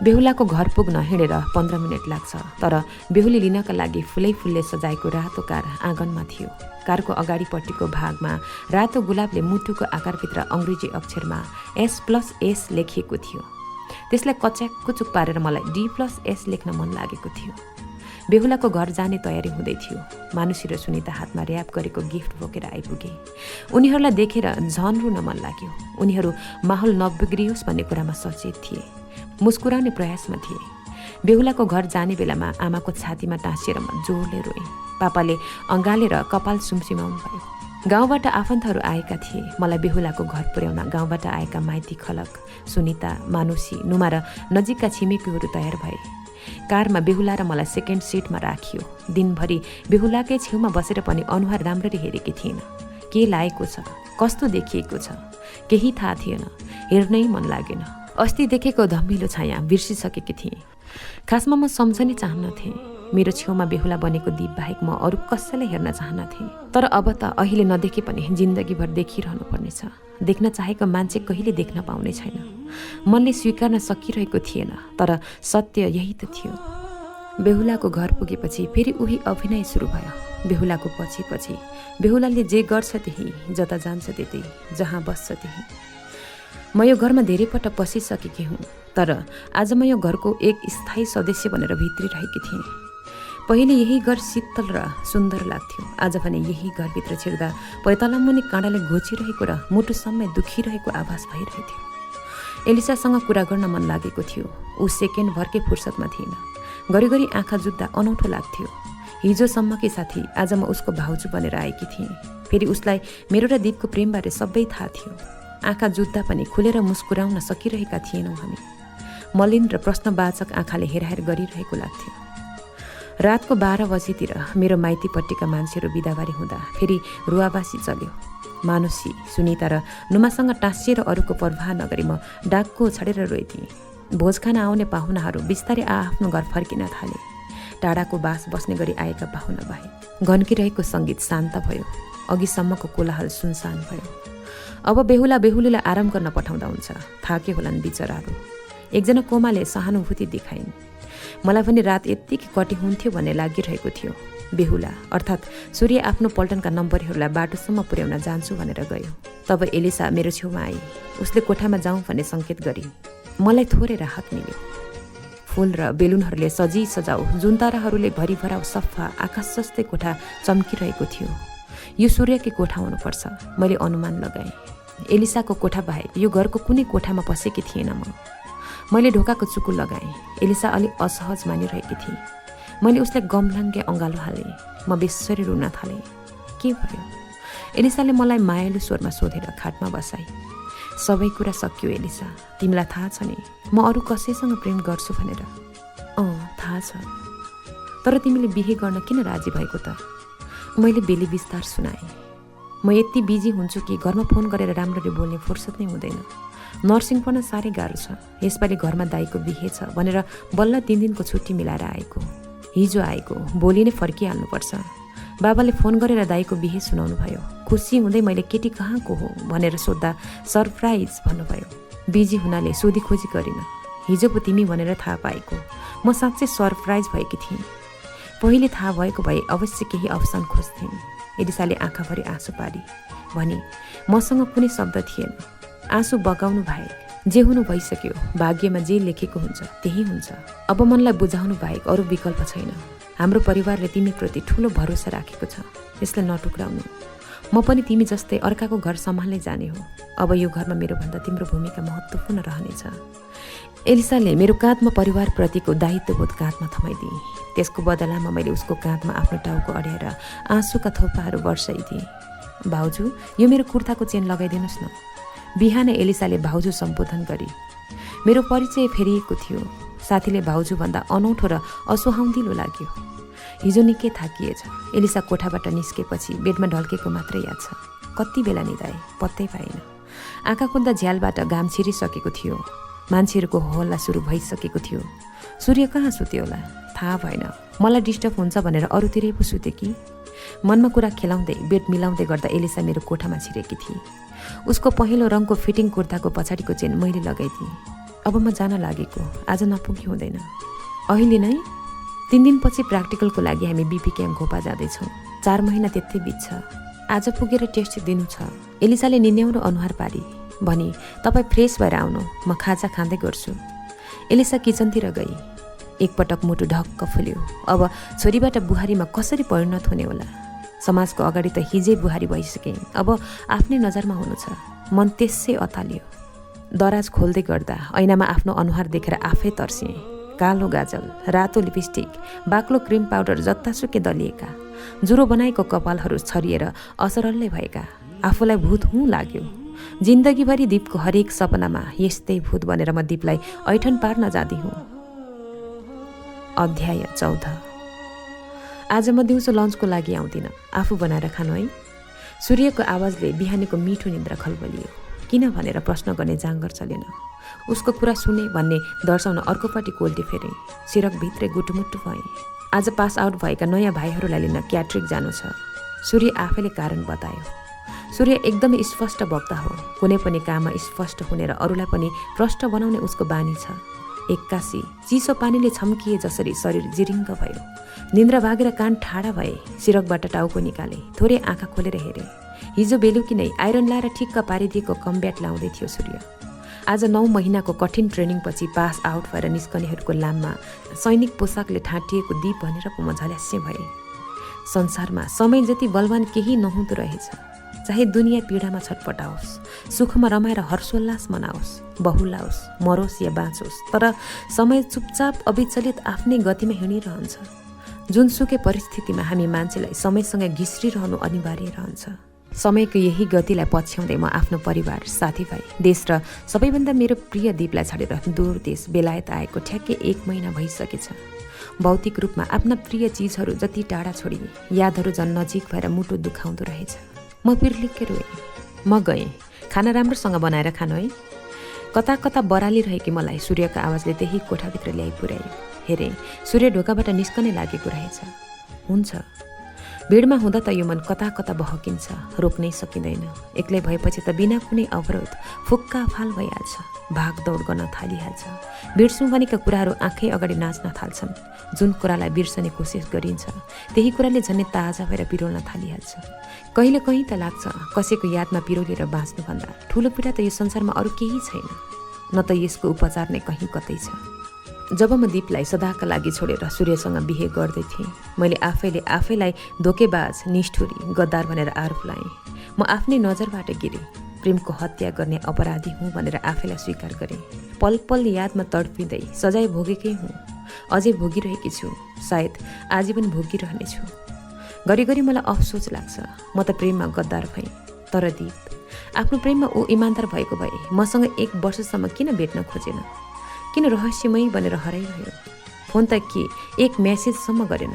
बेहुलाको घर पुग्न हिँडेर 15 मिनट लाग्छ, तर बेहुली लिनका लागि फुलले सजाएको रातो कार आँगनमा थियो। कारको अगाडिपट्टिको भागमा रातो गुलाबले मुटुको आकारभित्र अङ्ग्रेजी अक्षरमा S+S लेखिएको थियो। त्यसलाई कच्याक कुचुक पारेर मलाई D+S लेख्न मन लागेको थियो। बेहुलाको घर जाने तयारी हुँदै थियो। मानुसी र सुनिता हातमा र्याप गरेको गिफ्ट बोकेर आइपुगे। उनीहरूलाई देखेर झन रुन मन लाग्यो। उनीहरू माहौल नबिग्रियोस् भन्ने कुरामा सचेत थिए, मुस्कुराउने प्रयासमा थिए। बेहुलाको घर जाने बेलामा आमाको छातीमा टाँसिएर म जोडले रोएँ। पापाले अँगालेर कपाल सुमसुमाउनु भयो। गाउँबाट आफन्तहरू आएका थिए। मलाई बेहुलाको घर पुर्याउन गाउँबाट आएका माइती खलक, सुनिता, मानुसी, नुमा र नजिकका छिमेकीहरू तयार भए। कारमा बेहुला र मलाई सेकेन्ड सिटमा राखियो। दिनभरि बेहुलाकै छेउमा बसेर पनि अनुहार राम्ररी हेरेकी थिएन। के लागेको छ, कस्तो देखिएको छ, केही थाहा थिएन। हेर्नै मन लागेन। अस्ति देखेको धमिलो छाया बिर्सिसकेकी थिएँ। खासमा म सम्झनै चाहन्नथेँ। मेरो छेउमा बेहुला बनेको दीप बाहेक म अरू कसैलाई हेर्न चाहन्नथेँ। तर अब त अहिले नदेखे पनि जिन्दगीभर देखिरहनु पर्नेछ। देख्न चाहेको मान्छे कहिले देख्न पाउने छैन। मनले स्वीकार्न सकिरहेको थिएन, तर सत्य यही त थियो। बेहुलाको घर पुगेपछि फेरि उही अभिनय सुरु भयो। बेहुलाको पछि बेहुलाले जे गर्छ त्यही, जता जान्छ त्यतै, जहाँ बस्छ त्यही। म यो घरमा धेरै पटक पसिसकेकी हुँ, तर आज म यो घरको एक स्थायी सदस्य भनेर भित्रिरहेकी थिएँ। पहिले यही घर शीतल र सुन्दर लाग्थ्यो। आज भने यही घरभित्र छिर्दा पैतालामुनि काँडाले घोचिरहेको र मुटुसम्मै दुखिरहेको आभास भइरहेथ्यो। एलिसासँग कुरा गर्न मन लागेको थियो। ऊ सेकेन्डभरकै फुर्सदमा थिएन। घरिघरि आँखा जुत्दा अनौठो लाग्थ्यो। हिजोसम्मकी साथी आज म उसको भाउजू बनेर आएकी थिएँ। फेरि उसलाई मेरो र दीपको प्रेमबारे सबै थाहा थियो। आँखा जुत्दा पनि खुलेर मुस्कुराउन सकिरहेका थिएनौँ हामी। मलिन र प्रश्नवाचक आँखाले हेरहेर गरिरहेको लाग्थ्यो। रातको 12 बजीतिर मेरो माइतीपट्टिका मान्छेहरू बिदाबारी हुँदा फेरि रुवाबासी चल्यो। मानुसी, सुनिता र नुमासँग टाँसिएर अरूको पर्वाह नगरी म डाकको छाडेर रोइदिएँ। भोज खान आउने पाहुनाहरू बिस्तारै आआफ्नो घर फर्किन थाले। टाढाको बास बस्ने गरी आएका पाहुना बाहे। घन्किरहेको सङ्गीत शान्त भयो। अघिसम्मको कोलाहल सुनसान भयो। अब बेहुला बेहुलीलाई आराम गर्न पठाउँदा हुन्छ, थाके होलान् बिचराहरू। एकजना कोमाले सहानुभूति देखाइन्। मलाई पनि रात यत्तिकै कटी हुन्थ्यो भन्ने लागिरहेको थियो। बेहुला अर्थात् सूर्य आफ्नो पल्टनका नम्बरहरूलाई बाटोसम्म पुर्याउन जान्छु भनेर गयो। तब एलिसा मेरो छेउमा आई। उसले कोठामा जाउँ भन्ने सङ्केत गरी। मलाई थोरै राहत मिल्यो। फुल र बेलुनहरूले सजाउ जुन ताराहरूले भरिभराउ सफा आकाश जस्तै कोठा चम्किरहेको थियो। यो सूर्यकै कोठा हुनुपर्छ, मैले अनुमान लगाएँ। एलिसाको कोठा बाहेक यो घरको कुनै कोठामा पसेकी थिएन म। मैले ढोकाको चुकु लगाएँ। एलिसा अलि असहज मानिरहेकी थिए। मैले उसलाई गमलाङ्गे अँगालो हालेँ। म बेसरी रुन थालेँ। के भयो? एलिसाले मलाई मायालु स्वरमा सोधेर खाटमा बसाई। सबै कुरा सकियो एलिसा, तिमीलाई थाहा छ नि म अरू कसैसँग प्रेम गर्छु भनेर। थाहा छ। तर तिमीले बिहे गर्न किन राजी भएको त? मैले बेली बिस्तार सुनाएँ। म यति बिजी हुन्छु कि घरमा फोन गरेर राम्ररी बोल्ने फुर्सद नै हुँदैन। नर्सिङ पढ्न साह्रै गाह्रो छ। यसपालि घरमा दाइको बिहे छ भनेर बल्ल 3 दिनको छुट्टी मिलाएर आएको। हिजो आएको, भोलि नै फर्किहाल्नुपर्छ। बाबाले फोन गरेर दाइको बिहे सुनाउनु भयो। खुसी हुँदै मैले केटी कहाँको हो भनेर सोद्धा सरप्राइज भन्नुभयो। बिजी हुनाले सोधी खोजी गरिन। हिजो पो तिमी भनेर थाहा पाएको। म साँच्चै सरप्राइज भएकी थिएँ। पहिले थाहा भएको भए अवश्य केही अप्सन खोज्थेँ। एलिसाले आँखाभरि आँसु पारी भनी, मसँग कुनै शब्द थिएन। आँसु बगाउनु बाहेक जे हुनु भइसक्यो। भाग्यमा जे लेखेको हुन्छ त्यही हुन्छ। अब मनलाई बुझाउनु बाहेक अरू विकल्प छैन। हाम्रो परिवारले तिमीप्रति ठुलो भरोसा राखेको छ, यसलाई नटुक्राउनु। म पनि तिमी जस्तै अर्काको घर सम्हाल्दै जाने हो। अब यो घरमा मेरो भन्दा तिम्रो भूमिका महत्त्वपूर्ण रहनेछ। एलिसाले मेरो काँधमा परिवारप्रतिको दायित्वबोध काँधमा थमाइदिए। त्यसको बदलामा मैले उसको काँधमा आफ्नो टाउको अड्याएर आँसुका थोपाहरू वर्षाइदिएँ। भाउजू, यो मेरो कुर्ताको चेन लगाइदिनुहोस् न। बिहान एलिसाले भाउजू सम्बोधन गरी। मेरो परिचय फेरिएको थियो। साथीले भाउजूभन्दा अनौठो र असुहाउँदिलो लाग्यो। हिजो निकै थाकिएछ। एलिसा कोठाबाट निस्केपछि बेडमा ढल्केको मात्रै याद छ। कति बेला निदाए पत्तै पाएन। आँखा खोल्दा झ्यालबाट घाम छिरिसकेको थियो। मान्छेहरूको हल्ला सुरु भइसकेको थियो। सूर्य कहाँ सुत्यो होला थाहा भएन। मलाई डिस्टर्ब हुन्छ भनेर अरूतिरै पो सुते कि। मनमा कुरा खेलाउँदै बेड मिलाउँदै गर्दा एलिसा मेरो कोठामा छिरेकी थिए। उसको पहेँलो रङको फिटिङ कुर्ताको पछाडिको चेन मैले लगाइदिएँ। अब म जान लागेको, आज नपुगी हुँदैन। अहिले नै 3 दिनपछि प्र्याक्टिकलको लागि हामी बिपी क्याम्प घोपा जाँदैछौँ। 4 महिना त्यतै बित्छ। आज पुगेर टेस्ट दिनु छ। एलिसाले निन्याउरो अनुहार पारी भनी, तपाईँ फ्रेस भएर आउनु, म खाजा खाँदै गर्छु। एलिसा किचनतिर गई। एकपटक मुटु ढक्क फुल्यो। अब छोरीबाट बुहारीमा कसरी परिणत हुने होला। समाजको अगाडि त हिजै बुहारी भइसकेँ, अब आफ्नै नजरमा हुनु छ। मन त्यसै अतालियो। दराज खोल्दै गर्दा ऐनामा आफ्नो अनुहार देखेर आफै तर्सिएँ। कालो गाजल, रातो लिपस्टिक, बाक्लो क्रिम पाउडर जत्तासुकै दलिएका, जुरो बनाएको कपालहरू छरिएर असरल्लै भएका। आफूलाई भूत हुँ लाग्यो। जिन्दगीभरि दीपको हरेक सपनामा यस्तै भूत बनेर म दीपलाई ऐठन पार्न जाँदी हुँ। अध्याय 14। आज म दिउँसो लन्चको लागि आउँदिनँ, आफू बनाएर खानु है। सूर्यको आवाजले बिहानीको मिठो निन्द्रा खलबलियो। किन भनेर प्रश्न गर्ने जाँगर चलेन। उसको कुरा सुने भन्ने दर्शाउन अर्कोपट्टि कोल्टी फेरेँ। सिरकभित्रै गुटुमुट्टु भएँ। आज पास आउट भएका नयाँ भाइहरूलाई लिन क्याट्रिक जानु छ। सूर्य आफैले कारण बतायो। सूर्य एकदमै स्पष्ट वक्ता हो। कुनै पनि काममा स्पष्ट हुने र अरूलाई पनि प्रष्ट बनाउने उसको बानी छ। एक्कासी चिसो पानीले छम्किए जसरी शरीर जिरिङ्ग भयो। निन्द्रा भागेर कान ठाडा भए। सिरकबाट टाउको निकाले। थोरै आँखा खोलेर हेरे। हिजो बेलुकी नै आइरन लाएर ठिक्क पारिदिएको कम्ब्याट लाउँदै थियो सूर्य। आज 9 महिनाको कठिन ट्रेनिङपछि पास आउट भएर निस्कनेहरूको लाममा सैनिक पोसाकले ठाँटिएको दीप भनेर पो म झल्यास्से भएँ। संसारमा समय जति बलवान केही नहुँदो रहेछ। चाहे दुनियाँ पीडामा छटपटाओस्, सुखमा रमाएर हर्षोल्लास मनाओस्, बहुलाओस्, मरोस् या बाँचोस्, तर समय चुपचाप अविचलित आफ्नै गतिमा हिँडिरहन्छ। जुनसुकै परिस्थितिमा हामी मान्छेलाई समयसँग घिस्रिरहनु अनिवार्य रहन्छ। समयको यही गतिलाई पछ्याउँदै म आफ्नो परिवार, साथीभाइ, देश र सबैभन्दा मेरो प्रिय दीपलाई छाडेर दूर देश बेलायत आएको ठ्याक्कै 1 महिना भइसकेछ। भौतिक रूपमा आफ्ना प्रिय चिजहरू जति टाढा छोडिए, यादहरू झन् नजिक भएर मुटु दुखाउँदो रहेछ। म पिर्लिक्कै रोएँ। म गएँ। खाना राम्रोसँग बनाएर खानु है। कता कता बरालिरहेकी मलाई सूर्यको आवाजले त्यही कोठाभित्र ल्याइ पुर्यायो। हेरेँ, सूर्य ढोकाबाट निस्कनै लागेको रहेछ। हुन्छ। भिडमा हुँदा त यो मन कता कता बहकिन्छ, रोक्नै सकिँदैन। एक्लै भएपछि त बिना कुनै अवरोध फुक्का फाल भइहाल्छ, भागदौड गर्न थालिहाल्छ। बिर्सौँ भनेका कुराहरू आँखै अगाडि नाच्न थाल्छन्। जुन कुरालाई बिर्सने कोसिस गरिन्छ त्यही कुराले झन्नै ताजा भएर पिरोल्न थालिहाल्छ। कहिले कहीँ त लाग्छ कसैको यादमा पिरोलेर बाँच्नुभन्दा ठुलो पीडा त यो संसारमा अरू केही छैन, न त यसको उपचार नै कहीँ कतै छ। जब म दीपलाई सदाका लागि छोडेर सूर्यसँग बिहे गर्दै थिएँ, मैले आफैलाई धोकेबाज, निष्ठुरी, गद्दार भनेर आरोप लाएँ। म आफ्नै नजरबाट गिरेँ। प्रेमको हत्या गर्ने अपराधी हुँ भनेर आफैलाई स्वीकार गरेँ। पल पल यादमा तडपिँदै सजाय भोगेकै हुँ। अझै भोगिरहेकी छु, सायद आजीवन भोगिरहनेछु। घरिघरि मलाई अफसोस लाग्छ, म त प्रेममा गद्दार भएँ। तर दीप आफ्नो प्रेममा ऊ इमान्दार भएको भए मसँग 1 वर्षसम्म किन भेट्न खोजेन? किन रहस्यमय बनेर हराइरह्यो? फोन त के 1 म्यासेजसम्म गरेन।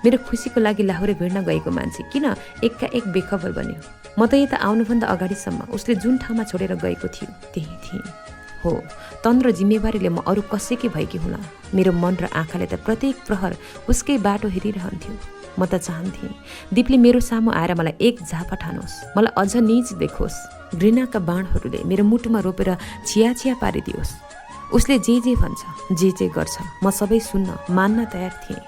मेरो खुसीको लागि लाहोरे भिड्न गएको मान्छे किन एकाएक बेखबर बन्यो? म त यता आउनुभन्दा अगाडिसम्म उसले जुन ठाउँमा छोडेर गएको थियो त्यही थिएँ। हो, तन र जिम्मेवारीले म अरू कसैकै भएकी हुन। मेरो मन र आँखाले त प्रत्येक प्रहर उसकै बाटो हेरिरहन्थ्यो। म त चाहन्थेँ दीपले मेरो सामु आएर मलाई 1 झापा ठानोस्, मलाई अझ नीच देखोस्, घृणाका बाणहरूले मेरो मुटुमा रोपेर छिया पारिदियोस्। उसले जे भन्छ, जे गर्छ, म सबै सुन्न, मान्न तयार थिएँ।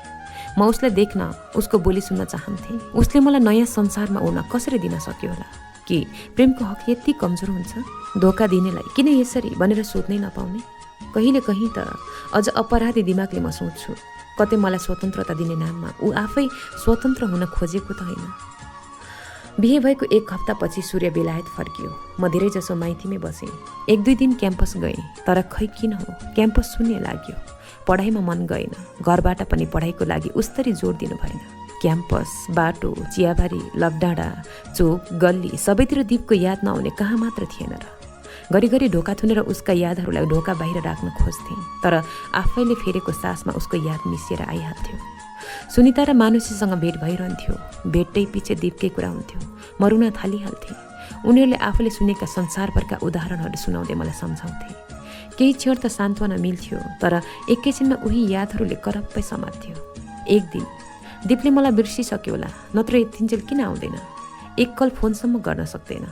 म उसलाई देख्न, उसको बोली सुन्न चाहन्थेँ। उसले मलाई नयाँ संसारमा उड्न कसरी दिन सक्यो होला? कि प्रेमको हक यति कमजोर हुन्छ? धोका दिनेलाई किन यसरी भनेर सोध्नै नपाउने? कहिले कहीँ त अझ अपराधी दिमागले म सोच्छु, कतै मलाई स्वतन्त्रता दिने नाममा ऊ आफै स्वतन्त्र हुन खोजेको त होइन। बिहे भएको 1 हप्तापछि सूर्य बेलायत फर्कियो। म धेरैजसो माइतीमै बसेँ। 1-2 दिन क्याम्पस गएँ, तर खै किन हो क्याम्पस शून्य लाग्यो। पढाइमा मन गएन। घरबाट पनि पढाइको लागि उस्तरी जोड दिनु भएन। क्याम्पस, बाटो, चियाबारी, लभडाँडा, चोक, गल्ली सबैतिर दीपको याद नआउने कहाँ मात्र थिएन र। घरिघरि ढोका थुनेर उसका यादहरूलाई ढोका बाहिर राख्न खोज्थेँ, तर आफैले फेरेको सासमा उसको याद मिसिएर आइहाल्थ्यो। सुनिता र मानुषीसँग भेट भइरहन्थ्यो। भेट्टै पछि दीपकै कुरा हुन्थ्यो। म रुन थालिहाल्थेँ। उनीहरूले आफूले सुनेका संसारभरका उदाहरणहरू सुनाउँदै मलाई सम्झाउँथे। केही क्षण त सान्त्वना मिल्थ्यो, तर एकैछिनमा उही यादहरूले करप्पै समात्थ्यो। एक दिन दीपले मलाई बिर्सिसक्यो होला, नत्र यतिन्जेल किन आउँदैन? एक कल फोनसम्म गर्न सक्दैन।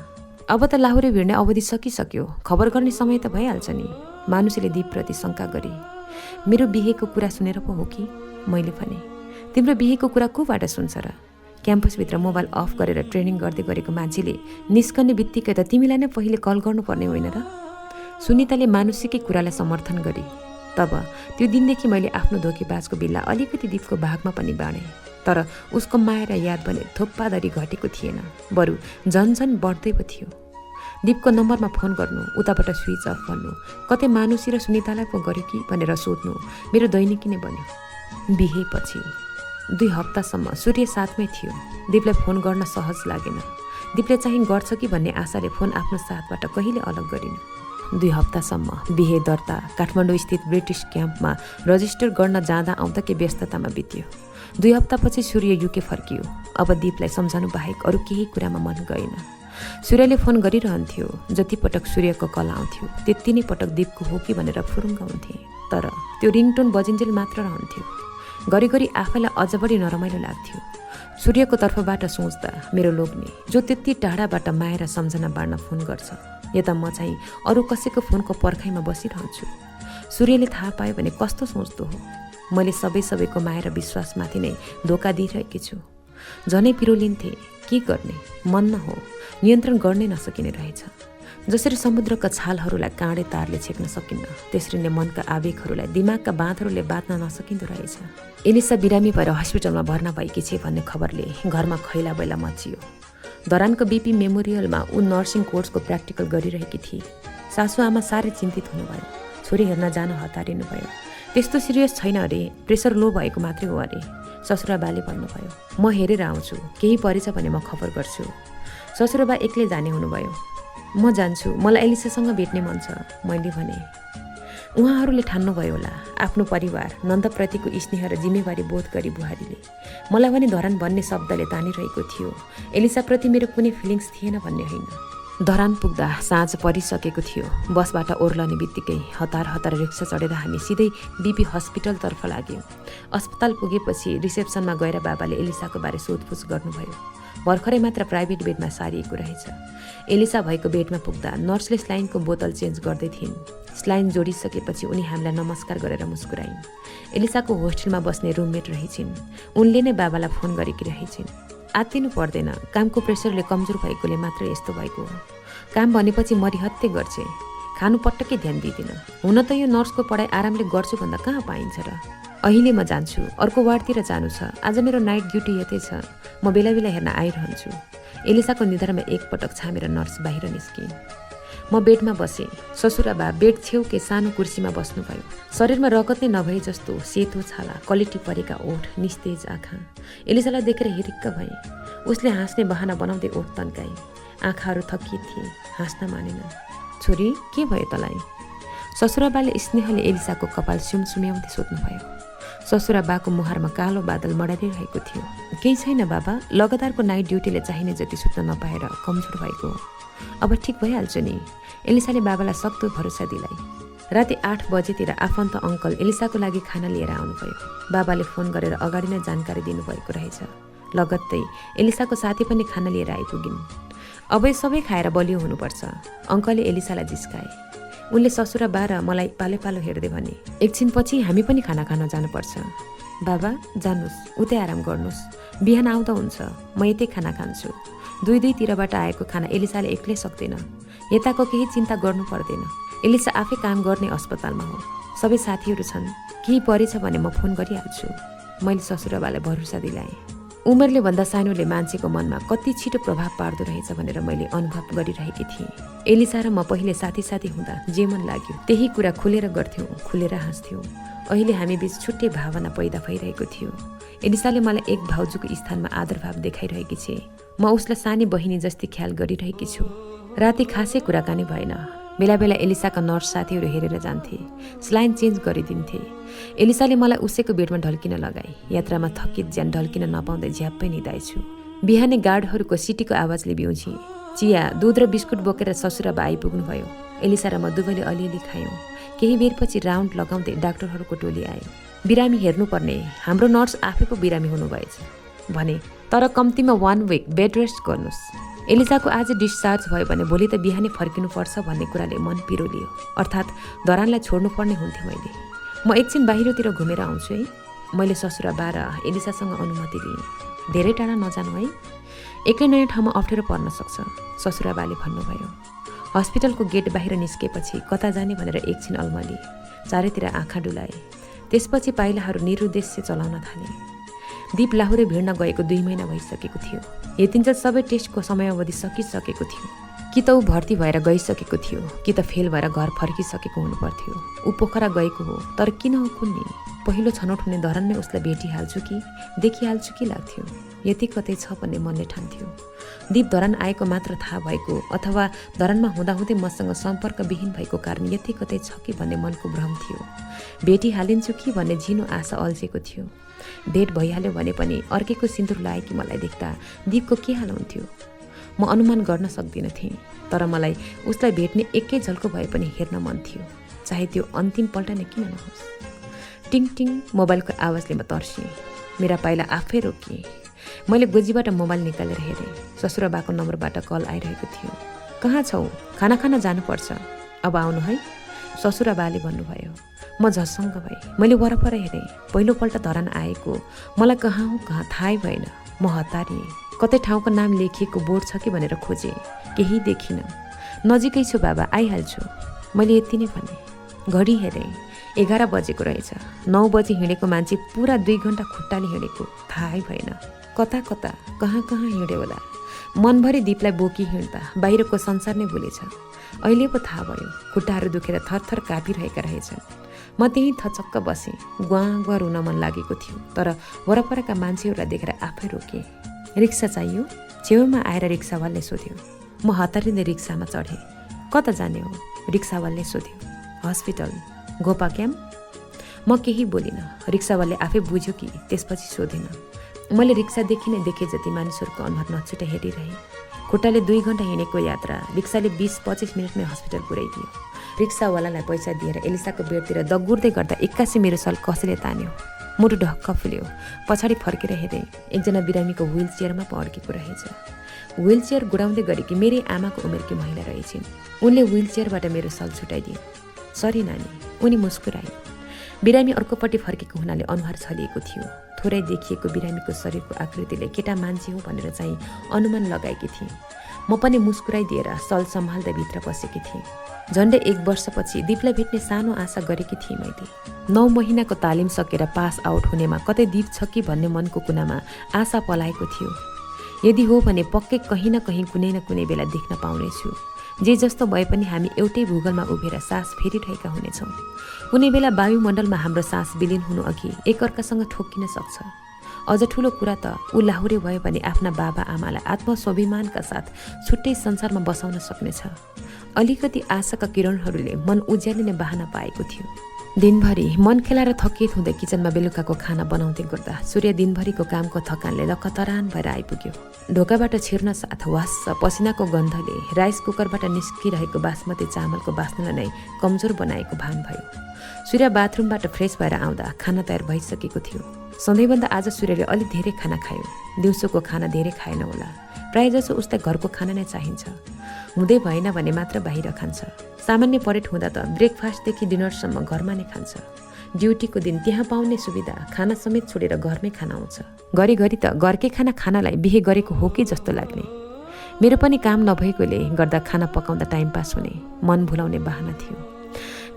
अब त लाहुरे भिड्ने अवधि सकिसक्यो, खबर गर्ने समय त भइहाल्छ नि। मानुषीले दीपप्रति शङ्का गरे। मेरो बिहेको कुरा सुनेर पो हो कि? मैले भने, तिम्रो बिहेको कुरा कोबाट सुन्छ र? क्याम्पसभित्र मोबाइल अफ गरेर ट्रेनिङ गर्दै गरेको मान्छेले निस्कने बित्तिकै त तिमीलाई नै पहिले कल गर्नुपर्ने होइन र? सुनिताले मानुषीकै कुरालाई समर्थन गरी। तब त्यो दिनदेखि मैले आफ्नो धोकेबाजको बिल्ला अलिकति दीपको भागमा पनि बाँडेँ, तर उसको माया र याद भने थोप्पाधरी घटेको थिएन, बरु झन्झन बढ्दै पो थियो। दीपको नम्बरमा फोन गर्नु, उताबाट स्विच अफ गर्नु, कतै मानुषी र सुनितालाई पो गर्यो कि भनेर सोध्नु मेरो दैनिकी नै बन्यो। बिहेपछि 2 हप्तासम्म सूर्य साथमै थियो। दीपलाई फोन गर्न सहज लागेन। दीपले चाहिँ गर्छ कि भन्ने आशाले फोन आफ्नो साथबाट कहिले अलग गरिन। 2 हप्तासम्म बिहे दर्ता काठमाडौँ स्थित ब्रिटिस क्याम्पमा रजिस्टर गर्न जाँदा आउँदाकै व्यस्ततामा बित्यो। 2 हप्तापछि सूर्य युके फर्कियो। अब दीपलाई सम्झाउनु बाहेक अरू केही कुरामा मन गएन। सूर्यले फोन गरिरहन्थ्यो। जति पटक सूर्यको कल आउँथ्यो त्यति नै पटक दीपको हो कि भनेर फुरुङ्ग हुन्थे, तर त्यो रिङटोन बजिन्जेल मात्र रहन्थ्यो। घरिघरि आफैलाई अझ बढी नरमाइलो लाग्थ्यो। सूर्यको तर्फबाट सोच्दा मेरो लोग्ने, जो त्यति टाढाबाट माया र सम्झना बाँड्न फोन गर्छ, यता म चाहिँ अरू कसैको फोनको पर्खाइमा बसिरहन्छु। सूर्यले थाहा पायो भने कस्तो सोच्दो हो? मैले सबैको माया र विश्वासमाथि नै धोका दिइरहेकी छु। झनै पिरोलिन्थे। के गर्ने? मन न हो, नियन्त्रण गर्नै नसकिने रहेछ। जसरी समुद्रका छालहरूलाई काँडे तारले छेक्न सकिन्न, त्यसरी नै मनका आवेगहरूलाई दिमागका बाँधहरूले बाँध्न नसकिँदो रहेछ। एलिसा बिरामी भएर हस्पिटलमा भर्ना भएकी छे भन्ने खबरले घरमा खैला बैला मचियो। धरानको बीपी मेमोरियलमा ऊ नर्सिङ कोर्सको प्र्याक्टिकल गरिरहेकी थिए। सासुआमा साह्रै चिन्तित हुनुभयो। छोरी हेर्न जान हतारिनुभयो। त्यस्तो सिरियस छैन अरे, प्रेसर लो भएको मात्रै हो अरे, ससुराबाले भन्नुभयो। म हेरेर आउँछु, केही परेछ भने म खबर गर्छु। ससुराबा एक्लै जाने हुनुभयो। म जान्छु, मलाई एलिसासँग भेट्ने मन छ, मैले भने। उहाँहरूले ठान्नुभयो होला, आफ्नो परिवार नन्दप्रतिको स्नेह र जिम्मेवारी बोध गरी बुहारीले। मलाई पनि धरान भन्ने शब्दले तानिरहेको थियो। एलिसाप्रति मेरो कुनै फिलिङ्स थिएन भन्ने होइन। धरान पुग्दा साँझ परिसकेको थियो। बसबाट ओर्लने बित्तिकै हतार रिक्सा चढेर हामी सिधै बीपी हस्पिटलतर्फ लाग्यौँ। अस्पताल पुगेपछि रिसेप्सनमा गएर बाबाले एलिसाको बारे सोधपुछ गर्नुभयो। भर्खरै मात्र प्राइभेट बेडमा सारिएको रहेछ। एलिसा भएको बेडमा पुग्दा नर्सले स्लाइनको बोतल चेन्ज गर्दै थिइन्। स्लाइन जोडिसकेपछि उनी हामीलाई नमस्कार गरेर मुस्कुराइन्। एलिसाको होस्टेलमा बस्ने रुममेट रहेछिन्। उनले नै बाबालाई फोन गरेकी रहेछिन्। आत्तिनु पर्दैन, कामको प्रेसरले कमजोर भएकोले मात्र यस्तो भएको हो। काम भनेपछि मरिहत्ते गर्छे, खानु पटक्कै ध्यान दिँदिन। हुन त यो नर्सको पढाइ आरामले गर्छु भन्दा कहाँ पाइन्छ र? अहिले म जान्छु, अर्को वार्डतिर जानु छ। आज मेरो नाइट ड्युटी यतै छ, म बेला बेला हेर्न आइरहन्छु। एलिसाको निधारमा एकपटक छामेर नर्स बाहिर निस्किन्। म बेडमा बसेँ। ससुराबा बेड छेउकै सानो कुर्सीमा बस्नुभयो। शरीरमा रगत नै नभए जस्तो सेतो छाला, कलेटी परेका ओठ, निस्तेज आँखा। एलिसालाई देखेर हिरिक्क भएँ। उसले हाँस्ने बहाना बनाउँदै ओठ तन्काए। आँखाहरू थकित थिए, हाँस्न मानेन। छोरी, के भयो तँलाई? ससुराबाले स्नेहले एलिसाको कपाल सुमसुम्याउँदै सोध्नुभयो। ससुराबाको मुहारमा कालो बादल मडारिरहेको थियो। केही छैन बाबा, लगातारको नाइट ड्युटीले चाहिने जति सुत्न नपाएर कमजोर भएको हो। अब ठिक भइहाल्छ नि, एलिसाले बाबालाई सक्दो भरोसा दिलाए। राति 8 बजेतिर आफन्त अङ्कल एलिसाको लागि खाना लिएर आउनुभयो। बाबाले फोन गरेर अगाडि नै जानकारी दिनुभएको रहेछ। लगत्तै एलिसाको साथी पनि खाना लिएर आइपुगिन्। अब सबै खाएर बलियो हुनुपर्छ, अङ्कलले एलिसालाई जिस्काए। उनले ससुराबा र मलाई पालो पालो हेर्दै भने, एकछिनपछि हामी पनि खाना खान जानुपर्छ। बाबा जानुहोस्, उतै आराम गर्नुहोस्, बिहान आउँदा हुन्छ, म यतै खाना खान्छु। दुईतिरबाट आएको खाना एलिसाले एक्लै सक्दैन। यताको केही चिन्ता गर्नु पर्दैन। एलिसा आफै काम गर्ने अस्पतालमा हो। सबै साथीहरू छन्। केही परेछ भने म फोन गरिहाल्छु। मैले ससुराबालाई भरोसा दिलाएँ। उमेरले भन्दा सानोले मान्छेको मनमा कति छिटो प्रभाव पार्दो रहेछ भनेर मैले अनुभव गरिरहेकी थिएँ। एलिसा र म पहिले साथी हुँदा जे मन लाग्यो त्यही कुरा खुलेर गर्थ्यौँ, खुलेर हाँस्थ्यौँ। अहिले हामी बीच छुट्टै भावना पैदा भइरहेको थियो। एलिसाले मलाई एक भाउजूको स्थानमा आदरभाव देखाइरहेकी छे। म उसलाई सानी बहिनी जस्तै ख्याल गरिरहेकी छु। राति खासै कुराकानी भएन। बेला बेला एलिसाका नर्स साथीहरू हेरेर जान्थे, स्लाइन चेन्ज गरिदिन्थे। एलिसाले मलाई उसैको बेडमा ढल्किन लगाए। यात्रामा थकित ज्यान ढल्किन नपाउँदै झ्याप्पै निदाएछु। बिहानै गार्डहरूको सिटीको आवाजले बिउझी। चिया, दुध र बिस्कुट बोकेर ससुराबा आइपुग्नुभयो। एलिसा र म दुवैले अलिअलि खायौँ। केही बेरपछि राउन्ड लगाउँदै डाक्टरहरूको टोली आयो। बिरामी हेर्नुपर्ने, हाम्रो नर्स आफै पो बिरामी हुनुभएछ भने, तर कम्तीमा 1 विक बेड रेस्ट गर्नुहोस्। एलिसाको आज डिस्चार्ज भयो भने भोलि त बिहानै फर्किनुपर्छ भन्ने कुराले मन पिरोलियो। अर्थात् धरानलाई छोड्नुपर्ने हुन्थ्यो मैले। म एकछिन बाहिरतिर घुमेर आउँछु है। मैले ससुराबा र एलिसासँग अनुमति लिएँ। धेरै टाढा नजानु है, एक्लै नयाँ ठाउँमा अप्ठ्यारो पर्न सक्छ, ससुराबाले भन्नुभयो। हस्पिटलको गेट बाहिर निस्केपछि कता जाने भनेर एकछिन अल्मलिए। चारैतिर आँखा डुलाए। त्यसपछि पाइलाहरू निरुद्देश्य चलाउन थाले। दीप लाहुरे भिड्न गएको 2 महिना भइसकेको थियो। यतिन्जेल सबै टेस्टको समयावधि सकिसकेको थियो। कि त ऊ भर्ती भएर गइसकेको थियो, कि त फेल भएर घर फर्किसकेको हुनुपर्थ्यो। ऊ पोखरा गएको हो, तर किन हो कुन्नी? पहिलो छनौट हुने धरानमै उसलाई भेटिहाल्छु कि देखिहाल्छु कि लाग्थ्यो। यति कतै छ भन्ने मनले ठान्थ्यो। दीप धरान आएको मात्र थाहा भएको अथवा धरानमा हुँदाहुँदै मसँग सम्पर्कविहीन भएको कारण यति कतै छ कि भन्ने मनको भ्रम थियो। भेटिहालिन्छु कि भन्ने झिनो आशा अल्झेको थियो। भेट भइहाल्यो भने पनि अर्केको सिन्दुर लाएकी मलाई देख्दा दीपको के हाल हुन्थ्यो म अनुमान गर्न सक्दिनँ थिएँ। तर मलाई उसलाई भेट्ने एकै झल्को भए पनि हेर्न मन थियो, चाहे त्यो अन्तिम पल्ट नै किन नहोस्। टिङ टिङ मोबाइलको आवाजले म तर्सिएँ। मेरा पाइला आफै रोकिए। मैले गोजीबाट मोबाइल निकालेर हेरेँ। ससुराबाको नम्बरबाट कल आइरहेको थियो। कहाँ छौ? खाना खान जानुपर्छ, अब आउनु है, ससुराबाले भन्नुभयो। म झस्सङ्ग भएँ। मैले वरपर हेरेँ। पहिलोपल्ट धरान आएको मलाई कहाँ हो कहाँ थाहै भएन। म हतारिएँ। कतै ठाउँको नाम लेखिएको बोर्ड छ कि भनेर खोजेँ, केही देखिनँ। नजिकै छु बाबा, आइहाल्छु, मैले यति नै भने। घडी हेरेँ, 11 बजेको रहेछ। 9 बजी हिँडेको मान्छे पुरा 2 घन्टा खुट्टाले हिँडेको थाहै भएन। कता कता कहाँ कहाँ हिँड्यो होला। मनभरि दीपलाई बोकी हिँड्दा बाहिरको संसार नै भुलेछ। अहिले पो थाहा भयो, खुट्टाहरू दुखेर थरथर काँपिरहेका रहेछन्। म त्यहीँ थचक्क बसेँ। गुवा गुवा रुन मन लागेको थियो, तर वरपरका मान्छेहरूलाई देखेर आफै रोकेँ। रिक्सा चाहियो? छेउमा आएर रिक्सावालले सोध्यो। म हतारिँदै रिक्सामा चढेँ। कता जाने हो? रिक्सावालले सोध्यो। हस्पिटल। गोपा क्याम्प? म केही बोलिनँ। रिक्सावालले आफै बुझ्यो कि त्यसपछि सोधेन। मैले रिक्सादेखि नै देखेँ जति मानिसहरूको अनुहार नछुटे हेरिरहेँ। खुट्टाले 2 घन्टा हिँडेको यात्रा रिक्साले 20-25 मिनटमै हस्पिटल पुर्याइदियो। रिक्सावालालाई पैसा दिएर एलिसाको बेडतिर दगुर्दै गर्दा 81 मेरो सल कसैले तान्यो। मुटु ढक्क फुल्यो। पछाडि फर्केर हेरेँ। एकजना बिरामीको व्हील चेयरमा पड्केको रहेछ। व्हील चेयर गुडाउँदै गरेकी मेरै आमाको उमेरकी महिला रहेछिन्। उनले व्हील चेयरबाट मेरो सल छुटाइदिए। सरी नानी, उनी मुस्कुराए। बिरामी अर्कोपट्टि फर्केको हुनाले अनुहार छलिएको थियो। थोरै देखिएको बिरामीको शरीरको आकृतिले केटा मान्छे हो भनेर चाहिँ अनुमान लगाएकी थिएँ। म पनि मुस्कुराइदिएर सल सम्हाल्दै भित्र पसेकी थिएँ। झन्डै 1 वर्षपछि दीपलाई भेट्ने सानो आशा गरेकी थिएँ मैले। 9 महिनाको तालिम सकेर पास आउट हुनेमा कतै दीप छ कि भन्ने मनको कुनामा आशा पलाएको थियो। यदि हो भने पक्कै कहीँ न कहीँ कुनै न कुनै बेला देख्न पाउनेछु। जे जस्तो भए पनि हामी एउटै भूगोलमा उभिएर सास फेरिरहेका हुनेछौँ। कुनै बेला वायुमण्डलमा हाम्रो सास विलिन हुनु अघि एकअर्कासँग ठोक्किन सक्छ। अझ ठुलो कुरा त ऊ लाहुरे भयो भने आफ्ना बाबा आमालाई आत्मस्वाभिमानका साथ छुट्टै संसारमा बसाउन सक्नेछ। अलिकति आशाका किरणहरूले मन उज्यालिने बहाना पाएको थियो। दिनभरि मन खेलाएर थकित हुँदै किचनमा बेलुकाको खाना बनाउँदै गर्दा सूर्य दिनभरिको कामको थकानले लखतरान भएर आइपुग्यो। ढोकाबाट छिर्न साथ वास्स पसिनाको गन्धले राइस कुकरबाट निस्किरहेको बासमती चामलको बास्नालाई नै कमजोर बनाएको भान भयो। सूर्य बाथरुमबाट फ्रेस भएर आउँदा खाना तयार भइसकेको थियो। सधैँभन्दा आज सूर्यले अलिक धेरै खाना खायो। दिउँसोको खाना धेरै खाएन होला। प्रायःजसो उसलाई घरको खाना नै चाहिन्छ। हुँदै भएन भने मात्र बाहिर खान्छ। सामान्य परेड हुँदा त ब्रेकफास्टदेखि डिनरसम्म घरमा नै खान्छ। ड्युटीको दिन त्यहाँ पाउने सुविधा खाना समेत छोडेर घरमै खाना आउँछ। घरिघरि त घरकै खानालाई बिहे गरेको हो कि जस्तो लाग्ने। मेरो पनि काम नभएकोले गर्दा खाना पकाउँदा टाइम पास हुने, मन भुलाउने बहाना थियो।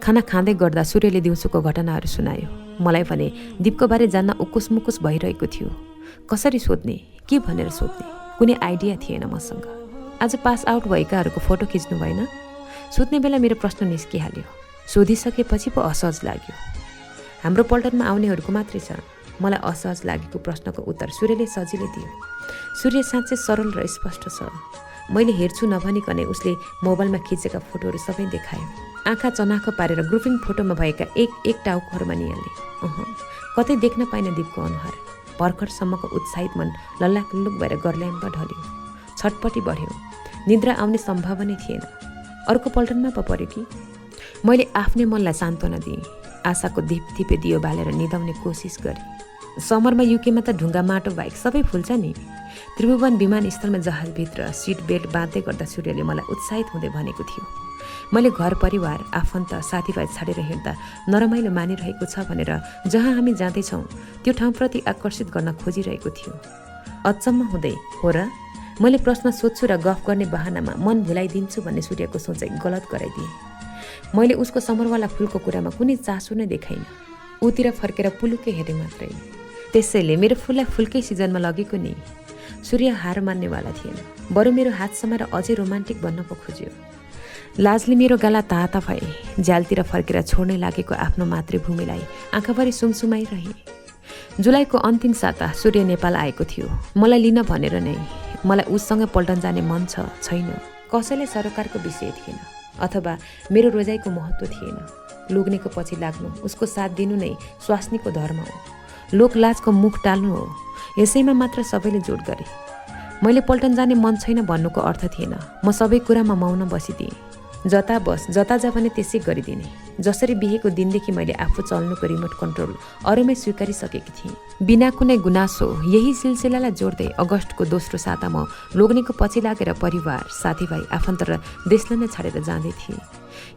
खाना खाँदै गर्दा सूर्यले दिउँसोको घटनाहरू सुनायो। मलाई भने दीपको बारे जान्न उकुस मुकुस भइरहेको थियो। कसरी सोध्ने, के भनेर सोध्ने, कुनै आइडिया थिएन मसँग। आज पास आउट भएकाहरूको फोटो खिच्नु भएन? सोध्ने बेला मेरो प्रश्न निस्किहाल्यो। सोधिसकेपछि पो असहज लाग्यो। हाम्रो पल्टनमा आउनेहरूको मात्रै छ। मलाई असहज लागेको प्रश्नको उत्तर सूर्यले सजिलै दियो। सूर्य साँच्चै सरल र स्पष्ट छ। मैले हेर्छु नभनिकनै उसले मोबाइलमा खिचेका फोटोहरू सबै देखायो। आँखा चनाखो पारेर ग्रुपिङ फोटोमा भएका एक टाउकोहरूमा निहाले। कतै देख्न पाइन दीपको अनुहार। भर्खरसम्मको उत्साहित मन लल्लाकुल्लुक भएर गर्ल्याम्ब ढल्यो। छटपटी बढ्यो। निद्रा आउने सम्भावना थिएन। अर्को पल्टनमा पो पर्यो कि? मैले आफ्नै मनलाई सान्त्वना दिएँ। आशाको धिपधिपे दियो बालेर निदाउने कोसिस गरेँ। समरमा युकेमा त ढुङ्गा माटो बाहेक सबै फुल्छ नि। त्रिभुवन विमानस्थलमा जहाजभित्र सिट बेल्ट बाँध्दै गर्दा सूर्यले मलाई उत्साहित हुँदै भनेको थियो, मैले घर परिवार आफन्त साथीभाइ छाडेर हिँड्दा नरमाइलो मानिरहेको छ भनेर जहाँ हामी जाँदैछौँ त्यो ठाउँप्रति आकर्षित गर्न खोजिरहेको थियो। अचम्म हुँदै हो र? मैले प्रश्न सोध्छु र गफ गर्ने बहानामा मन भुलाइदिन्छु भन्ने सूर्यको सोचाइ गलत गराइदिएँ। मैले उसको समरवाला फुलको कुरामा कुनै चासो नै देखाइनँ। उतिर फर्केर पुलुकै हेरेँ मात्रै। त्यसैले मेरो फुललाई फुलकै सिजनमा लगेको नि। सूर्य हार मान्नेवाला थिएन। बरु मेरो हात समाएर अझै रोमान्टिक बन्न पो खोज्यो। लाजले मेरो गाला ताता भए। झ्यालतिर फर्केर छोड्नै लागेको आफ्नो मातृभूमिलाई आँखाभरि सुमसुमाइरहे। जुलाईको अन्तिम साता सूर्य नेपाल आएको थियो। मलाई लिन भनेर नै। मलाई उससँग पल्टन जाने मन छैन। कसैले सरकारको विषय थिएन अथवा मेरो रोजाइको महत्त्व थिएन। लोग्नेको पछि लाग्नु, उसको साथ दिनु नै स्वास्नीको धर्म हो। लोकलाजको मुख टाल्नु हो। यसैमा मात्र सबैले जोड गरे। मैले पल्टन जाने मन छैन भन्नुको अर्थ थिएन। म सबै कुरामा मौन बसिदिएँ। जता बस जता जा भने त्यसै गरिदिने। जसरी बिहेको दिनदेखि मैले आफू चल्नुको रिमोट कन्ट्रोल अरूमै स्वीकारिसकेकी थिएँ। बिना कुनै गुनासो यही सिलसिलालाई जोड्दै अगस्तको दोस्रो साता म लोग्नेको पछि लागेर परिवार, साथीभाइ, आफन्त र देशलाई नै छाडेर जाँदै थिएँ।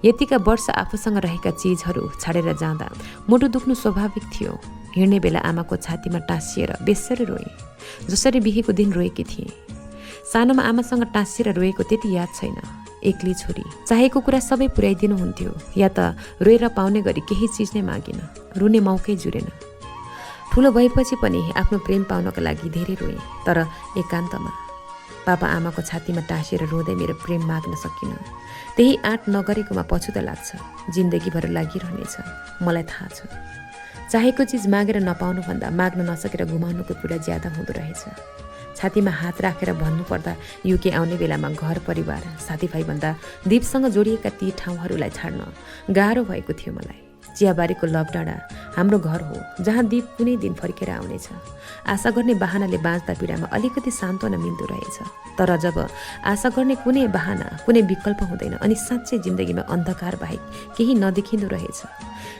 यतिका वर्ष आफूसँग रहेका चिजहरू छाडेर जाँदा मुटु दुख्नु स्वाभाविक थियो। हिँड्ने बेला आमाको छातीमा टाँसिएर बेसरी रोएँ। जसरी बिहेको दिन रोएकी थिएँ। सानोमा आमासँग टाँसिएर रोएको त्यति याद छैन। एक्लै छोरी, चाहेको कुरा सबै पुर्याइदिनु हुन्थ्यो या त रोएर पाउने गरी केही चिज नै मागिन। रुने मौकै जुरेन। ठुलो भएपछि पनि आफ्नो प्रेम पाउनको लागि धेरै रोएँ। तर एकान्तमा पापा आमाको छातीमा टाँसिएर रोँदै मेरो प्रेम माग्न सकिनँ। त्यही आँट नगरेकोमा पछुतो लाग्छ। जिन्दगीभर लागिरहनेछ। मलाई थाहा छ। चाहेको चिज मागेर नपाउनुभन्दा माग्न नसकेर गुमाउनुको पीडा ज्यादा हुँदो रहेछ। छातीमा हात राखेर भन्नुपर्दा युके आउने बेलामा घर परिवार, साथीभाइभन्दा दीपसँग जोडिएका ती ठाउँहरूलाई छाड्न गाह्रो भएको थियो मलाई। चियाबारीको लबडाँडा हाम्रो घर हो, जहाँ दीप कुनै दिन फर्केर आउनेछ। आशा गर्ने बहानाले बाँच्दा पीडामा अलिकति सान्त्वना मिल्दो रहेछ। तर जब आशा गर्ने कुनै बहाना, कुनै विकल्प हुँदैन अनि साँच्चै जिन्दगीमा अन्धकार बाहेक केही नदेखिँदो रहेछ।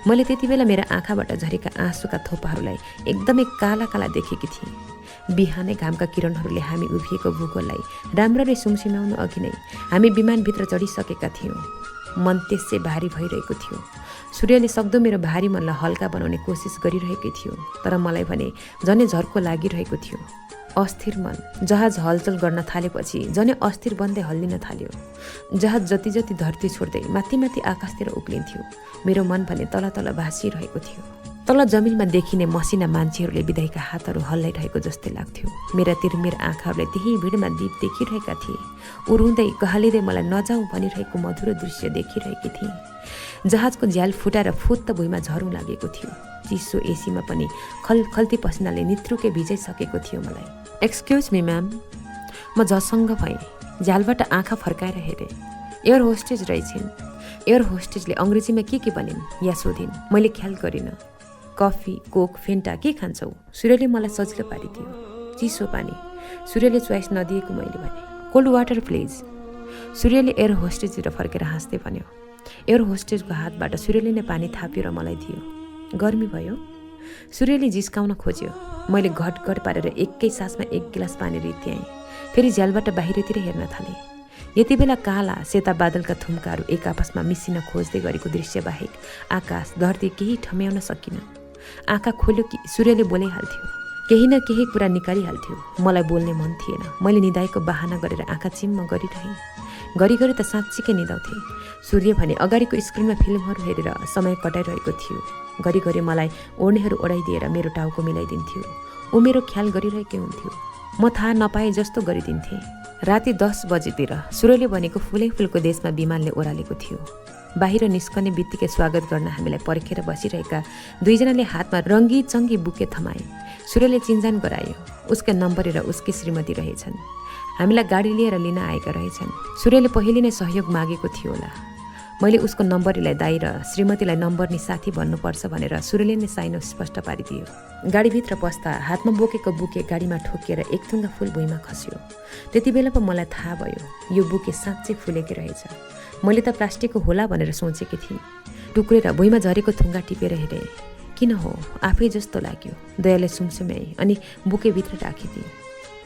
मैले त्यति बेला मेरा आँखाबाट झरेका आँसुका थोपाहरूलाई एकदमै काला काला देखेकी थिएँ। बिहानै घामका किरणहरूले हामी उभिएको भूगोललाई राम्ररी सुमसुम्याउनु अघि नै हामी विमानभित्र चढिसकेका थियौँ। मन त्यसै भारी भइरहेको थियो। सूर्यले सक्दो मेरो भारी मनलाई हल्का बनाउने कोसिस गरिरहेकै थियो। तर मलाई भने झनै झर्को लागिरहेको थियो। अस्थिर मन। जहाज हलचल गर्न थालेपछि झनै अस्थिर बन्दै हल्लिन थाल्यो। जहाज जति जति धरती छोड्दै माथि माथि आकाशतिर उक्लिन्थ्यो, मेरो मन भने तल तल भाँसिरहेको थियो। तल जमिनमा देखिने मसिना मान्छेहरूले बिदाईका हातहरू हल्लाइरहेको जस्तै लाग्थ्यो। मेरा तिरमिर आँखाहरूले त्यही भिडमा दीप देखिरहेका थिए। ऊ रुँदै कहालिँदै मलाई नजाऊ भनिरहेको मधुरो दृश्य देखिरहेकी थिएँ। जहाजको झ्याल फुटाएर फुत्त भुइँमा झरौँ लागेको थियो। चिसो एसीमा पनि खलखल्ती पसिनाले नित्रुके भिजाइसकेको थियो मलाई। Excuse me ma'am. म झसङ्ग भएँ। झ्यालबाट आँखा फर्काएर हेरेँ। एयर होस्टेज रहेछन्। एयर होस्टेजले अङ्ग्रेजीमा के भनिन् या सोधिन्। मैले ख्याल गरिनँ। कफी, कोक, फेन्टा के खान्छौ? सूर्यले मलाई सजिलो पारिदियो। चिसो पानी। सूर्यले चोइस नदिएको मैले भने। Cold water please. सूर्यले एयर होस्टेजतिर फर्केर हाँस्दै भन्यो। एयर होस्टेजको हातबाट सूर्यले नै पानी थाप्यो र मलाई दियो। गर्मी भयो? सूर्यले जिस्काउन खोज्यो। मैले घटघट पारेर एकै सासमा एक गिलास पानी रित्याएँ। फेरि झ्यालबाट बाहिरतिर हेर्न थालेँ। यति बेला काला सेता बादलका थुम्काहरू एक आपसमा मिसिन खोज्दै गरेको दृश्य बाहेक आकाश, धरती केही ठम्याउन सकिनँ। आँखा खोल्यो कि सूर्यले बोलाइहाल्थ्यो। केही न केही कुरा निकालिहाल्थ्यो। मलाई बोल्ने मन थिएन। मैले निदाएको बहाना गरेर आँखा चिम्म गरिरहेँ। घरिघरि त साँच्चीकै निदाउँथे। सूर्य भने अगाडिको स्क्रिनमा फिल्महरू हेरेर समय कटाइरहेको थियो। घरिघरि मलाई ओढ्नेहरू ओढाइदिएर मेरो टाउको मिलाइदिन्थ्यो। ऊ मेरो ख्याल गरिरहेकै हुन्थ्यो। म थाहा नपाए जस्तो गरिदिन्थेँ। राति 10 बजेतिर सूर्यले भनेको फुलै फुलको देशमा विमानले ओह्रालेको थियो। बाहिर निस्कने बित्तिकै स्वागत गर्न हामीलाई पर्खेर बसिरहेका दुईजनाले हातमा रङ्गी चङ्गी बुके थमाए। सूर्यले चिन्जान गरायो। उसका नम्बर र उसकी श्रीमती रहेछन्। हामीलाई गाडी लिएर लिन आएका रहेछन्। सूर्यले पहिले नै सहयोग मागेको थियो होला। मैले उसको नम्बरीलाई दाई र श्रीमतीलाई नम्बर्नी साथी भन्नुपर्छ भनेर सूर्यले नै साइनो स्पष्ट पारिदियो। गाडीभित्र पस्दा हातमा बोकेको बुके गाडीमा ठोकिएर एक थुङ्गा फुल भुइँमा खस्यो। त्यति बेला पो मलाई थाहा भयो यो बुके साँच्चै फुलेकी रहेछ। मैले त प्लास्टिकको होला भनेर सोचेकी थिएँ। टुक्रेर भुइँमा झरेको थुङ्गा टिपेर हेरेँ। किन हो आफै जस्तो लाग्यो। दयाले सुमसुम्याएँ अनि बुकेभित्र राखिदिएँ।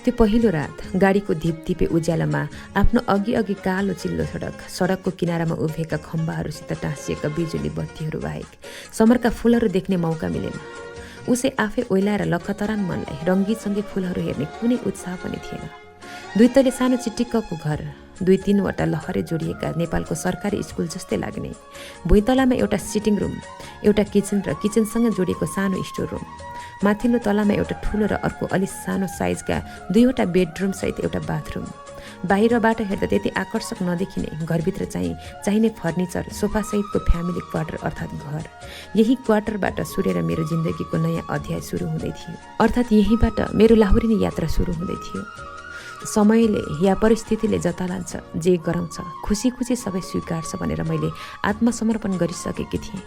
त्यो पहिलो रात गाडीको धिपधिपे उज्यालोमा आफ्नो अघि कालो चिल्लो सडकको किनारामा उभिएका खम्बाहरूसित टाँसिएका बिजुली बत्तीहरू बाहेक समरका फुलहरू देख्ने मौका मिलेन। उसै आफै ओइलाएर लखतरान मनलाई रङ्गीचङ्गी फुलहरू हेर्ने कुनै उत्साह पनि थिएन। दुई तले सानो चिटिक्कको घर, 2-3वटा लहरे जोडिएका नेपालको सरकारी स्कुल जस्तै लाग्ने। भुइँतलामा एउटा सिटिङ रुम, एउटा किचन र किचनसँग जोडिएको सानो स्टोर रुम। माथिल्लो तलामा एउटा ठुलो र अर्को अलि सानो साइजका 2वटा बेडरुम सहित एउटा बाथरुम। बाहिरबाट हेर्दा त्यति आकर्षक नदेखिने घरभित्र चाहिने फर्निचर, सोफा सहितको फ्यामिली क्वार्टर अर्थात् घर। यही क्वार्टरबाट सूर्य र मेरो जिन्दगीको नयाँ अध्याय सुरु हुँदै थियो। अर्थात् यहीँबाट मेरो लाहुरिने यात्रा सुरु हुँदै थियो। समयले या परिस्थितिले जता लान्छ, जे गराउँछ, खुसी खुसी सबै स्वीकार्छ भनेर मैले आत्मसमर्पण गरिसकेकी थिएँ।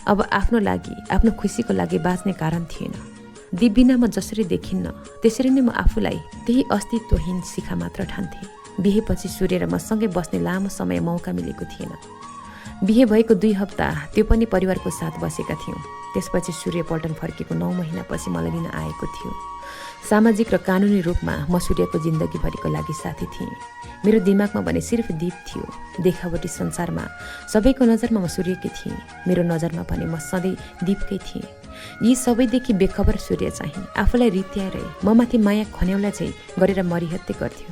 अब आफ्नो लागि, आफ्नो खुसीको लागि बाँच्ने कारण थिएन। दिबिना म जसरी देखिन्न त्यसरी नै म आफूलाई त्यही अस्तित्वहीन शिखा मात्र ठान्थेँ। बिहेपछि सूर्य र म सँगै बस्ने लामो समय मौका मिलेको थिएन। बिहे भएको 2 हप्ता त्यो पनि परिवारको साथ बसेका थियौँ। त्यसपछि सूर्य पल्टन फर्केको 9 महिनापछि मलाई लिन आएको थियो। सामाजिक र कानुनी रूपमा म सूर्यको जिन्दगीभरिको लागि साथी थिएँ। मेरो दिमागमा भने सिर्फ दीप थियो। देखावटी संसारमा सबैको नजरमा म सूर्यकै थिएँ। मेरो नजरमा भने म सधैँ दीपकै थिएँ। यी सबैदेखि बेखबर सूर्य चाहिँ आफूलाई रित्याएर ममाथि माया खन्याउला चाहिँ गरेर मरिहत्ते गर्थ्यो।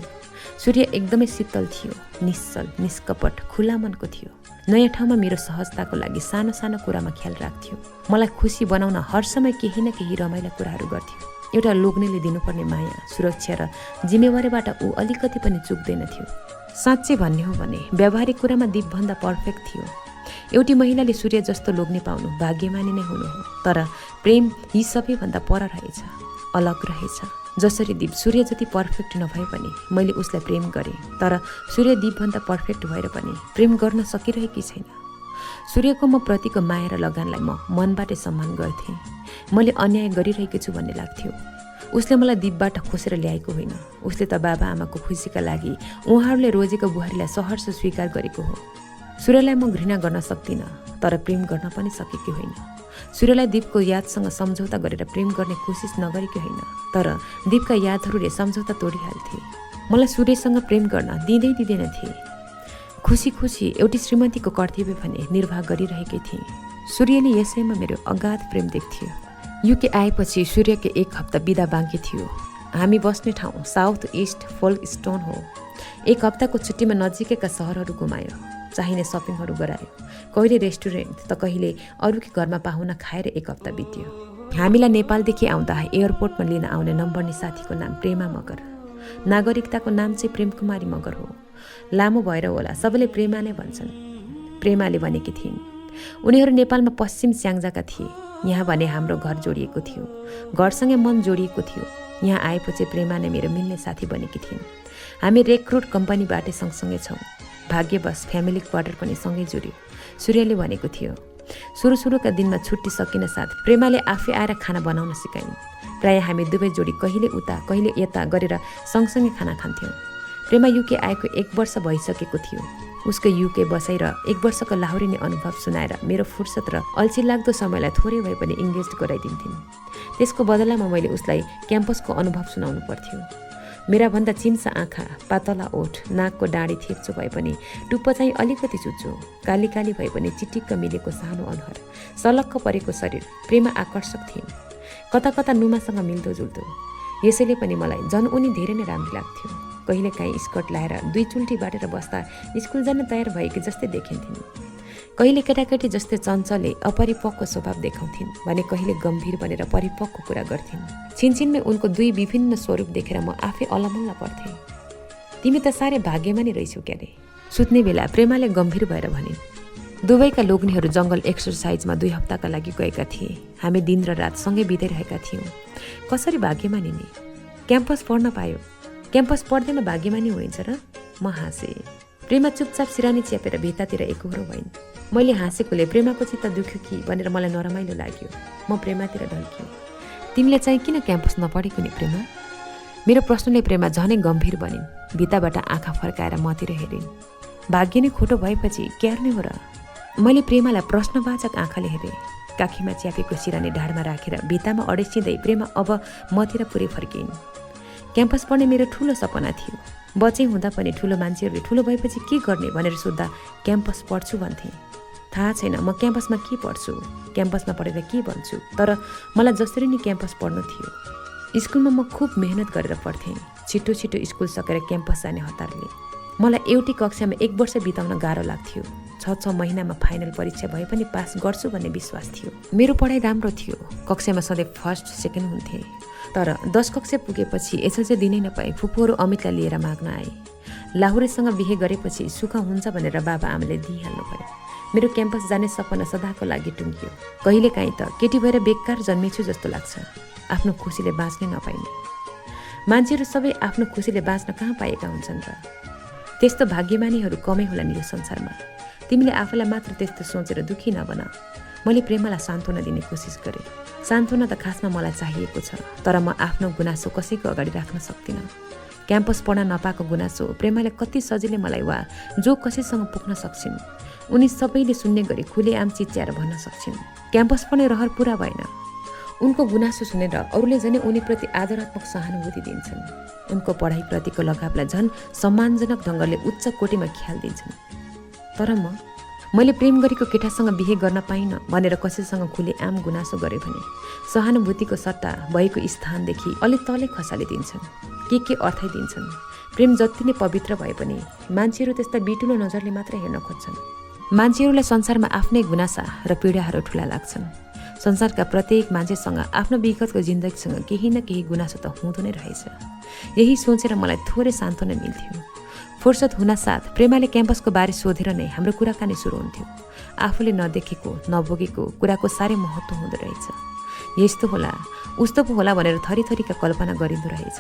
सूर्य एकदमै शीतल थियो, निश्चल, निष्कपट, खुला मनको थियो। नयाँ ठाउँमा मेरो सहजताको लागि सानो सानो कुरामा ख्याल राख्थ्यो। मलाई खुसी बनाउन हर समय केही न केही रमाइला कुराहरू गर्थ्यो। एउटा लोग्नेले दिनुपर्ने माया, सुरक्षा र जिम्मेवारीबाट ऊ अलिकति पनि चुक्दैन थियो। साँच्चै भन्ने हो भने व्यावहारिक कुरामा दीपभन्दा पर्फेक्ट थियो। एउटी महिलाले सूर्य जस्तो लोग्ने पाउनु भाग्यमानी नै हुनु हो। तर प्रेम यी सबैभन्दा पर रहेछ, अलग रहेछ। जसरी दीप सूर्य जति पर्फेक्ट नभए पनि मैले उसलाई प्रेम गरेँ, तर सूर्य दीपभन्दा पर्फेक्ट भएर पनि प्रेम गर्न सकिरहेकी छैन। सूर्यको म प्रतिको माया र लगानलाई म मनबाटै सम्मान गर्थेँ। मैले अन्याय गरिरहेकी छु भन्ने लाग्थ्यो। उसले मलाई दीपबाट खोसेर ल्याएको होइन। उसले त बाबा आमाको खुसीका लागि उहाँहरूले रोजेको बुहारीलाई सहर्ष स्वीकार गरेको हो। सूर्यलाई म घृणा गर्न सक्दिनँ, तर प्रेम गर्न पनि सकेकी होइन। सूर्यलाई दीपको यादसँग सम्झौता गरेर प्रेम गर्ने कोसिस नगरेकी होइन, तर दीपका यादहरूले सम्झौता तोडिहाल्थे। मलाई सूर्यसँग प्रेम गर्न दिँदैन थिए। खुसी खुसी एउटी श्रीमतीको कर्तव्य भने निर्वाह गरिरहेकै थिएँ। सूर्यले यसैमा मेरो अगाध प्रेम देख्थ्यो। युके आएपछि सूर्यको 1 हप्ता बिदा बाँकी थियो। हामी बस्ने ठाउँ साउथ इस्ट फोल्कस्टोन हो। 1 हप्ताको छुट्टीमा नजिकैका सहरहरू घुमायो, चाहिने सपिङहरू गरायो। कहिले रेस्टुरेन्ट त कहिले अरूकै घरमा पाहुना खाएर 1 हप्ता बित्यो। हामीलाई नेपालदेखि आउँदा एयरपोर्टमा लिन आउने नम्बर्नी साथीको नाम प्रेमा मगर। नागरिकताको नाम चाहिँ प्रेमकुमारी मगर हो। लामो भएर होला सबैले प्रेमा नै भन्छन्। प्रेमाले भनेकी थिइन्। उनीहरू नेपालमा पश्चिम स्याङ्जाका थिए। यहाँ भने हाम्रो घर जोडिएको थियो, घरसँगै मन जोडिएको थियो। यहाँ आएपछि प्रेमा नै मेरो मिल्ने साथी बनेकी थिइन्। हामी रेक्रुट कम्पनीबाटै सँगसँगै छौँ। भाग्यवश फ्यामिली क्वार्टर पनि सँगै जोड्यो। सूर्यले भनेको थियो। सुरुका दिनमा छुट्टी सकिन साथ प्रेमाले आफै आएर खाना बनाउन सिकाइन्। प्रायः हामी दुवै जोडी कहिले उता कहिले यता गरेर सँगसँगै खाना खान्थ्यौँ। प्रेमा युके आएको 1 वर्ष भइसकेको थियो। उसको युके बसाइ र 1 वर्षको लाहुरिने अनुभव सुनाएर मेरो फुर्सद र अल्छी लाग्दो समयलाई थोरै भए पनि इङ्गेज गराइदिन्थिन्। त्यसको बदलामा मैले उसलाई क्याम्पसको अनुभव सुनाउनु पर्थ्यो। मेरा भन्दा चिम्सा आँखा, पातला ओठ, नाकको डाँडी थेप्चो भए पनि टुप्पो चाहिँ अलिकति चुच्चो, काली काली भए पनि चिटिक्क मिलेको सानो अनुहार, सलक्क परेको शरीर, प्रेमा आकर्षक थिइन्। कता कता नुमासँग मिल्दोजुल्दो। यसैले पनि मलाई झन् उनी धेरै नै राम्रो लाग्थ्यो। कहिलेकाहीँ स्कर्ट लाएर 2 चुल्ठी बाटेर बस्दा स्कुल जान तयार भएकी जस्तै देखिन्थिन्। कहिले केटाकेटी जस्तै चञ्चले अपरिपक्व स्वभाव देखाउँथिन् भने कहिले गम्भीर बनेर परिपक्व कुरा गर्थिन्। छिनछिनमै उनको 2 विभिन्न स्वरूप देखेर म आफै अलमल्ल पर्थेँ। तिमी त साह्रै भाग्यमानी रहेछौ क्यारे। सुत्ने बेला प्रेमाले गम्भीर भएर भनिन्। दुवैका लोग्नेहरू जङ्गल एक्सर्साइजमा 2 हप्ताका लागि गएका थिए। हामी दिन र रात सँगै बिताइरहेका थियौँ। कसरी भाग्यमानी नि? क्याम्पस पढ्न पायो। क्याम्पस पढ्दैमा भाग्यमानी होइन्छ र? म हाँसेँ। प्रेमा चुपचाप सिरानी च्यापेर भित्तातिर एकहोरो भइन्। मैले हाँसेकोले प्रेमाको चित्त दुख्यो कि भनेर मलाई नरमाइलो लाग्यो। म प्रेमातिर ढल्किएँ। तिमीले चाहिँ किन क्याम्पस नपढेको नि प्रेमा? मेरो प्रश्नले प्रेमा झनै गम्भीर बनिन्। भित्ताबाट आँखा फर्काएर मतिर हेरिन्। भाग्य नै खोटो भएपछि क्यार्ने हो र? मैले प्रेमालाई प्रश्नवाचक आँखाले हेरेँ। काखीमा च्यापेको सिरानी ढाडमा राखेर भित्तामा अडेसिँदै प्रेमा अब मतिर पुरै फर्किन्। क्याम्पस पढ्ने मेरो ठुलो सपना थियो। बच्चै हुँदा पनि ठुलो मान्छेहरूले ठुलो भएपछि के गर्ने भनेर सोद्धा क्याम्पस पढ्छु भन्थे। थाहा छैन म क्याम्पसमा के पढ्छु, क्याम्पसमा पढेर के भन्छु, तर मलाई जसरी नि क्याम्पस पढ्नु थियो। स्कुलमा म खुब मेहनत गरेर पढ्थेँ। छिटो छिटो स्कुल सकेर क्याम्पस जाने हतारले मलाई एउटै कक्षामा 1 वर्ष बिताउन गाह्रो लाग्थ्यो। 6 महिनामा फाइनल परीक्षा भए पनि पास गर्छु भन्ने विश्वास थियो। मेरो पढाइ राम्रो थियो। कक्षामा सधैँ फर्स्ट सेकेन्ड हुन्थे। तर 10 कक्षा पुगेपछि एसएलसी दिनै नपाए फुपूहरू अमितलाई लिएर माग्न आए। लाहुरेसँग बिहे गरेपछि सुख हुन्छ भनेर बाबा आमाले दिइहाल्नु भयो। मेरो क्याम्पस जाने सपना सदाको लागि टुङ्गियो। कहिलेकाहीँ त केटी भएर बेकार जन्मेछु जस्तो लाग्छ, आफ्नो खुसीले बाँच्नै नपाइने। मान्छेहरू सबै आफ्नो खुसीले बाँच्न कहाँ पाएका हुन्छन् र? त्यस्तो भाग्यमानीहरू कमै होलान् यो संसारमा। तिमीले आफूलाई मात्र त्यस्तो सोचेर दुखी नबना। मैले प्रेमालाई सान्त्वना दिने कोसिस गरेँ। सान्त्वना त खासमा मलाई चाहिएको छ, तर म आफ्नो गुनासो कसैको अगाडि राख्न सक्दिनँ। क्याम्पस पढ्न नपाएको गुनासो प्रेमाले कति सजिलै मलाई वा जो कसैसँग पुग्न सक्छिन् उनी सबैले सुन्ने गरी खुलेआम चिच्याएर भन्न सक्छिन्। क्याम्पस पढ्ने रहर पुरा भएन। उनको गुनासो सुनेर अरूले झनै उनीप्रति आदरात्मक सहानुभूति दिन्छन्। उनको पढाइप्रतिको लगावलाई झन् सम्मानजनक ढङ्गले उच्च कोटीमा ख्याल दिन्छन्। तर मैले प्रेम गरेको केटासँग बिहे गर्न पाइनँ भनेर कसैसँग खुलेआम गुनासो गरेँ भने सहानुभूतिको सट्टा भएको स्थानदेखि अलि तलै खसालिदिन्छन्। के अर्थाइदिन्छन्। प्रेम जति नै पवित्र भए पनि मान्छेहरू त्यसलाई बिटुलो नजरले मात्र हेर्न खोज्छन्। मान्छेहरूलाई संसारमा आफ्नै गुनासा र पीडाहरू ठुला लाग्छन्। संसारका प्रत्येक मान्छेसँग आफ्नो विगतको जिन्दगीसँग केही न केही गुनासो त हुँदो नै रहेछ। यही सोचेर मलाई थोरै सान्त्वना मिल्थ्यो। फुर्सद हुनासाथ प्रेमाले क्याम्पसको बारे सोधेर नै हाम्रो कुराकानी सुरु हुन्थ्यो। आफूले नदेखेको नभोगेको कुराको साह्रै महत्त्व हुँदो रहेछ। यस्तो होला उस्तो पो होला भनेर थरीथरीका कल्पना गरिँदो रहेछ।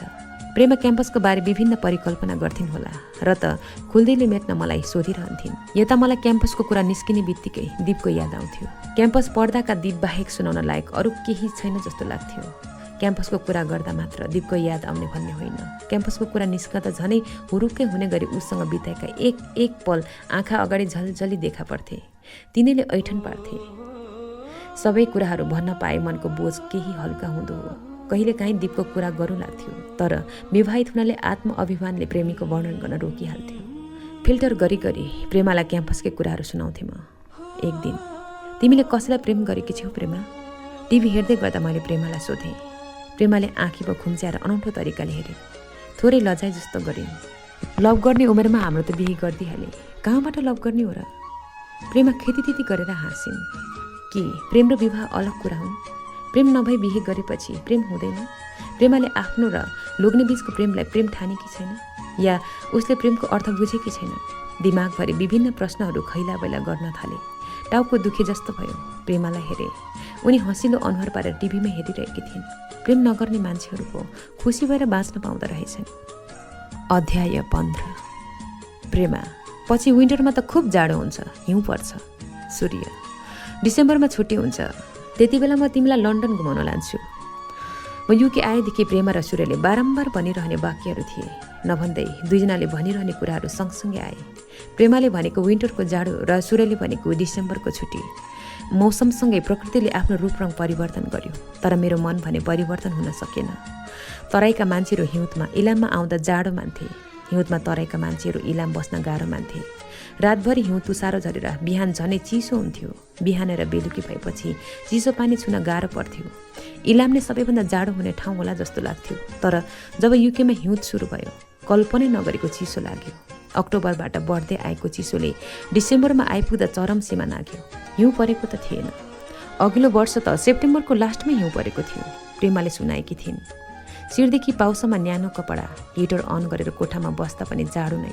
प्रेमा क्याम्पसको बारे विभिन्न परिकल्पना गर्थिन् होला र त खुल्दैले मेट्न मलाई सोधिरहन्थिन्। यता मलाई क्याम्पसको कुरा निस्किने बित्तिकै दीपको याद आउँथ्यो। क्याम्पस पढ्दाका दीप बाहेक सुनाउन लायक अरू केही छैन जस्तो लाग्थ्यो। क्याम्पसको कुरा गर्दा मात्र दीपको याद आउने भन्ने होइन, क्याम्पसको कुरा निस्कँदा झनै हुरुक्कै हुने गरी उसँग बिताएका एक पल आँखा अगाडि झलझली देखा पर्थे। तिनीले ऐठन पार्थे। सबै कुराहरू भन्न पाए मनको बोझ केही हल्का हुँदो हो। कहिलेकाहीँ दीपको कुरा गरौँ लाग्थ्यो, तर विवाहित हुनाले आत्मअभिमानले प्रेमीको वर्णन गर्न रोकिहाल्थ्यो। फिल्टर गरी प्रेमालाई क्याम्पसकै कुराहरू सुनाउँथेँ म। एक दिन, तिमीले कसैलाई प्रेम गरेकी छेउ प्रेमा? टिभी हेर्दै गर्दा मैले प्रेमालाई सोधेँ। प्रेमाले आँखीमा खुम्च्याएर अनौठो तरिकाले हेरेँ। थोरै लजाइ जस्तो गरिन्। लभ गर्ने उमेरमा हाम्रो त बिहे गरिदिइहाले, कहाँबाट लभ गर्ने हो र? प्रेमा खेतीतिती गरेर हाँसिन्। कि प्रेम र विवाह अलग कुरा हुन्? प्रेम नभई बिहे गरेपछि प्रेम हुँदैन? प्रेमाले आफ्नो र लोग्ने बीचको प्रेमलाई प्रेम ठानेकी छैन, या उसले प्रेमको अर्थ बुझेकी छैन? दिमागभरि विभिन्न प्रश्नहरू खैला बैला गर्न थाले। टाउको दुखे जस्तो भयो। प्रेमालाई हेरे। उनी हँसिलो अनुहार पारेर टिभीमा हेरिरहेकी थिइन्। प्रेम नगर्ने मान्छेहरूको खुसी भएर बाँच्न पाउँदो रहेछन्। अध्याय 15। प्रेमा, पछि विन्टरमा त खुब जाडो हुन्छ, हिउँ पर्छ। सूर्य, डिसेम्बरमा छुट्टी हुन्छ, त्यति बेला म तिमीलाई लन्डन घुमाउन लान्छु। म युके आएदेखि प्रेमा र सूर्यले बारम्बार भनिरहने वाक्यहरू थिए। नभन्दै दुईजनाले भनिरहने कुराहरू सँगसँगै आए। प्रेमाले भनेको विन्टरको जाडो र सूर्यले भनेको डिसेम्बरको छुट्टी। मौसमसँगै प्रकृतिले आफ्नो रूपरङ परिवर्तन गर्यो, तर मेरो मन भने परिवर्तन हुन सकेन। तराईका मान्छेहरू हिउँदमा इलाममा आउँदा जाडो मान्थे, हिउँदमा तराईका मान्छेहरू इलाम बस्न गाह्रो मान्थे। रातभरि हिउँ तुसारो झरेर बिहान झनै चिसो हुन्थ्यो। बिहान र बेलुकी भएपछि चिसो पानी छुन गाह्रो पर्थ्यो। इलाम नै सबैभन्दा जाडो हुने ठाउँ होला जस्तो लाग्थ्यो। तर जब युकेमा हिउँद सुरु भयो, कल्पनै नगरेको चिसो लाग्यो। अक्टोबरबाट बढ्दै आएको चिसोले डिसेम्बरमा आइपुग्दा चरम सीमा नाग्यो। हिउँ परेको त थिएन। अघिल्लो वर्ष त सेप्टेम्बरको लास्टमै हिउँ परेको थियो। प्रेमाले सुनाएकी थिइन्। शिरदेखि पाउसम्म न्यानो कपडा, हिटर अन गरेर कोठामा बस्दा पनि जाडो नै।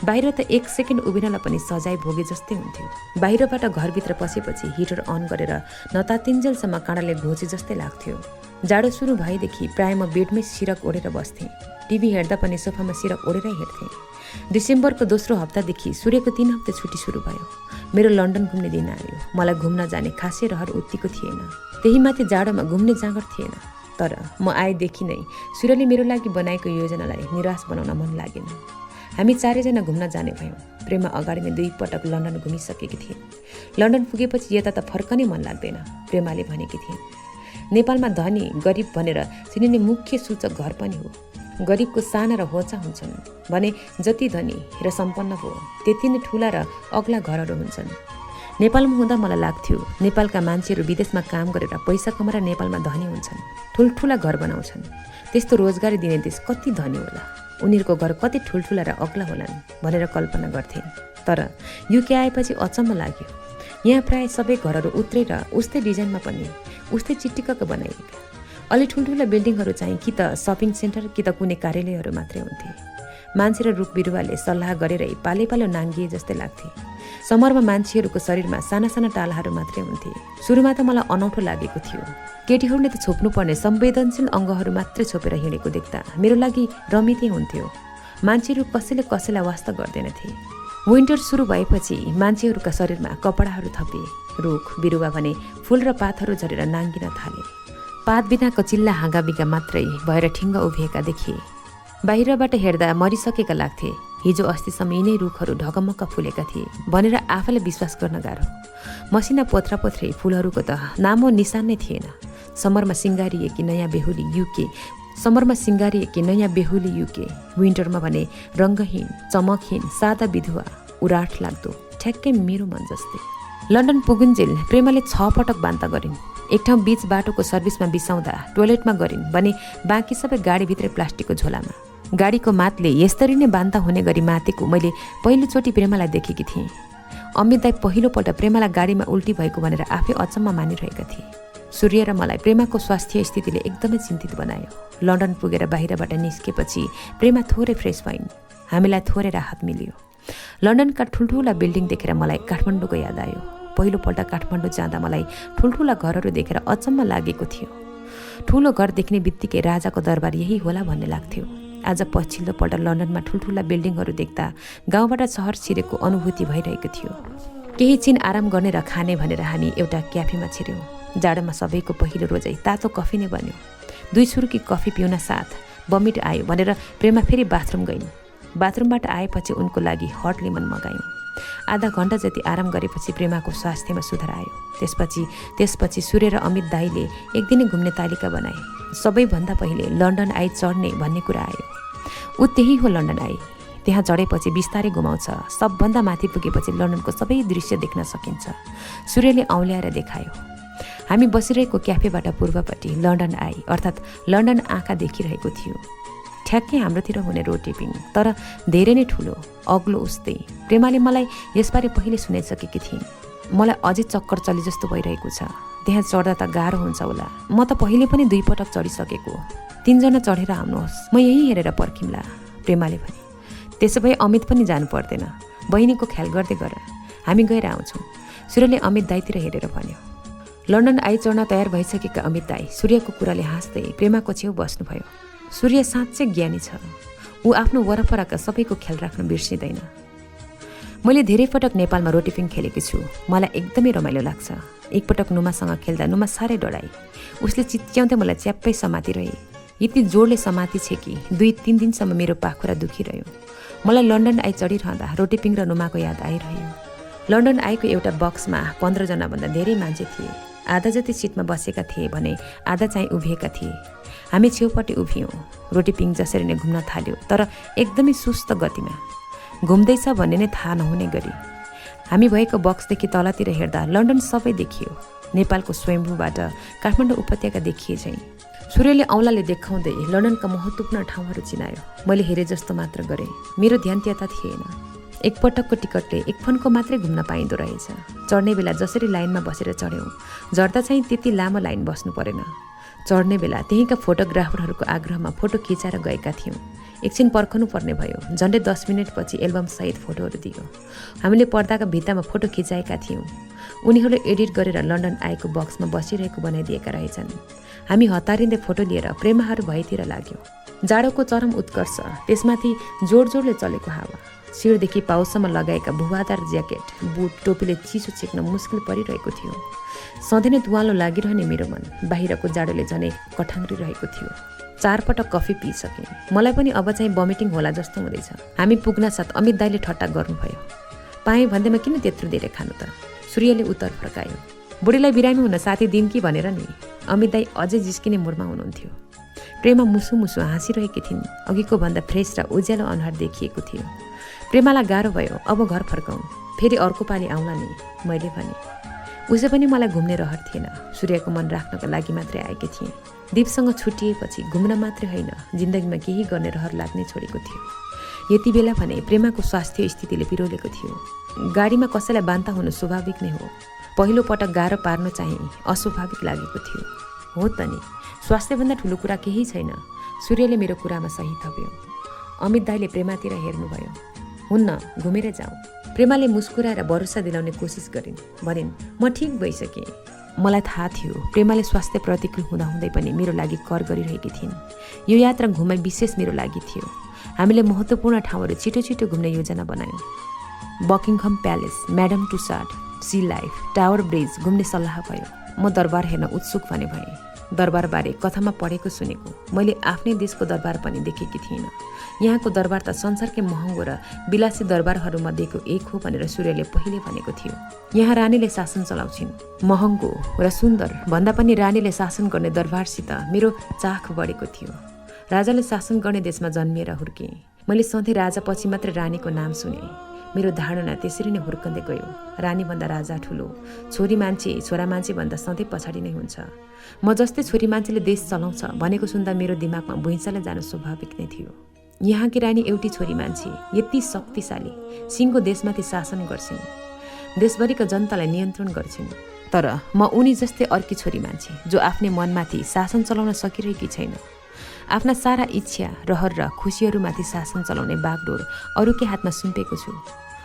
बाहिर त 1 सेकेन्ड उभिनलाई पनि सजाय भोगे जस्तै हुन्थ्यो। बाहिरबाट घरभित्र पसेपछि हिटर अन गरेर नतातिन्जेलसम्म काँडाले घोचे जस्तै लाग्थ्यो। जाडो सुरु भएदेखि प्राय म बेडमै सिरक ओढेर बस्थेँ। टिभी हेर्दा पनि सोफामा सिरक ओढेरै हेर्थेँ। डिसेम्बरको दोस्रो हप्तादेखि सूर्यको 3 हप्ता छुट्टी सुरु भयो। मेरो लन्डन घुम्ने दिन आयो। मलाई घुम्न जाने खासै रहर उत्तिको थिएन। त्यही माथि जाडोमा घुम्ने जाँगर थिएन। तर म आएदेखि नै सूर्यले मेरो लागि बनाएको योजनालाई निराश बनाउन मन लागेन। हामी 4 जना घुम्न जाने भयौँ। प्रेमा अगाडि नै 2 पटक लन्डन घुमिसकेकी थिइन्। लन्डन पुगेपछि यता त फर्कनै मन लाग्दैन, प्रेमाले भनेकी थिइन्। नेपालमा धनी गरिब भनेर चिनिने मुख्य सूचक घर पनि हो। गरिबको साना र होचा हुन्छन् भने जति धनी र सम्पन्न हो त्यति नै ठुला र अग्ला घरहरू हुन्छन्। नेपालमा हुँदा मलाई लाग्थ्यो नेपालका मान्छेहरू विदेशमा काम गरेर पैसा कमाएर नेपालमा धनी हुन्छन्, ठुल्ठुला घर बनाउँछन्। त्यस्तो रोजगारी दिने देश कति धनी होला, उनीहरूको घर कति ठुल्ठुला र अग्ला होलान् भनेर कल्पना गर्थे। तर युके आएपछि अचम्म लाग्यो। यहाँ प्राय सबै घरहरू उत्रै र उस्तै डिजाइनमा पनि उस्तै चिटिक्क बनाइएका। अलि ठुल्ठुला बिल्डिङहरू चाहिँ कि त सपिङ सेन्टर कि त कुनै कार्यालयहरू मात्रै हुन्थे। मान्छे र रुख बिरुवाले सल्लाह गरेरै पालै पालो नाङ्गिए जस्तै लाग्थे। समरमा मान्छेहरूको शरीरमा साना साना टालाहरू मात्रै हुन्थे। सुरुमा त मलाई अनौठो लागेको थियो। केटीहरूले त छोप्नुपर्ने संवेदनशील अङ्गहरू मात्रै छोपेर हिँडेको देख्दा मेरो लागि रमितै हुन्थ्यो। मान्छेहरू कसैले कसैलाई वास्ता गर्दैनथे। विन्टर सुरु भएपछि मान्छेहरूका शरीरमा कपडाहरू थपिए। रुख बिरुवा भने फुल र पातहरू झरेर नाङ्गिन थाले। पात बिनाको चिल्ला हाँगाबिगा मात्रै भएर ठिङ्ग उभिएका देखिए। बाहिरबाट हेर्दा मरिसकेका लाग्थे। हिजो अस्तिसम्म यिनै रुखहरू ढकमक्क फुलेका थिए भनेर आफैलाई विश्वास गर्न गाह्रो। मसिना पोथ्रा पोथ्रे फुलहरूको त नामो निशान नै थिएन। समरमा सिँगारिएकी नयाँ बेहुली युके, विन्टरमा भने रङ्गहीन चमकहीन सादा विधुवा उराठ लाग्दो, ठ्याक्कै मेरो मन जस्तै। लन्डन पुगुन्जेल प्रेमाले 6 पटक बान्ता गरिन्। एक ठाउँ बीच बाटोको सर्भिसमा बिसाउँदा टोयलेटमा गरिन् भने बाँकी सबै गाडीभित्रै प्लास्टिकको झोलामा। गाडीको मातले यसरी नै बान्ता हुने गरी मातेको मैले पहिलोचोटि प्रेमालाई देखेकी थिएँ। अमित दाई पहिलोपल्ट प्रेमालाई गाडीमा उल्टी भएको भनेर आफै अचम्म मानिरहेका थिए। सूर्य र मलाई प्रेमाको स्वास्थ्य स्थितिले एकदमै चिन्तित बनायो। लन्डन पुगेर बाहिरबाट निस्केपछि प्रेमा थोरै फ्रेस भइन्। हामीलाई थोरै राहत मिल्यो। लन्डनका ठुल्ठुला बिल्डिङ देखेर मलाई काठमाडौँको याद आयो। पहिलोपल्ट काठमाडौँ जाँदा मलाई ठुल्ठुला घरहरू देखेर अचम्म लागेको थियो। ठुलो घर देख्ने बित्तिकै राजाको दरबार यही होला भन्ने लाग्थ्यो। आज पछिल्लोपल्ट लन्डनमा ठुल्ठुला बिल्डिङहरू देख्दा गाउँबाट सहर छिरेको अनुभूति भइरहेको थियो। केही छिन आराम गर्ने र खाने भनेर हामी एउटा क्याफेमा छिर्यौँ। जाडोमा सबैको पहिलो रोजै तातो कफी नै बन्यो। 2 सुरुकी कफी पिउन साथ बमिट आयो भनेर प्रेमा फेरि बाथरुम गइन्। बाथरुमबाट आएपछि उनको लागि हट लेमन मगायौँ। आधा घन्टा जति आराम गरेपछि प्रेमाको स्वास्थ्यमा सुधार आयो। त्यसपछि सूर्य र अमित दाईले एक दिनै घुम्ने तालिका बनाए। सबैभन्दा पहिले लन्डन आई चढ्ने भन्ने कुरा आयो। ऊ त्यही हो लन्डन आई। त्यहाँ चढेपछि बिस्तारै घुमाउँछ। सबभन्दा माथि पुगेपछि लन्डनको सबै दृश्य देख्न सकिन्छ। सूर्यले औल्याएर देखायो। हामी बसिरहेको क्याफेबाट पूर्वपट्टि लन्डन आई अर्थात् लन्डन आँखा देखिरहेको थियो। ठ्याक्कै हाम्रोतिर हुने रोटेपिङ, तर धेरै नै ठुलो अग्लो उस्तै। प्रेमाले मलाई यसबारे पहिले सुनाइसकेकी थिइन्। मलाई अझै चक्कर चले जस्तो भइरहेको छ। त्यहाँ चढ्दा त गाह्रो हुन्छ होला। म त पहिले पनि 2 पटक चढिसकेको। 3 जना चढेर आउनुहोस्, म यहीँ हेरेर पर्खिम्ला, प्रेमाले भने। त्यसो भए अमित पनि जानु पर्दैन, बहिनीको ख्याल गर्दै गर, हामी गएर आउँछौँ, सूर्यले अमित दाईतिर हेरेर भन्यो। लन्डन आई चढ्न तयार भइसकेका अमित दाई सूर्यको कुराले हाँस्दै प्रेमाको छेउ बस्नुभयो। सूर्य साँच्चै ज्ञानी छ। ऊ आफ्नो वरपरका सबैको ख्याल राख्न बिर्सिँदैन। मैले धेरै पटक नेपालमा रोटेपिङ खेलेकी छु। मलाई एकदमै रमाइलो लाग्छ। एकपटक नुमासँग खेल्दा नुमा साह्रै डराई। उसले चिच्याउँदै मलाई च्याप्पै समातिरहे। यति जोडले समाति छे कि 2-3 दिनसम्म मेरो पाखुरा दुखिरह्यो। मलाई लन्डन आई चढिरहँदा रोटेपिङ र नुमाको याद आइरह्यो। लन्डन आईको एउटा बक्समा 15 जनाभन्दा धेरै मान्छे थिए। आधा जति सिटमा बसेका थिए भने आधा चाहिँ उभिएका थिए। हामी छेउपट्टि उभियौँ। रोटेपिङ जसरी नै घुम्न थाल्यो, तर एकदमै सुस्त गतिमा। घुम्दैछ भन्ने नै थाहा नहुने गरी। हामी भएको बक्सदेखि तलतिर हेर्दा लन्डन सबै देखियो, नेपालको स्वयम्भूबाट काठमाडौँ उपत्यका देखिए झैँ। सूर्यले औँलाले देखाउँदै लन्डनका महत्त्वपूर्ण ठाउँहरू चिनायो। मैले हेरे जस्तो मात्र गरेँ, मेरो ध्यान त्यता थिएन। एकपटकको टिकटले एक फनको मात्रै घुम्न पाइँदो रहेछ। चढ्ने बेला जसरी लाइनमा बसेर चढ्यौँ, झर्दा चाहिँ त्यति लामो लाइन बस्नु परेन। चढ्ने बेला त्यहीँका फोटोग्राफरहरूको आग्रहमा फोटो खिचाएर गएका थियौँ। एकछिन पर्खनु पर्ने भयो। झन्डै 10 मिनटपछि एल्बमसहित फोटोहरू दियो। हामीले पर्दाका भित्तामा फोटो खिचाएका थियौँ। उनीहरूले एडिट गरेर लन्डन आएको बक्समा बसिरहेको बनाइदिएका रहेछन्। हामी हतारिँदै फोटो लिएर प्रेमाहरू भएतिर लाग्यौँ। जाडोको चरम उत्कर्ष, त्यसमाथि जोड-जोडले चलेको हावा, शिरदेखि पाउसम्म लगाएका भुवादार ज्याकेट, बुट, टोपीले चिसो छेक्न मुस्किल परिरहेको थियो। सधैँ नै तुवालो लागिरहने मेरो मन बाहिरको जाडोले झनै कठाङ्ग्रिरहेको थियो। 4 पटक कफी पिइसकेँ। मलाई पनि अब चाहिँ भमिटिङ होला जस्तो हुँदैछ। हामी पुग्न साथ अमित दाइले ठट्टा गर्नुभयो। पाएँ भन्दैमा किन त्यत्रो धेरै खानु त? सूर्यले उत्तर फर्कायो। बुढीलाई बिरामी हुन साथी दिम कि भनेर नि। अमित दाइ अझै जिस्किने मुडमा हुनुहुन्थ्यो। प्रेमा मुसु मुसु हाँसिरहेकी थिइन्। अघिको भन्दा फ्रेस र उज्यालो अनुहार देखिएको थियो। प्रेमालाई गाह्रो भयो। अब घर फर्काउँ, फेरि अर्को पालि आउँला नि, मैले भने। उसै पनि मलाई घुम्ने रहर थिएन। सूर्यको मन राख्नका लागि मात्रै आएकी थिएँ। दीपसँग छुट्टिएपछि घुम्न मात्रै होइन, जिन्दगीमा केही गर्ने रहर लाग्नै छोडेको थियो। यति बेला भने प्रेमाको स्वास्थ्य स्थितिले पिरोलेको थियो। गाडीमा कसैलाई बान्ता हुनु स्वाभाविक नै हो। पहिलो पटक गाह्रो पार्नु चाहिँ अस्वाभाविक लागेको थियो। हो त नि, स्वास्थ्यभन्दा ठुलो कुरा केही छैन। सूर्यले मेरो कुरामा सही थप्यो। अमित दाइले प्रेमातिर हेर्नुभयो। हुन्न, घुमेर जाउँ। प्रेमाले मुस्कुराएर भरोसा दिलाउने कोसिस गरिन्। भनिन्, म ठिक भइसकेँ। मलाई थाहा थियो प्रेमाले स्वास्थ्य प्रतिकूल हुँदाहुँदै पनि मेरो लागि कर गरिरहेकी थिइन्। यो यात्रा घुमाइ विशेष मेरो लागि थियो। हामीले महत्त्वपूर्ण ठाउँहरू छिटो छिटो घुम्ने योजना बनायौँ। Buckingham Palace, Madame Tussauds, Sea Life, Tower Bridge घुम्ने सल्लाह भयो। म दरबार हेर्न उत्सुक भने भएँ। दरबारबारे कथामा पढेको सुनेको, मैले आफ्नै देशको दरबार पनि देखेकी थिइनँ। यहाँको दरबार त संसारकै महँगो र विलासी दरबारहरूमध्येको एक हो भनेर सूर्यले पहिले भनेको थियो। यहाँ रानीले शासन चलाउँछिन्। महँगो र सुन्दर भन्दा पनि रानीले शासन गर्ने दरबारसित मेरो चाख बढेको थियो। राजाले शासन गर्ने देशमा जन्मिएर हुर्केँ। मैले सधैँ राजा पछि मात्र रानीको नाम सुने। मेरो धारणा त्यसरी नै हुर्कँदै गयो। रानीभन्दा राजा ठुलो, छोरी मान्छे छोरा मान्छे भन्दा सधैँ पछाडि नै हुन्छ। म जस्तै छोरी मान्छेले देश चलाउँछ भनेको सुन्दा मेरो दिमागमा भुइँचालो जानु स्वाभाविक नै थियो। यहाँकी रानी एउटी छोरी मान्छे, यति शक्तिशाली, सिंहको देशमाथि शासन गर्छिन्, देशभरिका जनतालाई नियन्त्रण गर्छिन्। तर म उनी जस्तै अर्की छोरी मान्छे जो आफ्नै मनमाथि शासन चलाउन सकिरहेकी छैन। आफ्ना सारा इच्छा, रहर र खुसीहरूमाथि शासन चलाउने बागडोर अरूकै हातमा सुम्पेको छु।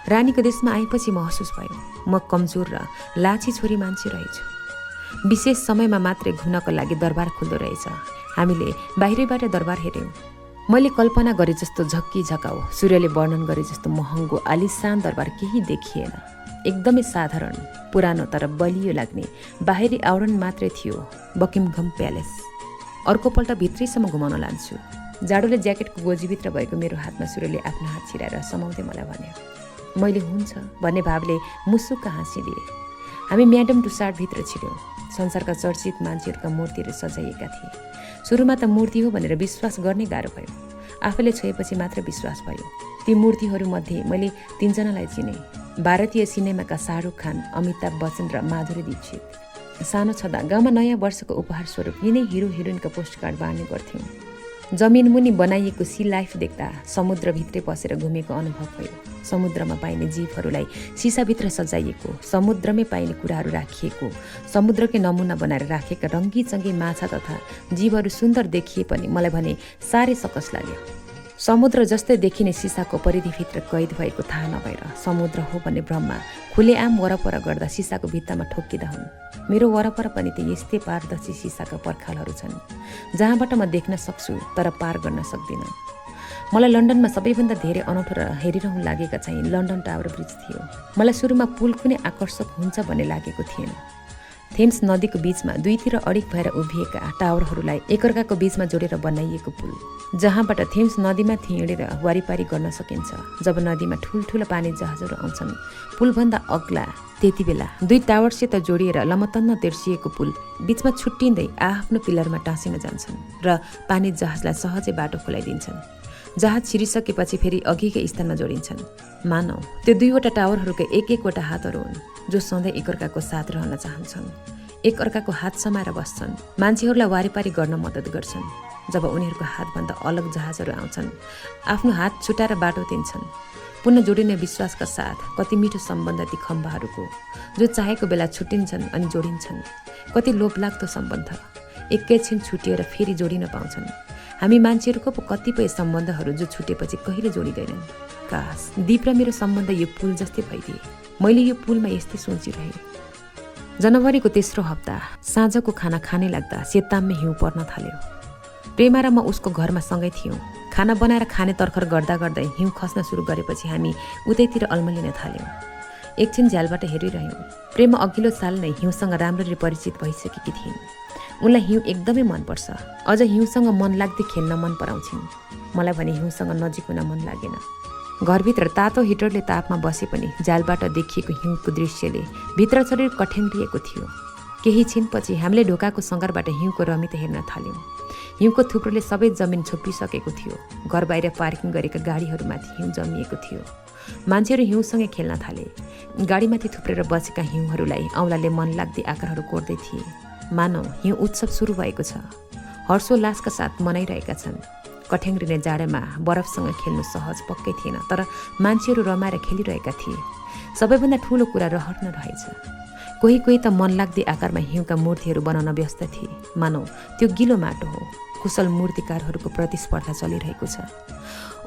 रानीको देशमा आएपछि महसुस भयो म कमजोर र लाछी छोरी मान्छे रहेछु। विशेष समयमा मात्रै घुम्नको लागि दरबार खुल्दो रहेछ। हामीले बाहिरबाट दरबार हेऱ्यौँ। मैले कल्पना गरे जस्तो झक्की झकाउ, सूर्यले वर्णन गरे जस्तो महँगो आलिशान दरबार केही देखिएन। एकदमै साधारण, पुरानो तर बलियो लाग्ने बाहिरी आवरण मात्रै थियो। बकिङहम प्यालेस। अर्कोपल्ट भित्रैसम्म घुमाउन लान्छु। जाडोले ज्याकेटको गोजीभित्र भएको मेरो हातमा सूर्यले आफ्नो हात छिराएर समाउँदै मलाई भन्यो। मैले हुन्छ भन्ने भावले मुसुक्क हाँसिदिएँ। हामी म्याडम टुसाडभित्र छिर्यौँ। संसारका चर्चित मान्छेहरूका मूर्तिहरू सजाइएका थिए। सुरुमा त मूर्ति हो भनेर विश्वास गर्ने गाह्रो भयो। आफूले छोएपछि मात्र विश्वास भयो। ती मूर्तिहरूमध्ये मैले 3 जनालाई चिने। भारतीय सिनेमाका शाहरुख खान, अमिताभ बच्चन र माधुरी दीक्षित। सानो छँदा गाउँमा नयाँ वर्षको उपहार स्वरूप यिनै हिरो हिरोइनका पोस्टकार्ड बाँड्ने गर्थ्यौँ। जमिन मुनि बनाइएको सी लाइफ देख्दा समुद्रभित्रै बसेर घुमेको अनुभव भयो। समुद्रमा पाइने जीवहरूलाई सिसाभित्र सजाइएको, समुद्रमै पाइने कुराहरू राखिएको, समुद्रकै नमुना बनाएर राखेका रङ्गीचङ्गी माछा तथा जीवहरू सुन्दर देखिए पनि मलाई भने साह्रै सकस लाग्यो। समुद्र जस्तै देखिने सिसाको परिधिभित्र कैद भएको थाहा नभएर समुद्र हो भन्ने भ्रममा खुलेआम वरपर गर्दा सिसाको भित्तामा ठोक्किँदा हुन्। मेरो वरपर पनि त यस्तै पारदर्शी सिसाका पर्खालहरू छन् जहाँबाट म देख्न सक्छु तर पार गर्न सक्दिनँ। मलाई लन्डनमा सबैभन्दा धेरै अनौठो र हेरिरहँ लागेका चाहिँ लन्डन टावर ब्रिज थियो। मलाई सुरुमा पुल कुनै आकर्षक हुन्छ भन्ने लागेको थिएन। थेम्स नदीको बीचमा दुईतिर अडिक भएर उभिएका टावरहरूलाई एकअर्काको बीचमा जोडेर बनाइएको पुल, जहाँबाट थेम्स नदीमाथि हिँडेर वारिपारी गर्न सकिन्छ। जब नदीमा ठुल्ठुलो पानी जहाजहरू आउँछन्, पुलभन्दा अग्ला त्यति बेला 2 टावरसित जोडिएर लमतन्न तेर्सिएको पुल बीचमा छुट्टिँदै आफ्नो पिलरमा टाँसिन जान्छन् र पानी जहाजलाई सहजै बाटो खोलाइदिन्छन्। जहाज छिरिसकेपछि फेरि अघिकै स्थानमा जोडिन्छन्। मानौ त्यो दुईवटा टावरहरूका एक-एकवटा हातहरू हुन् जो सधैँ एकअर्काको साथ रहन चाहन्छन्, एकअर्काको हात समाएर बस्छन्, मान्छेहरूलाई वारिपारी गर्न मद्दत गर्छन्। जब उनीहरूको हातभन्दा अलग जहाजहरू आउँछन्, आफ्नो हात छुटाएर बाटो दिन्छन्। पुनः जोडिने विश्वासका साथ कति मिठो सम्बन्ध ती खम्बाहरूको, जो चाहेको बेला छुट्टिन्छन् अनि जोडिन्छन्। कति लोभलाग्दो सम्बन्ध, एकैछिन छुटिएर फेरि जोडिन पाउँछन्। हामी मान्छेहरूको पो कतिपय सम्बन्धहरू जो छुटेपछि कहिले जोडिँदैनन्। काश दीप र मेरो सम्बन्ध यो पुल जस्तै भइदिए। मैले यो पुलमा यस्तै सोचिरहेँ। जनवरीको तेस्रो हप्ता साँझको खाना खानै लाग्दा सेताममा हिउँ पर्न थाल्यो। प्रेमा र म उसको घरमा सँगै थियौँ। खाना बनाएर खाने तर्खर गर्दा गर्दै हिउँ खस्न सुरु गरेपछि हामी उतैतिर अल्मलिन थाल्यौँ। एकछिन झ्यालबाट हेरिरह्यौँ। प्रेमा अघिल्लो साल नै हिउँसँग राम्ररी परिचित भइसकेकी थिइन्। उनलाई हिउँ एकदमै मनपर्छ। अझ हिउँसँग मन लाग्दै खेल्न मन पराउँछिन्। मलाई भने हिउँसँग नजिक हुन मन लागेन। घरभित्र तातो हिटरले तापमा बसे पनि झ्यालबाट देखिएको हिउँको दृश्यले भित्र शरीर कठ्याङ्ग्रिएको थियो। केही छिनपछि हामीले ढोकाको सँगरबाट हिउँको रमिता हेर्न थाल्यौँ। हिउँको थुप्रोले सबै जमिन छोपिसकेको थियो। घर बाहिर पार्किङ गरेका गाडीहरूमाथि हिउँ जमिएको थियो। मान्छेहरू हिउँसँगै खेल्न थाले। गाडीमाथि थुप्रेर बसेका हिउँहरूलाई औँलाले मन लाग्दै आकारहरू कोर्दै थिए। मानौ हिउँ उत्सव सुरु भएको छ। हर्षोल्लासका साथ मनाइरहेका छन्। कठ्याङ्ग्रिने जाडोमा बरफसँग खेल्नु सहज पक्कै थिएन, तर मान्छेहरू रमाएर खेलिरहेका थिए। सबैभन्दा ठुलो कुरा रहर न रहेछ। कोही कोही त मन लाग्दै आकारमा हिउँका मूर्तिहरू बनाउन व्यस्त थिए। मानौ त्यो गिलो माटो हो। कुशल मूर्तिकारहरूको प्रतिस्पर्धा चलिरहेको छ।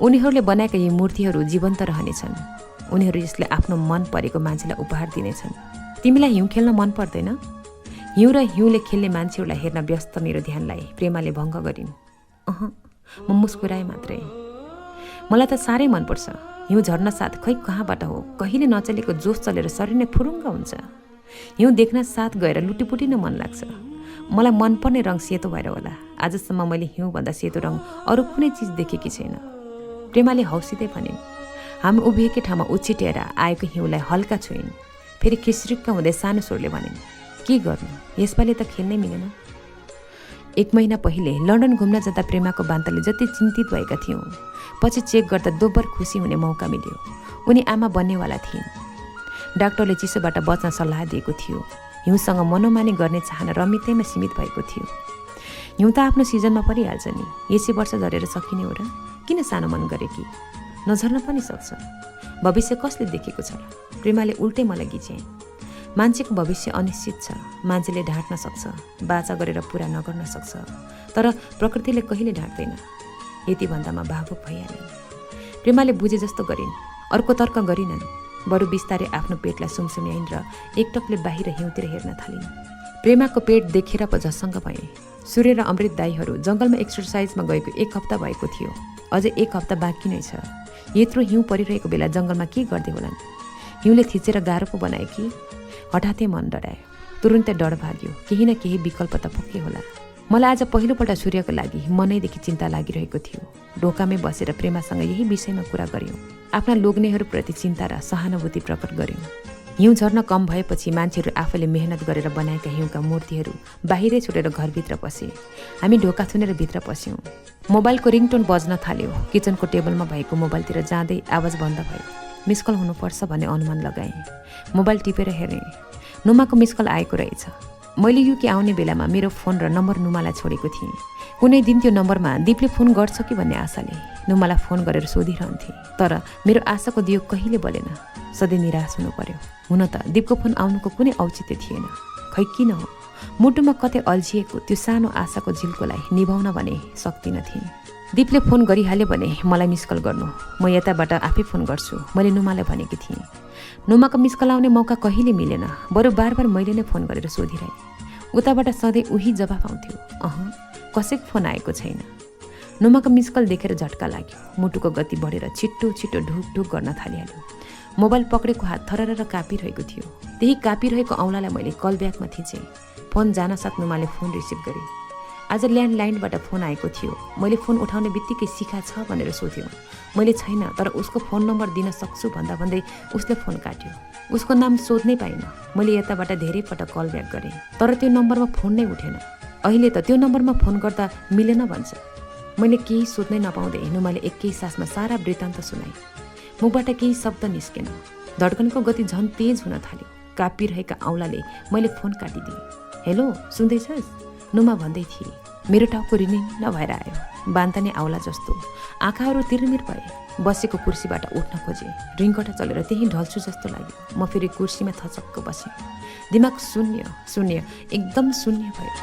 उनीहरूले बनाएका यी मूर्तिहरू जीवन्त रहनेछन्। उनीहरू यसले आफ्नो मन परेको मान्छेलाई उपहार दिनेछन्। तिमीलाई हिउँ खेल्न मन पर्दैन? हिउँ र हिउँले खेल्ने मान्छेहरूलाई हेर्न व्यस्त मेरो ध्यानलाई प्रेमाले भङ्ग गरिन्। म मुस्कुराएँ मात्रै। मलाई त साह्रै मनपर्छ। हिउँ झर्न साथ खै कहाँबाट हो कहिले नचलेको जोस चलेर शरीर नै फुरुङ्ग हुन्छ। हिउँ देख्न साथ गएर लुटीपुटी नै मन लाग्छ। मलाई मनपर्ने रङ सेतो भएर होला। आजसम्म मैले हिउँभन्दा सेतो रङ अरू कुनै चिज देखेकी छैन। प्रेमाले हौसिँदै भनिन्। हामी उभिएकै ठाउँमा उछिटेर आएको हिउँलाई हल्का छोइन्। फेरि खिस्रिक्क हुँदै सानो स्वरले भनिन्, के गर्नु, यसपालि त खेल्नै मिलेन। 1 महिना पहिले लन्डन घुम्न जाँदा प्रेमाको बान्ताले जति चिन्तित भएका थियौँ, पछि चेक गर्दा दोब्बर खुसी हुने मौका मिल्यो। उनी आमा बन्नेवाला थिइन्। डाक्टरले चिसोबाट बच्न सल्लाह दिएको थियो। हिउँसँग मनोमानी गर्ने चाहना रमितैमा सीमित भएको थियो। हिउँ त आफ्नो सिजनमा परिहाल्छ नि। यसै वर्ष झरेर सकिने हो र? किन सानो मन गरे कि? नझर्न पनि सक्छ। भविष्य कसले देखेको छ? प्रेमाले उल्टै मलाई गिचे। मान्छेको भविष्य अनिश्चित छ। मान्छेले ढाँट्न सक्छ, बाचा गरेर पुरा नगर्न सक्छ, तर प्रकृतिले कहिले ढाँट्दैन। यति भन्दामा भावुक भइहाले। प्रेमाले बुझे जस्तो गरिन्। अर्को तर्क गरिनन्। बरु बिस्तारै आफ्नो पेटलाई सुमसुम्याइन् र एकटकले बाहिर हिउँतिर हेर्न थालिन्। प्रेमाको पेट देखेर पो झसङ्ग भए। सूर्य र अमृत दाईहरू जङ्गलमा एक्सर्साइजमा गएको 1 हप्ता भएको थियो। अझै 1 हप्ता बाँकी नै छ। यत्रो हिउँ परिरहेको बेला जङ्गलमा के गर्दै होलान्? हिउँले थिचेर गाह्रो पो बनायो कि? हठातै मन डरायो। तुरुन्तै डर भाग्यो। केही न केही विकल्प त पक्कै होला। मलाई आज पहिलोपल्ट सूर्यको लागि मनैदेखि चिन्ता लागिरहेको थियो। ढोकामै बसेर प्रेमासँग यही विषयमा कुरा गऱ्यौँ। आफ्ना लोग्नेहरूप्रति चिन्ता र सहानुभूति प्रकट गऱ्यौँ। हिउँ झर्न कम भएपछि मान्छेहरू आफूले मेहनत गरेर बनाएका हिउँका मूर्तिहरू बाहिरै छोडेर घरभित्र पसे। हामी ढोका थुनेर भित्र पस्यौँ। मोबाइलको रिङटोन बज्न थाल्यो। किचनको टेबलमा भएको मोबाइलतिर जाँदै आवाज बन्द भयो। मिसकल हुनुपर्छ भन्ने अनुमान लगाएँ। मोबाइल टिपेर हेरेँ। नुमाको मिसकल आएको रहेछ। मैले युके आउने बेलामा मेरो फोन र नम्बर नुमालाई छोडेको थिएँ। कुनै दिन त्यो नम्बरमा दीपले फोन गर्छ कि भन्ने आशाले नुमालाई फोन गरेर सोधिरहन्थेँ। तर मेरो आशाको दियो कहिले बलेन। सधैँ निराश हुनु पर्यो। हुन त दीपको फोन आउनुको कुनै औचित्य थिएन। खै किन हो? मुटुमा कतै अल्झिएको त्यो सानो आशाको झिल्कोलाई निभाउन भने सक्दिन थिएँ। दीपले फोन गरिहाल्यो भने मलाई मिसकल गर्नु, म यताबाट आफै फोन गर्छु, मैले नुमालाई भनेकी थिएँ। नुमाको मिसकल आउने मौका कहिले मिलेन। बरु बार मैले नै फोन गरेर सोधिरहेँ। उताबाट सधैँ उही जवाफ आउँथ्यो, कसैको फोन आएको छैन। नुमाको मिसकल देखेर झट्का लाग्यो। मुटुको गति बढेर छिट्टो छिट्टो ढुकढुक गर्न थालिहाल्यो। मोबाइल पक्रेको हात थरर कापिरहेको थियो। त्यही कापिरहेको औँलालाई मैले कल ब्याकमा थिचेँ। फोन जानसाथ नुमाले फोन रिसिभ गरे। आज ल्यान्डलाइनबाट फोन आएको थियो। मैले फोन उठाउने बित्तिकै शिखा छ भनेर सोध्यो। मैले छैन, तर उसको फोन नम्बर दिन सक्छु भन्दा भन्दै उसले फोन काट्यो। उसको नाम सोध्नै पाइनँ। मैले यताबाट धेरै पटक कल ब्याक गरेँ, तर त्यो नम्बरमा फोन नै उठेन। अहिले त त्यो नम्बरमा फोन गर्दा मिलेन भन्छ। मैले केही सोध्नै नपाउँदै नुमाले एकै सासमा सारा वृत्तान्त सुनाए। मुखबाट केही शब्द निस्केन। धड्कनको गति झन् तेज हुन थाल्यो। कापिरहेका औँलाले मैले फोन काटिदिएँ। हेलो, सुन्दैछस्? नुमा भन्दै थिए। मेरो टाउको रिनिन्न भएर आयो। बान्ताने औला जस्तो आँखाहरू तिरमिर भए। बसेको कुर्सीबाट उठ्न खोजेँ। रिङकटा चलेर त्यहीँ ढल्छु जस्तो लाग्यो। म फेरि कुर्सीमा थचक्क बसेँ। दिमाग शून्य शून्य एकदम शून्य भयो।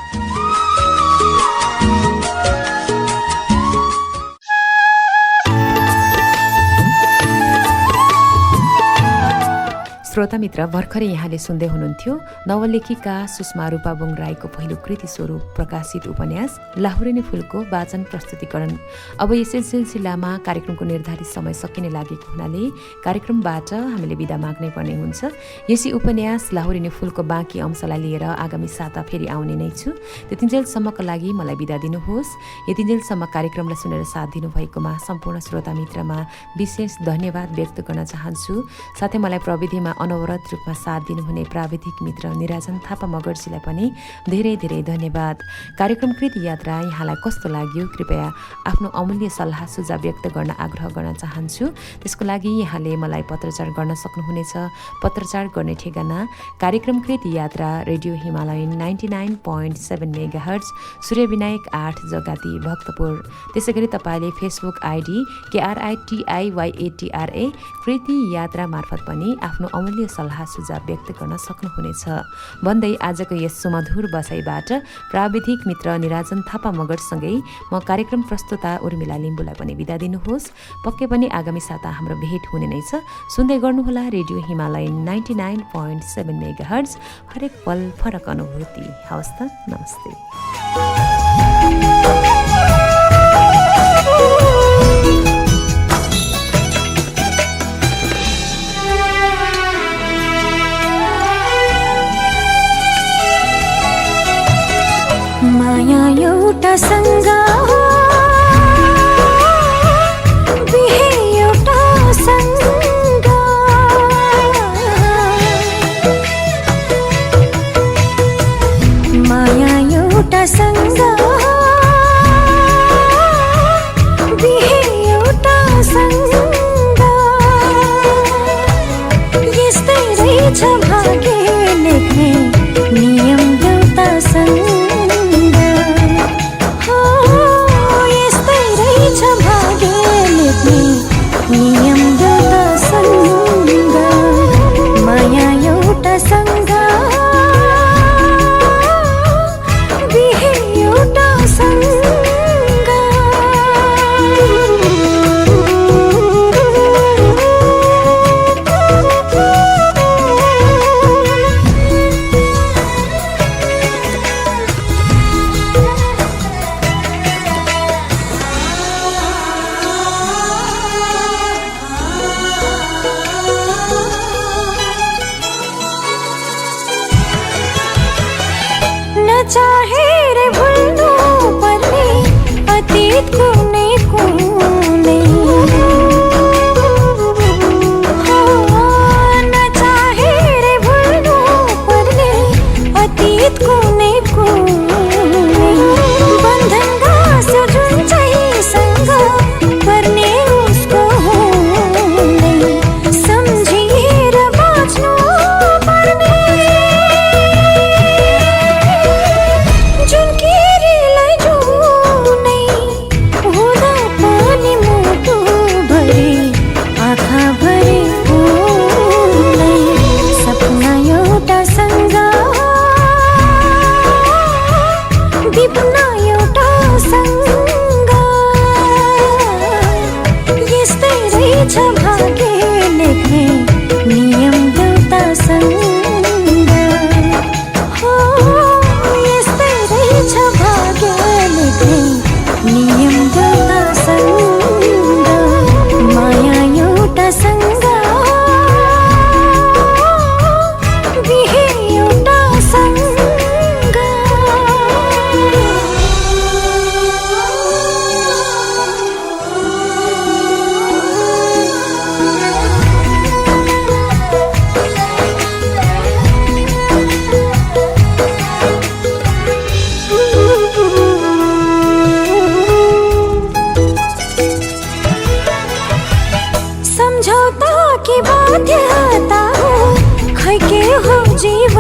श्रोता मित्र, भर्खरै यहाँले सुन्दै हुनुहुन्थ्यो नवलेखिका सुषमा रूपाबुङ राईको पहिलो कृति स्वरूप प्रकाशित उपन्यास लाहुरेनी फुलको वाचन प्रस्तुतिकरण। अब यसै सिलसिलामा कार्यक्रमको निर्धारित समय सकिने लागेको हुनाले कार्यक्रमबाट हामीले बिदा माग्नै पर्ने हुन्छ। यसै उपन्यास लाहुरेनी फुलको बाँकी अंशलाई लिएर आगामी साता फेरि आउने नै छु। त्यतिन्जेलसम्मको लागि मलाई बिदा दिनुहोस्। यतिन्जेलसम्म कार्यक्रमलाई सुनेर साथ दिनुभएकोमा सम्पूर्ण श्रोता मित्रमा विशेष धन्यवाद व्यक्त गर्न चाहन्छु। साथै मलाई प्रविधिमा अनवरत रूपमा साथ दिनुहुने प्राविधिक मित्र निराजन थापा मगर्जीलाई पनि धेरै धेरै धन्यवाद। कार्यक्रम कृति यात्रा यहाँलाई कस्तो लाग्यो कृपया आफ्नो अमूल्य सल्लाह सुझाव व्यक्त गर्न आग्रह गर्न चाहन्छु। त्यसको लागि यहाँले मलाई पत्रचार गर्न सक्नुहुनेछ। पत्रचार गर्ने ठेगाना कार्यक्रम कृति यात्रा, radio Himalayan 99.7 megahertz, Suryabinayak 8 जगाती, Bhaktapur. त्यसै गरी तपाईँले फेसबुक आइडी KRITIYATRA कृति यात्रा मार्फत पनि आफ्नो अमूल्य सल्लाह सुझाव व्यक्त गर्न सक्नुहुनेछ भन्दै आजको यस सुमधुर बसाइबाट प्राविधिक मित्र निराजन थापा मगरसँगै म कार्यक्रम प्रस्तुता उर्मिला लिम्बुलाई पनि बिदा दिनुहोस्। पक्कै पनि आगामी साता हाम्रो भेट हुने नै छ। सुन्दै गर्नुहोला रेडियो हिमालयन 99.7 मेगाहर्ज, हरेक पल फरक अनुभूति। हवस् त, नमस्ते। माया एउटा सँग बिहे एउटा सँग, माया एउटा सँग बिहे एउटा सँग, यस्तै रहेछ भाग्य लेख्ने नियम एउटा सँग। नियम एउटा सँग, माया एउटा सँग बिहे एउटा सँग। चाहे रे भुल्नु पर्ने अतीत कुनै कुनै, नचाहे रे भुल्नु पर्ने अतीत कुनै कुनै, बन्धन गाँसो जुन चाहिँसँग पर्ने उसको हुँदै, सम्झिएर बाँच्नु पर्ने भाग्य लेख्ने नियम एउटा सँग, हो यस्तै रहेछ भाग्य लेख्ने नियम एउटा सँग, माया एउटा सँग बिहे एउटा सँग। जीवन